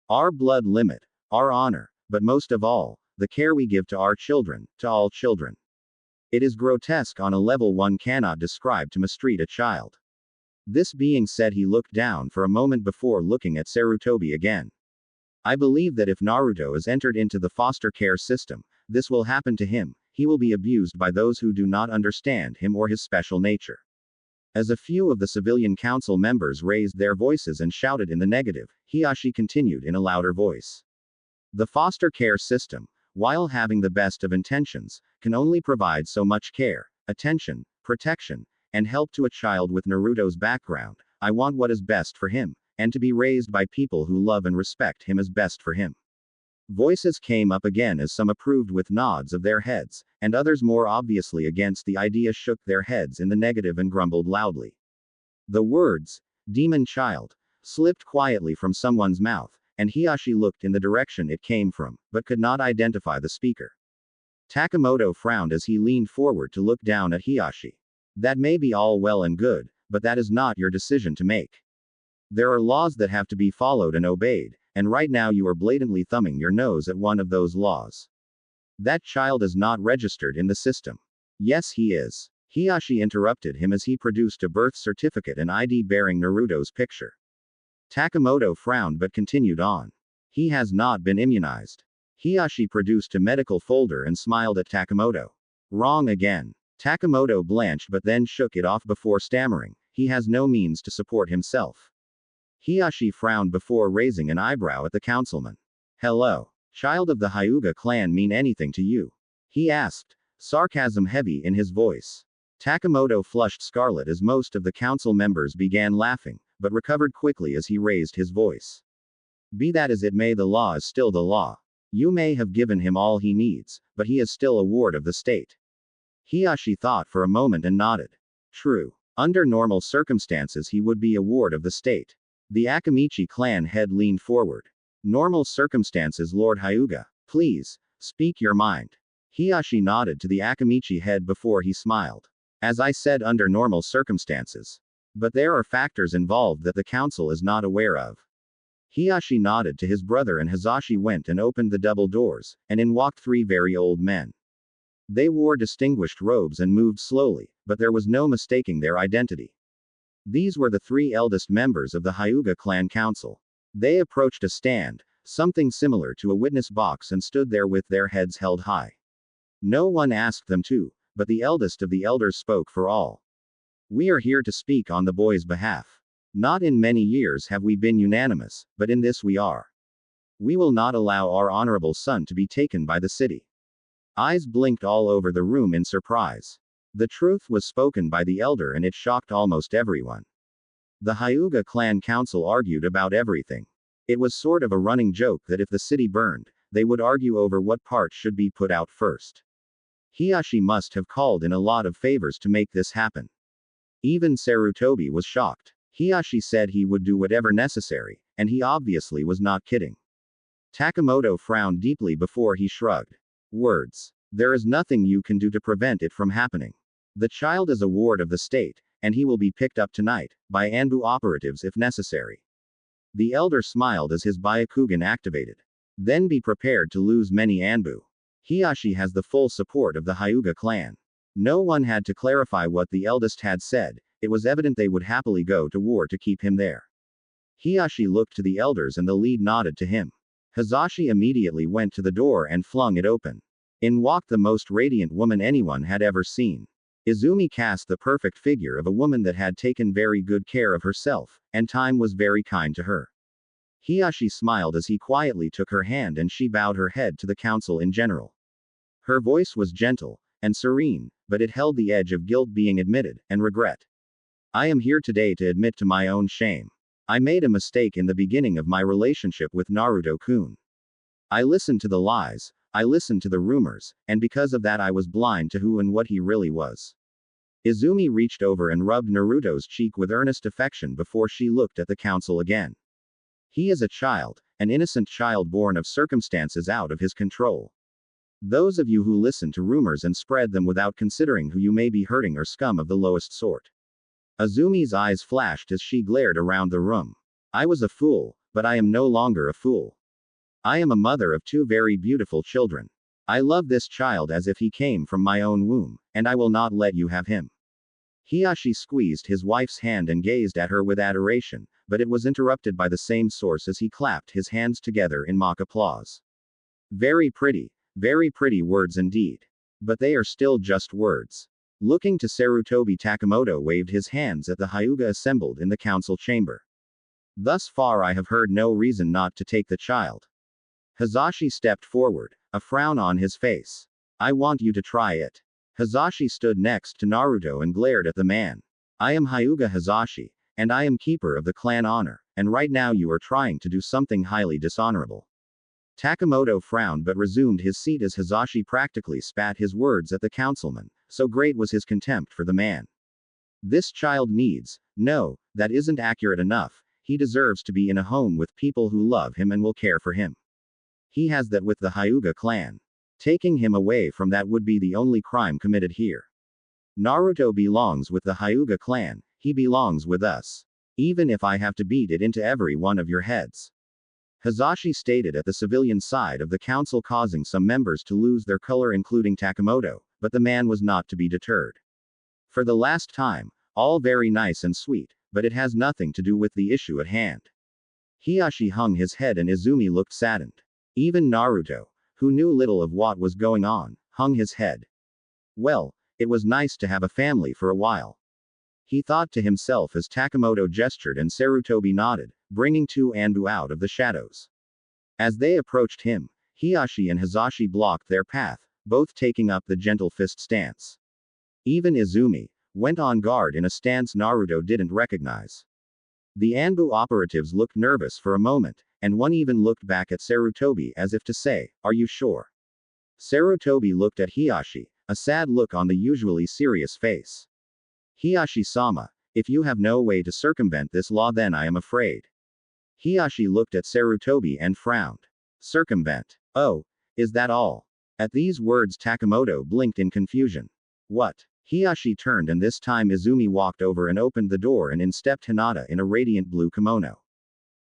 Speaker 1: Our blood limit, our honor, but most of all, the care we give to our children, to all children. It is grotesque on a level one cannot describe to mistreat a child. This being said, he looked down for a moment before looking at Sarutobi again. I believe that if Naruto is entered into the foster care system, this will happen to him. He will be abused by those who do not understand him or his special nature. As a few of the civilian council members raised their voices and shouted in the negative, Hiashi continued in a louder voice. The foster care system, while having the best of intentions, can only provide so much care, attention, protection, and help to a child with Naruto's background. I want what is best for him, and to be raised by people who love and respect him as best for him. Voices came up again as some approved with nods of their heads, and others more obviously against the idea shook their heads in the negative and grumbled loudly. The words, demon child, slipped quietly from someone's mouth, and Hiashi looked in the direction it came from, but could not identify the speaker. Takamoto frowned as he leaned forward to look down at Hiashi. That may be all well and good, but that is not your decision to make. There are laws that have to be followed and obeyed, and right now you are blatantly thumbing your nose at one of those laws. That child is not registered in the system. Yes, he is. Hiashi interrupted him as he produced a birth certificate and ID bearing Naruto's picture. Takamoto frowned but continued on. He has not been immunized. Hiashi produced a medical folder and smiled at Takamoto. Wrong again. Takamoto blanched but then shook it off before stammering. He has no means to support himself. Hiashi frowned before raising an eyebrow at the councilman. Hello. Child of the Hyuga clan mean anything to you? He asked, sarcasm heavy in his voice. Takamoto flushed scarlet as most of the council members began laughing, but recovered quickly as he raised his voice. Be that as it may, the law is still the law. You may have given him all he needs, but he is still a ward of the state. Hiashi thought for a moment and nodded. True. Under normal circumstances he would be a ward of the state. The Akamichi clan head leaned forward. Normal circumstances, Lord Hyuga. Please, speak your mind. Hiashi nodded to the Akamichi head before he smiled. As I said, under normal circumstances. But there are factors involved that the council is not aware of. Hiashi nodded to his brother and Hisashi went and opened the double doors, and in walked three very old men. They wore distinguished robes and moved slowly, but there was no mistaking their identity. These were the three eldest members of the Hyuga clan council. They approached a stand, something similar to a witness box, and stood there with their heads held high. No one asked them to, but the eldest of the elders spoke for all. We are here to speak on the boy's behalf. Not in many years have we been unanimous, but in this we are. We will not allow our honorable son to be taken by the city. Eyes blinked all over the room in surprise. The truth was spoken by the elder and it shocked almost everyone. The Hyuga clan council argued about everything. It was sort of a running joke that if the city burned, they would argue over what part should be put out first. Hiyashi must have called in a lot of favors to make this happen. Even Sarutobi was shocked. Hiyashi said he would do whatever necessary, and he obviously was not kidding. Takamoto frowned deeply before he shrugged. Words. There is nothing you can do to prevent it from happening. The child is a ward of the state, and he will be picked up tonight, by Anbu operatives if necessary. The elder smiled as his Byakugan activated. Then be prepared to lose many Anbu. Hiyashi has the full support of the Hyuga clan. No one had to clarify what the eldest had said, it was evident they would happily go to war to keep him there. Hiyashi looked to the elders and the lead nodded to him. Hazashi immediately went to the door and flung it open. In walked the most radiant woman anyone had ever seen. Izumi cast the perfect figure of a woman that had taken very good care of herself, and time was very kind to her. Hiyashi smiled as he quietly took her hand and she bowed her head to the council in general. Her voice was gentle and serene, but it held the edge of guilt being admitted, and regret. I am here today to admit to my own shame. I made a mistake in the beginning of my relationship with Naruto-kun. I listened to the lies, I listened to the rumors, and because of that I was blind to who and what he really was. Izumi reached over and rubbed Naruto's cheek with earnest affection before she looked at the council again. He is a child, an innocent child born of circumstances out of his control. Those of you who listen to rumors and spread them without considering who you may be hurting are scum of the lowest sort. Izumi's eyes flashed as she glared around the room. I was a fool, but I am no longer a fool. I am a mother of two very beautiful children. I love this child as if he came from my own womb, and I will not let you have him. Hiyashi squeezed his wife's hand and gazed at her with adoration, but it was interrupted by the same source as he clapped his hands together in mock applause. Very pretty words indeed. But they are still just words. Looking to Sarutobi, Takamoto waved his hands at the Hyuga assembled in the council chamber. Thus far I have heard no reason not to take the child. Hazashi stepped forward, a frown on his face. I want you to try it. Hazashi stood next to Naruto and glared at the man. I am Hyuga Hazashi, and I am keeper of the clan honor, and right now you are trying to do something highly dishonorable. Takamoto frowned but resumed his seat as Hazashi practically spat his words at the councilman, so great was his contempt for the man. This child needs, no, that isn't accurate enough, he deserves to be in a home with people who love him and will care for him. He has that with the Hyuga clan. Taking him away from that would be the only crime committed here. Naruto belongs with the Hyuga clan, he belongs with us. Even if I have to beat it into every one of your heads. Hazashi stated at the civilian side of the council, causing some members to lose their color including Takamoto, but the man was not to be deterred. For the last time, all very nice and sweet, but it has nothing to do with the issue at hand. Hiyashi hung his head and Izumi looked saddened. Even Naruto, who knew little of what was going on, hung his head. Well, it was nice to have a family for a while. He thought to himself as Takamoto gestured and Sarutobi nodded, bringing two Anbu out of the shadows. As they approached him, Hiyashi and Hazashi blocked their path, both taking up the gentle fist stance. Even Izumi went on guard in a stance Naruto didn't recognize. The Anbu operatives looked nervous for a moment, and one even looked back at Sarutobi as if to say, "Are you sure?" Sarutobi looked at Hiyashi, a sad look on the usually serious face. Hiyashi-sama, if you have no way to circumvent this law then I am afraid. Hiyashi looked at Sarutobi and frowned. Circumvent. Oh, is that all? At these words Takamoto blinked in confusion. What? Hiyashi turned and this time Izumi walked over and opened the door and in stepped Hinata in a radiant blue kimono.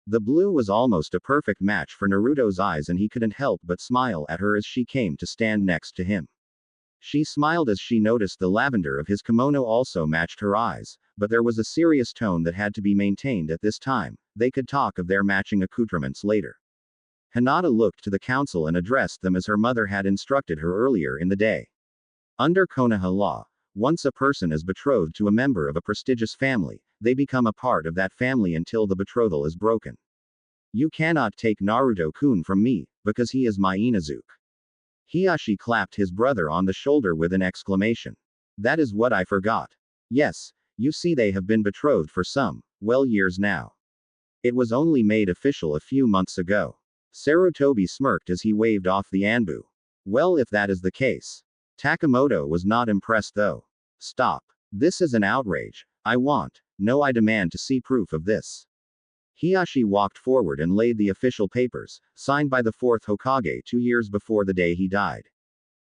Speaker 1: The blue was almost a perfect match for Naruto's eyes and he couldn't help but smile at her as she came to stand next to him. She smiled as she noticed the lavender of his kimono also matched her eyes, but there was a serious tone that had to be maintained at this time. They could talk of their matching accoutrements later. Hinata looked to the council and addressed them as her mother had instructed her earlier in the day. Under Konoha law, once a person is betrothed to a member of a prestigious family, they become a part of that family until the betrothal is broken. You cannot take Naruto-kun from me, because he is my Inazuke. Hiashi clapped his brother on the shoulder with an exclamation. That is what I forgot. Yes, you see they have been betrothed for some, well, years now. It was only made official a few months ago. Sarutobi smirked as he waved off the anbu. Well, if that is the case. Takamoto was not impressed though. Stop. This is an outrage. I demand to see proof of this. Hiashi walked forward and laid the official papers, signed by the fourth Hokage 2 years before the day he died.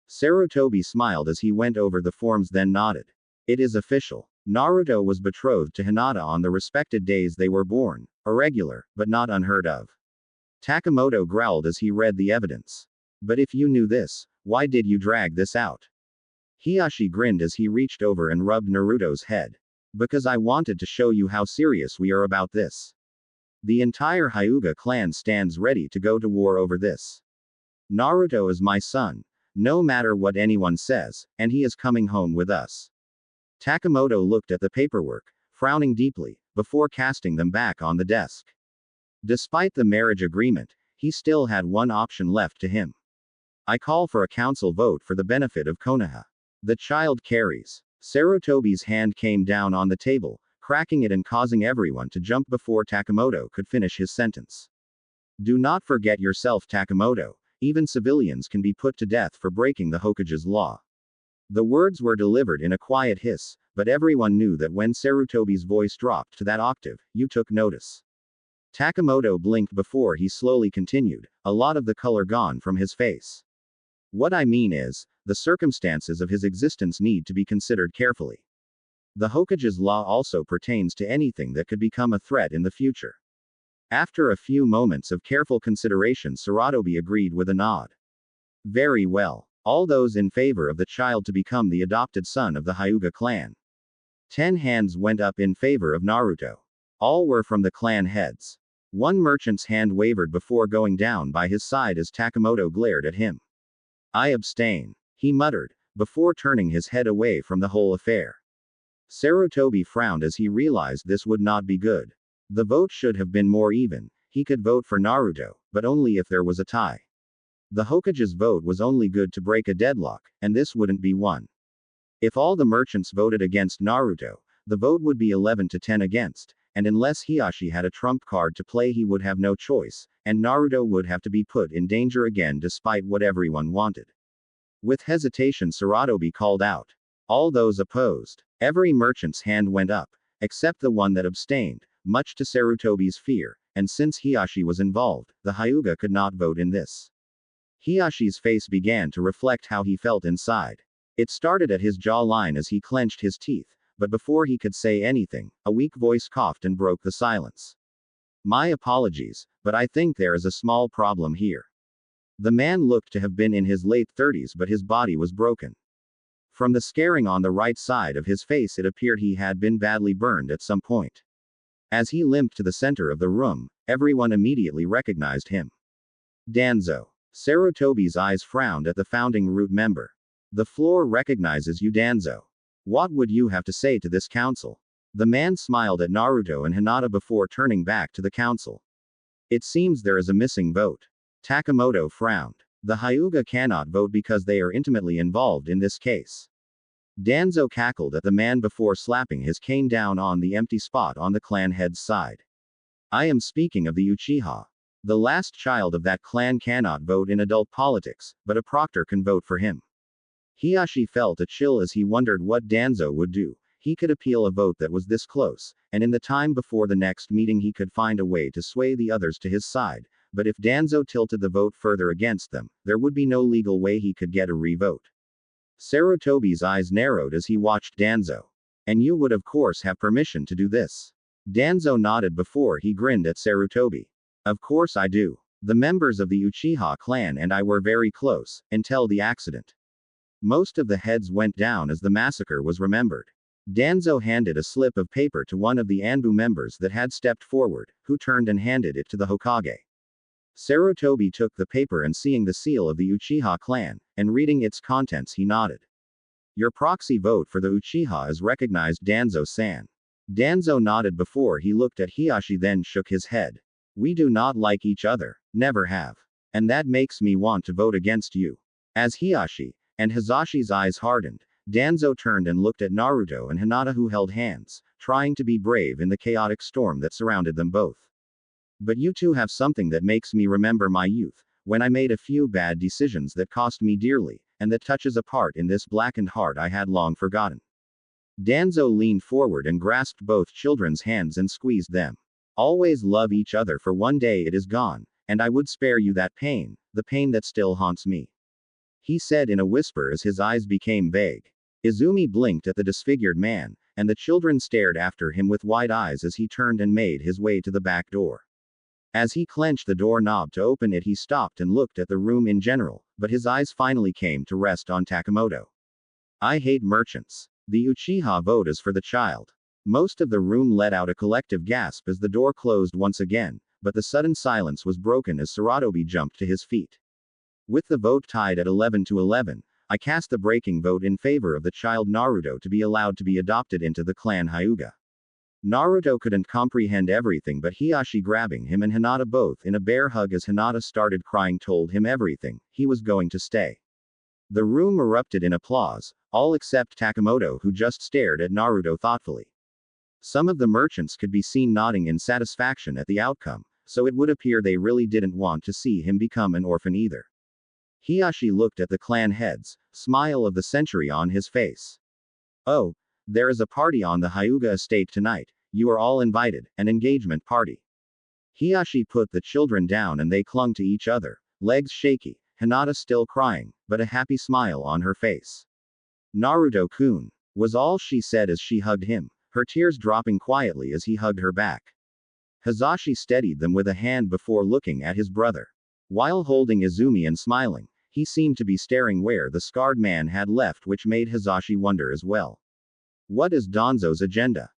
Speaker 1: Sarutobi smiled as he went over the forms then nodded. It is official. Naruto was betrothed to Hinata on the respected days they were born, irregular, but not unheard of. Takamoto growled as he read the evidence. But if you knew this, why did you drag this out? Hiashi grinned as he reached over and rubbed Naruto's head. Because I wanted to show you how serious we are about this. The entire Hyuga clan stands ready to go to war over this. Naruto is my son, no matter what anyone says, and he is coming home with us. Takamoto looked at the paperwork, frowning deeply, before casting them back on the desk. Despite the marriage agreement, he still had one option left to him. I call for a council vote for the benefit of Konoha. The child carries. Sarutobi's hand came down on the table, cracking it and causing everyone to jump before Takamoto could finish his sentence. Do not forget yourself, Takamoto. Even civilians can be put to death for breaking the Hokage's law. The words were delivered in a quiet hiss, but everyone knew that when Sarutobi's voice dropped to that octave, you took notice. Takamoto blinked before he slowly continued, a lot of the color gone from his face. What I mean is, the circumstances of his existence need to be considered carefully. The Hokage's law also pertains to anything that could become a threat in the future. After a few moments of careful consideration, Sarutobi agreed with a nod. Very well. All those in favor of the child to become the adopted son of the Hyuga clan. 10 hands went up in favor of Naruto. All were from the clan heads. One merchant's hand wavered before going down by his side as Takamoto glared at him. I abstain, he muttered, before turning his head away from the whole affair. Sarutobi frowned as he realized this would not be good. The vote should have been more even. He could vote for Naruto, but only if there was a tie. The Hokage's vote was only good to break a deadlock, and this wouldn't be one. If all the merchants voted against Naruto, the vote would be 11 to 10 against, and unless Hiashi had a trump card to play, he would have no choice, and Naruto would have to be put in danger again despite what everyone wanted. With hesitation, Sarutobi called out. All those opposed. Every merchant's hand went up, except the one that abstained, much to Sarutobi's fear, and since Hiashi was involved, the Hyuga could not vote in this. Hiashi's face began to reflect how he felt inside. It started at his jawline as he clenched his teeth, but before he could say anything, a weak voice coughed and broke the silence. My apologies, but I think there is a small problem here. The man looked to have been in his late 30s, but his body was broken. From the scarring on the right side of his face, it appeared he had been badly burned at some point. As he limped to the center of the room, everyone immediately recognized him. Danzo. Sarutobi's eyes frowned at the founding root member. The floor recognizes you, Danzo. What would you have to say to this council? The man smiled at Naruto and Hinata before turning back to the council. It seems there is a missing vote. Takamoto frowned. The Hyuga cannot vote because they are intimately involved in this case. Danzo cackled at the man before slapping his cane down on the empty spot on the clan head's side. I am speaking of the Uchiha. The last child of that clan cannot vote in adult politics, but a proctor can vote for him. Hiashi felt a chill as he wondered what Danzo would do. He could appeal a vote that was this close, and in the time before the next meeting he could find a way to sway the others to his side, but if Danzo tilted the vote further against them, there would be no legal way he could get a re-vote. Sarutobi's eyes narrowed as he watched Danzo. And you would of course have permission to do this. Danzo nodded before he grinned at Sarutobi. Of course I do. The members of the Uchiha clan and I were very close, until the accident. Most of the heads went down as the massacre was remembered. Danzo handed a slip of paper to one of the Anbu members that had stepped forward, who turned and handed it to the Hokage. Sarutobi took the paper and seeing the seal of the Uchiha clan, and reading its contents he nodded. Your proxy vote for the Uchiha is recognized, Danzo-san. Danzo nodded before he looked at Hiashi, then shook his head. We do not like each other, never have. And that makes me want to vote against you. As Hiashi and Hazashi's eyes hardened, Danzo turned and looked at Naruto and Hinata, who held hands, trying to be brave in the chaotic storm that surrounded them both. But you two have something that makes me remember my youth, when I made a few bad decisions that cost me dearly, and that touches a part in this blackened heart I had long forgotten. Danzo leaned forward and grasped both children's hands and squeezed them. Always love each other, for one day it is gone, and I would spare you that pain, the pain that still haunts me. He said in a whisper as his eyes became vague. Izumi blinked at the disfigured man, and the children stared after him with wide eyes as he turned and made his way to the back door. As he clenched the doorknob to open it, he stopped and looked at the room in general, but his eyes finally came to rest on Takamoto. I hate merchants. The Uchiha vote is for the child. Most of the room let out a collective gasp as the door closed once again, but the sudden silence was broken as Sarutobi jumped to his feet. With the vote tied at 11-11, I cast the breaking vote in favor of the child Naruto to be allowed to be adopted into the clan Hyuga. Naruto couldn't comprehend everything, but Hiashi grabbing him and Hinata both in a bear hug as Hinata started crying told him everything, he was going to stay. The room erupted in applause, all except Takamoto, who just stared at Naruto thoughtfully. Some of the merchants could be seen nodding in satisfaction at the outcome, so it would appear they really didn't want to see him become an orphan either. Hiashi looked at the clan heads, smile of the century on his face. Oh, there is a party on the Hyuga estate tonight, you are all invited, an engagement party. Hiashi put the children down and they clung to each other, legs shaky, Hinata still crying, but a happy smile on her face. Naruto-kun, was all she said as she hugged him, her tears dropping quietly as he hugged her back. Hazashi steadied them with a hand before looking at his brother. While holding Izumi and smiling, he seemed to be staring where the scarred man had left, which made Hazashi wonder as well. What is Danzo's agenda?